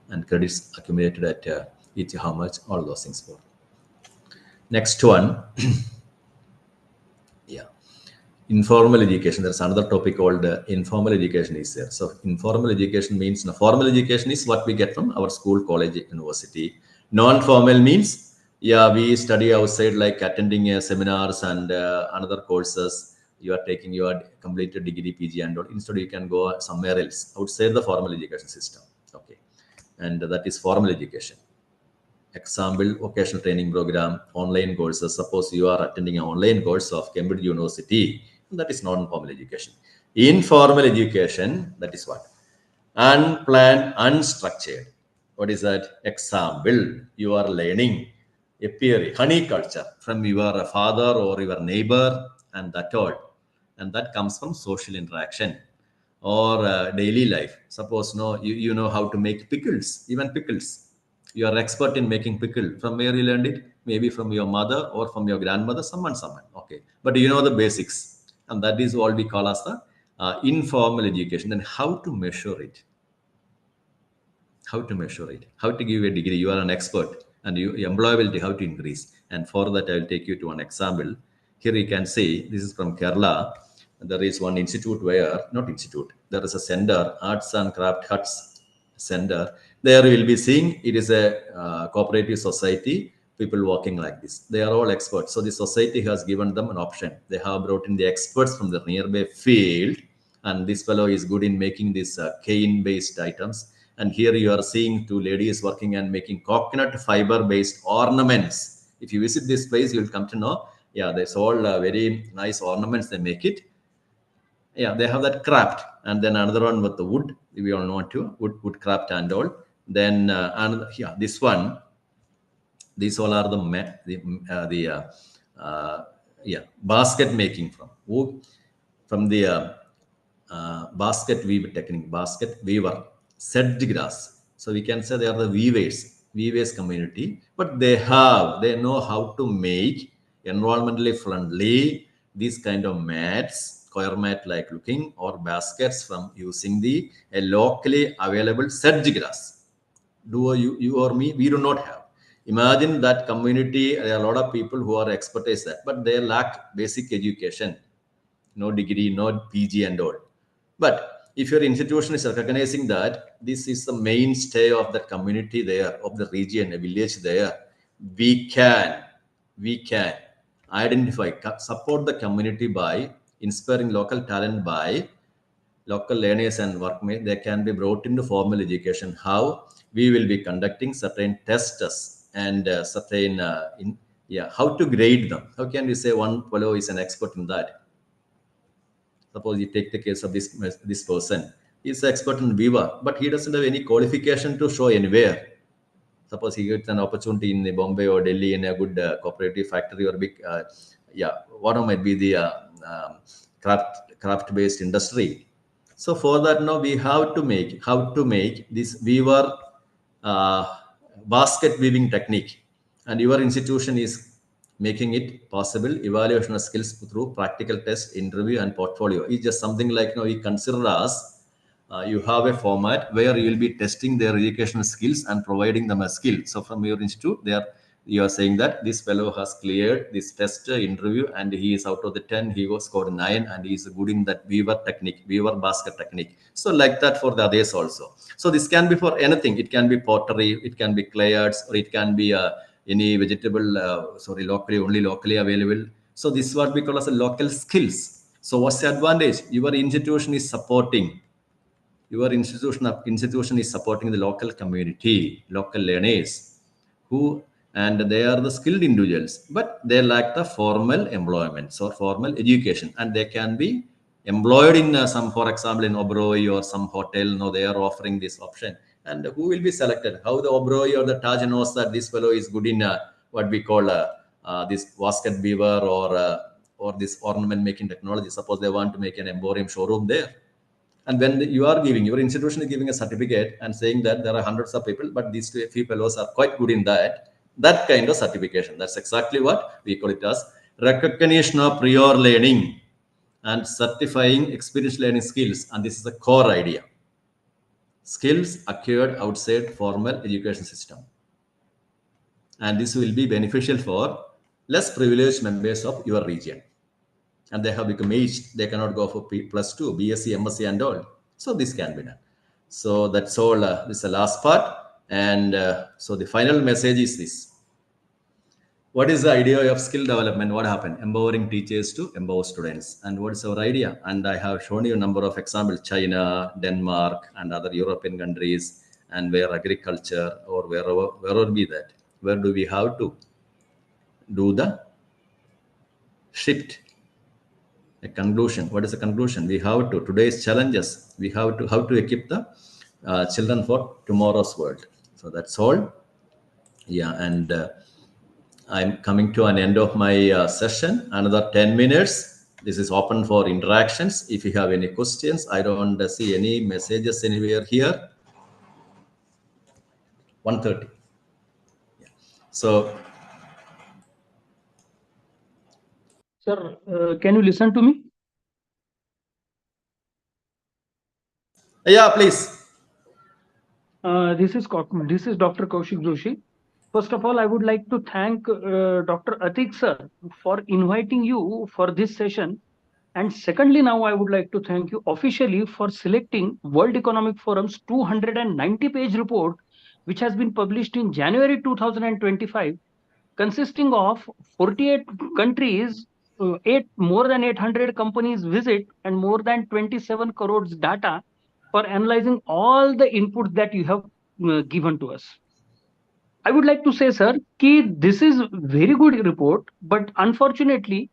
and credits accumulated at each how much, all those things for. Next one, yeah. Informal education. There's another topic called informal education is there. So informal education means, formal education is what we get from our school, college, university. Non-formal means, yeah, we study outside, like attending seminars and another courses. You are taking your completed degree, PG and all. Instead, you can go somewhere else outside the formal education system. Okay, and that is formal education. Example, vocational training program, online courses. Suppose you are attending an online course of Cambridge University, that is non-formal education. Informal education, that is what? Unplanned, unstructured. What is that? Example, you are learning apiary, honey culture from your father or your neighbor, and that all. And that comes from social interaction or daily life. Suppose you know how to make pickles, even pickles. You are expert in making pickle. From where you learned it? Maybe from your mother or from your grandmother, someone. Okay, but you know the basics, and that is what we call as the informal education. Then how to measure it? How to measure it? How to give a degree? You are an expert, and your employability how to increase. And for that, I will take you to one example. Here you can see this is from Kerala. There is one institute where, not institute, there is a center, Arts and Craft Huts Center. There you will be seeing it is a cooperative society, people working like this. They are all experts. So the society has given them an option. They have brought in the experts from the nearby field, and this fellow is good in making these cane-based items. And here you are seeing two ladies working and making coconut fiber-based ornaments. If you visit this place, you will come to know, yeah, there's all very nice ornaments they make it. Yeah, they have that craft, and then another one with the wood. We all know too, wood craft and all. Then and yeah, this one. These all are the basket making from the basket weave technique, basket weaver, sedge grass. So we can say they are the weavers community, but they know how to make environmentally friendly these kind of mats, coir mat like looking, or baskets from using the locally available sedge grass. Do you or me, we do not have. Imagine that community, there are a lot of people who are expertise that, but they lack basic education, no degree, no PG and all. But if your institution is recognizing that this is the mainstay of the community there, of the region, a village there, we can identify, support the community by inspiring local talent, by local learners and workmates. They can be brought into formal education. How? We will be conducting certain tests and how to grade them. How can we say one fellow is an expert in that? Suppose you take the case of this person. He's an expert in Viva, but he doesn't have any qualification to show anywhere. Suppose he gets an opportunity in Bombay or Delhi in a good cooperative factory or big, whatever might be the craft based industry. So for that, now we have to make this weaver basket weaving technique, and your institution is making it possible. Evaluation of skills through practical test, interview, and portfolio is just something like, we consider as you have a format where you will be testing their educational skills and providing them a skill. So from your institute, you are saying that this fellow has cleared this test interview, and he is out of the 10, he was scored 9, and he is good in that weaver basket technique. So like that for the others also. So this can be for anything. It can be pottery, it can be clay arts, or it can be any vegetable, only locally available. So this is what we call as a local skills. So what's the advantage? Your institution is supporting is supporting the local community, local learners, and they are the skilled individuals, but they lack the formal employment or formal education, and they can be employed in some, for example, in Oberoi or some hotel. No, they are offering this option, and who will be selected? How the Oberoi or the Taj knows that this fellow is good in what we call this basket weaver or this ornament making technology? Suppose they want to make an emporium showroom there. And when you are giving, your institution is giving a certificate and saying that there are hundreds of people, but these few fellows are quite good in that kind of certification. That's exactly what we call it as recognition of prior learning and certifying experience learning skills. And this is the core idea. Skills acquired outside formal education system. And this will be beneficial for less privileged members of your region. And they have become aged, they cannot go for +2, BSc, MSc, and all. So this can be done. So that's all. This is the last part. And so the final message is this. What is the idea of skill development? What happened? Empowering teachers to empower students. And what is our idea? And I have shown you a number of examples: China, Denmark, and other European countries, and where agriculture or wherever be that. Where do we have to do the shift? A conclusion. What is the conclusion? We have to today's challenges. We have to how to equip the children for tomorrow's world. So that's all. Yeah, and I'm coming to an end of my session. Another 10 minutes. This is open for interactions. If you have any questions, I don't see any messages anywhere here. 1:30. Yeah. So. Sir, can you listen to me? Yeah, please. This is Dr. Kaushik Joshi. First of all, I would like to thank Dr. Atik sir for inviting you for this session. And secondly, now I would like to thank you officially for selecting World Economic Forum's 290-page report, which has been published in January 2025, consisting of 48 countries, more than 800 companies visit, and more than 27 crores data for analyzing all the inputs that you have given to us. I would like to say, sir, this is very good report, but unfortunately,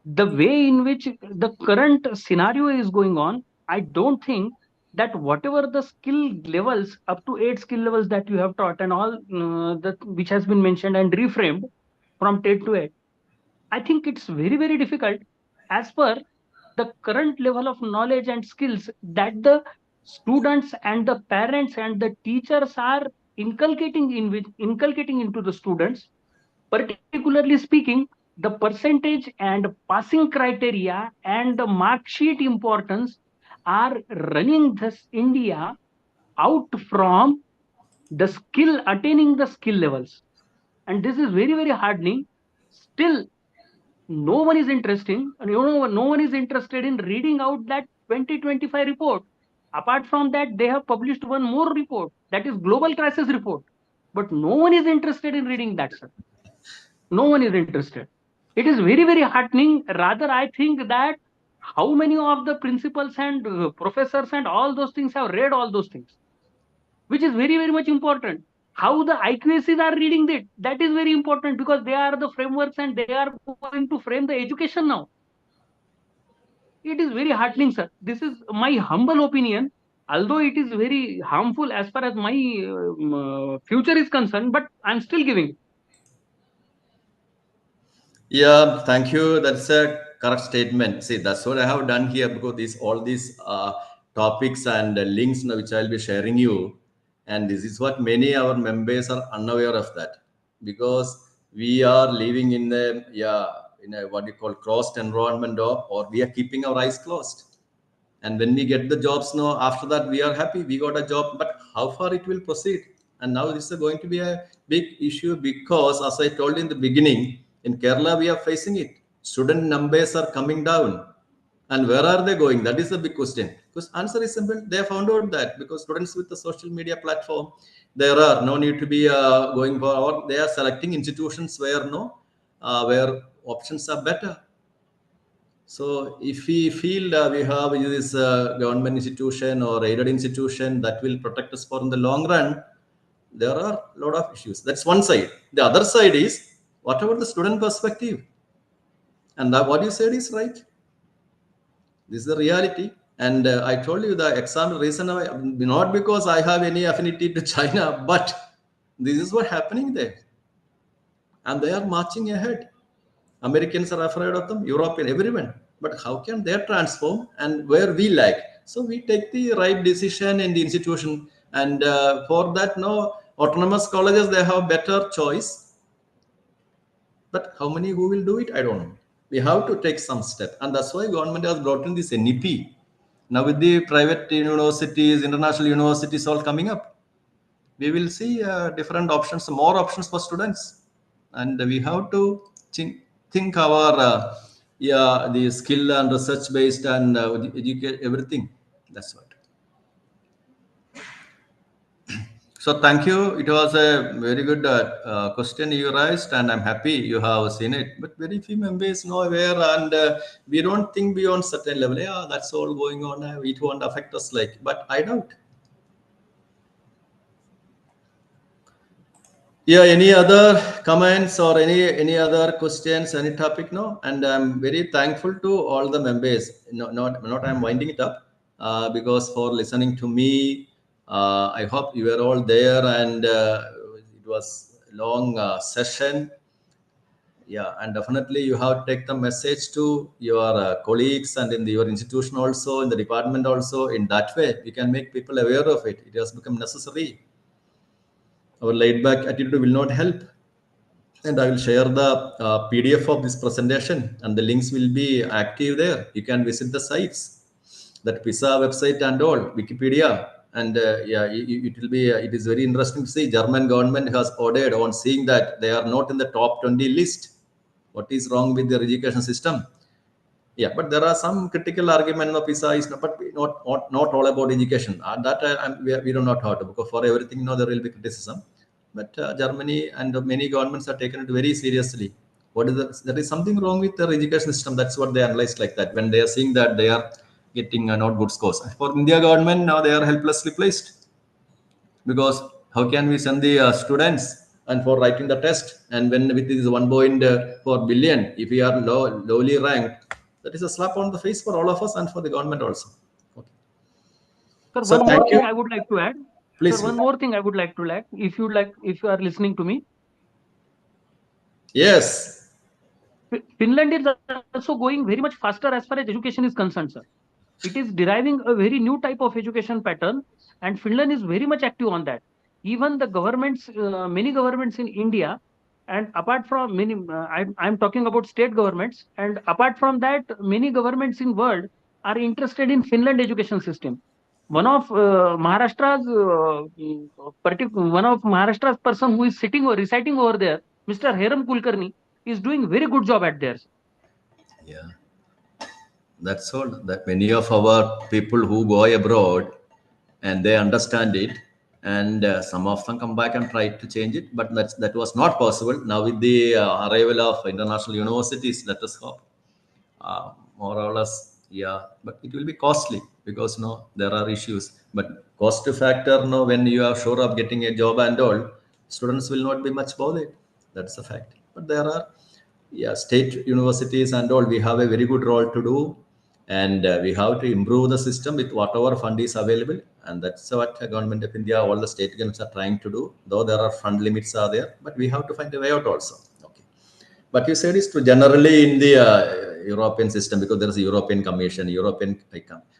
the way in which the current scenario is going on, I don't think that whatever the skill levels, up to 8 skill levels that you have taught and all which has been mentioned and reframed from 10 to 8, I think it's very, very difficult as per the current level of knowledge and skills that the students and the parents and the teachers are inculcating into the students. Particularly speaking, the percentage and passing criteria and the mark sheet importance are running this India out from the skill, attaining the skill levels. And this is very, very hardening. Still, no one is no one is interested in reading out that 2025 report. Apart from that, they have published one more report, that is global crisis report, but no one is interested in reading that, sir. No one is interested. It is very, very heartening. Rather, I think that how many of the principals and professors and all those things have read all those things, which is very, very much important. How the IQACs are reading that is very important, because they are the frameworks and they are going to frame the education now. It is very heartening, sir. This is my humble opinion. Although it is very harmful as far as my future is concerned, but I'm still giving. Yeah, thank you. That's a correct statement. See, that's what I have done here, because all these topics and links now, which I'll be sharing you, and this is what many our members are unaware of that, because we are living in a what you call closed environment, or we are keeping our eyes closed. And when we get the jobs now, after that we are happy we got a job, but how far it will proceed? And now this is going to be a big issue, because as I told in the beginning, in Kerala we are facing it. Student numbers are coming down, and where are they going? That is a big question. Because answer is simple, they have found out that because students with the social media platform, there are no need to be going for, or they are selecting institutions where where options are better. So if we feel we have this government institution or aided institution that will protect us for in the long run, there are a lot of issues. That's one side. The other side is what about the student perspective? And what you said is right. This is the reality. And I told you the exam reason why, not because I have any affinity to China, but this is what happening there. And they are marching ahead. Americans are afraid of them, European, everyone. But how can they transform and where we lack? So we take the right decision in the institution, and for that, no autonomous colleges they have better choice. But how many who will do it? I don't know. We have to take some step, and that's why government has brought in this NEP. Now with the private universities, international universities all coming up, we will see different options, more options for students, and we have to think our the skill and research based and educate everything. That's what. So thank you. It was a very good question you raised, and I'm happy you have seen it. But very few members know aware, and we don't think beyond certain level. Yeah, that's all going on. It won't affect us, like. But I doubt. Yeah, any other comments or any other questions, any topic? No, and I'm very thankful to all the members. Not I'm winding it up because for listening to me. I hope you were all there, and it was a long session. Yeah, and definitely you have to take the message to your colleagues and in your institution also, in the department also. In that way, we can make people aware of it. It has become necessary. Our laid back attitude will not help. And I will share the PDF of this presentation, and the links will be active there. You can visit the sites, that PISA website and all, Wikipedia. And it will be, it is very interesting to see German government has ordered on seeing that they are not in the top 20 list. What is wrong with their education system? Yeah, but there are some critical argument of PISA is not, but not all about education. That we do not have to, because for everything, there will be criticism. But Germany and many governments are taken it very seriously. There is something wrong with their education system. That's what they analyze like that when they are seeing that they are getting not good scores. For India government, now they are helplessly placed, because how can we send the students and for writing the test, and when with this 1.4 billion, if we are lowly ranked, that is a slap on the face for all of us and for the government also. Okay. Sir, So one thank more you. thing I would like to add. Please. Sir, one more thing I would like to add. If you are listening to me, Yes. Finland is also going very much faster as far as education is concerned, sir. It is deriving a very new type of education pattern, and Finland is very much active on that. Even the governments, many governments in India, and apart from many, I'm talking about state governments, and apart from that, many governments in world are interested in Finland education system. One of Maharashtra's person who is sitting or reciting over there, Mr. Heram Kulkarni, is doing very good job at there. Yeah. That's all. That many of our people who go abroad and they understand it, and some of them come back and try to change it, but that was not possible. Now with the arrival of international universities, let us hope more or less, yeah, but it will be costly, because there are issues. But cost factor, when you are sure of getting a job and all, students will not be much bothered. That's a fact. But there are, yeah, state universities and all, we have a very good role to do. and we have to improve the system with whatever fund is available, and that's what the government of India, all the state governments are trying to do. Though there are fund limits are there, but we have to find a way out also. Okay, but you said it's to generally in the European system, because there is a European Commission,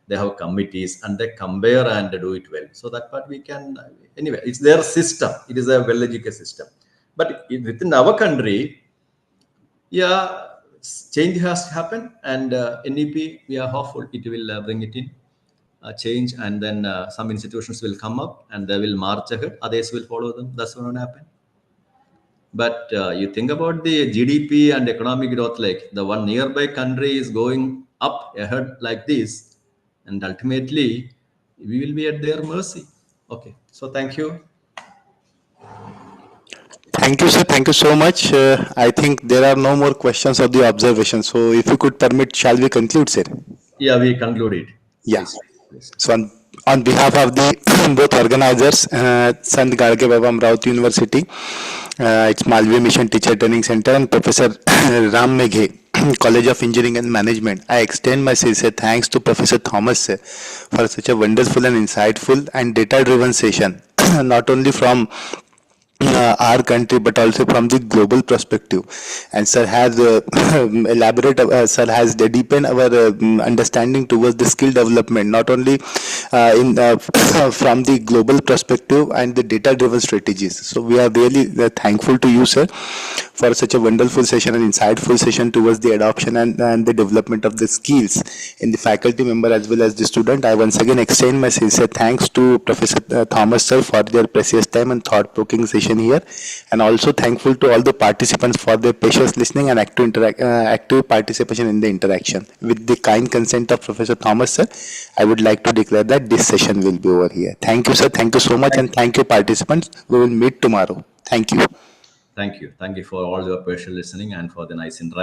they have committees and they compare and do it well. So that part we can anyway. It's their system. It is a well-educated system, but within our country, yeah, change has happened, and NEP, we are hopeful it will bring it in change, and then some institutions will come up and they will march ahead, others will follow them. That's what will happen. But you think about the GDP and economic growth, like the one nearby country is going up ahead like this, and ultimately we will be at their mercy. Okay, so thank you. Thank you, sir. Thank you so much. I think there are no more questions of the observation. So if you could permit, shall we conclude, sir? Yeah, we conclude it. Yeah. Please. So on behalf of the both organizers, Sant Gadge Baba Amravati University, its Malviya Mission Teacher Training Center, and Professor Ram Meghe, College of Engineering and Management, I extend my sincere thanks to Professor Thomas sir for such a wonderful and insightful and data-driven session, not only from our country but also from the global perspective. And sir has sir has deepened our understanding towards the skill development, not only in from the global perspective and the data driven strategies. So we are really thankful to you, sir, for such a wonderful session and insightful session towards the adoption and the development of the skills in the faculty member as well as the student. I once again extend my sincere thanks to Professor Thomas sir for their precious time and thought-provoking session here, and also thankful to all the participants for their patience listening and active participation in the interaction. With the kind consent of Professor Thomas sir, I would like to declare that this session will be over here. Thank you, sir. Thank you so much, and thank you, participants. We will meet tomorrow. Thank you. Thank you for all your patient listening and for the nice interaction.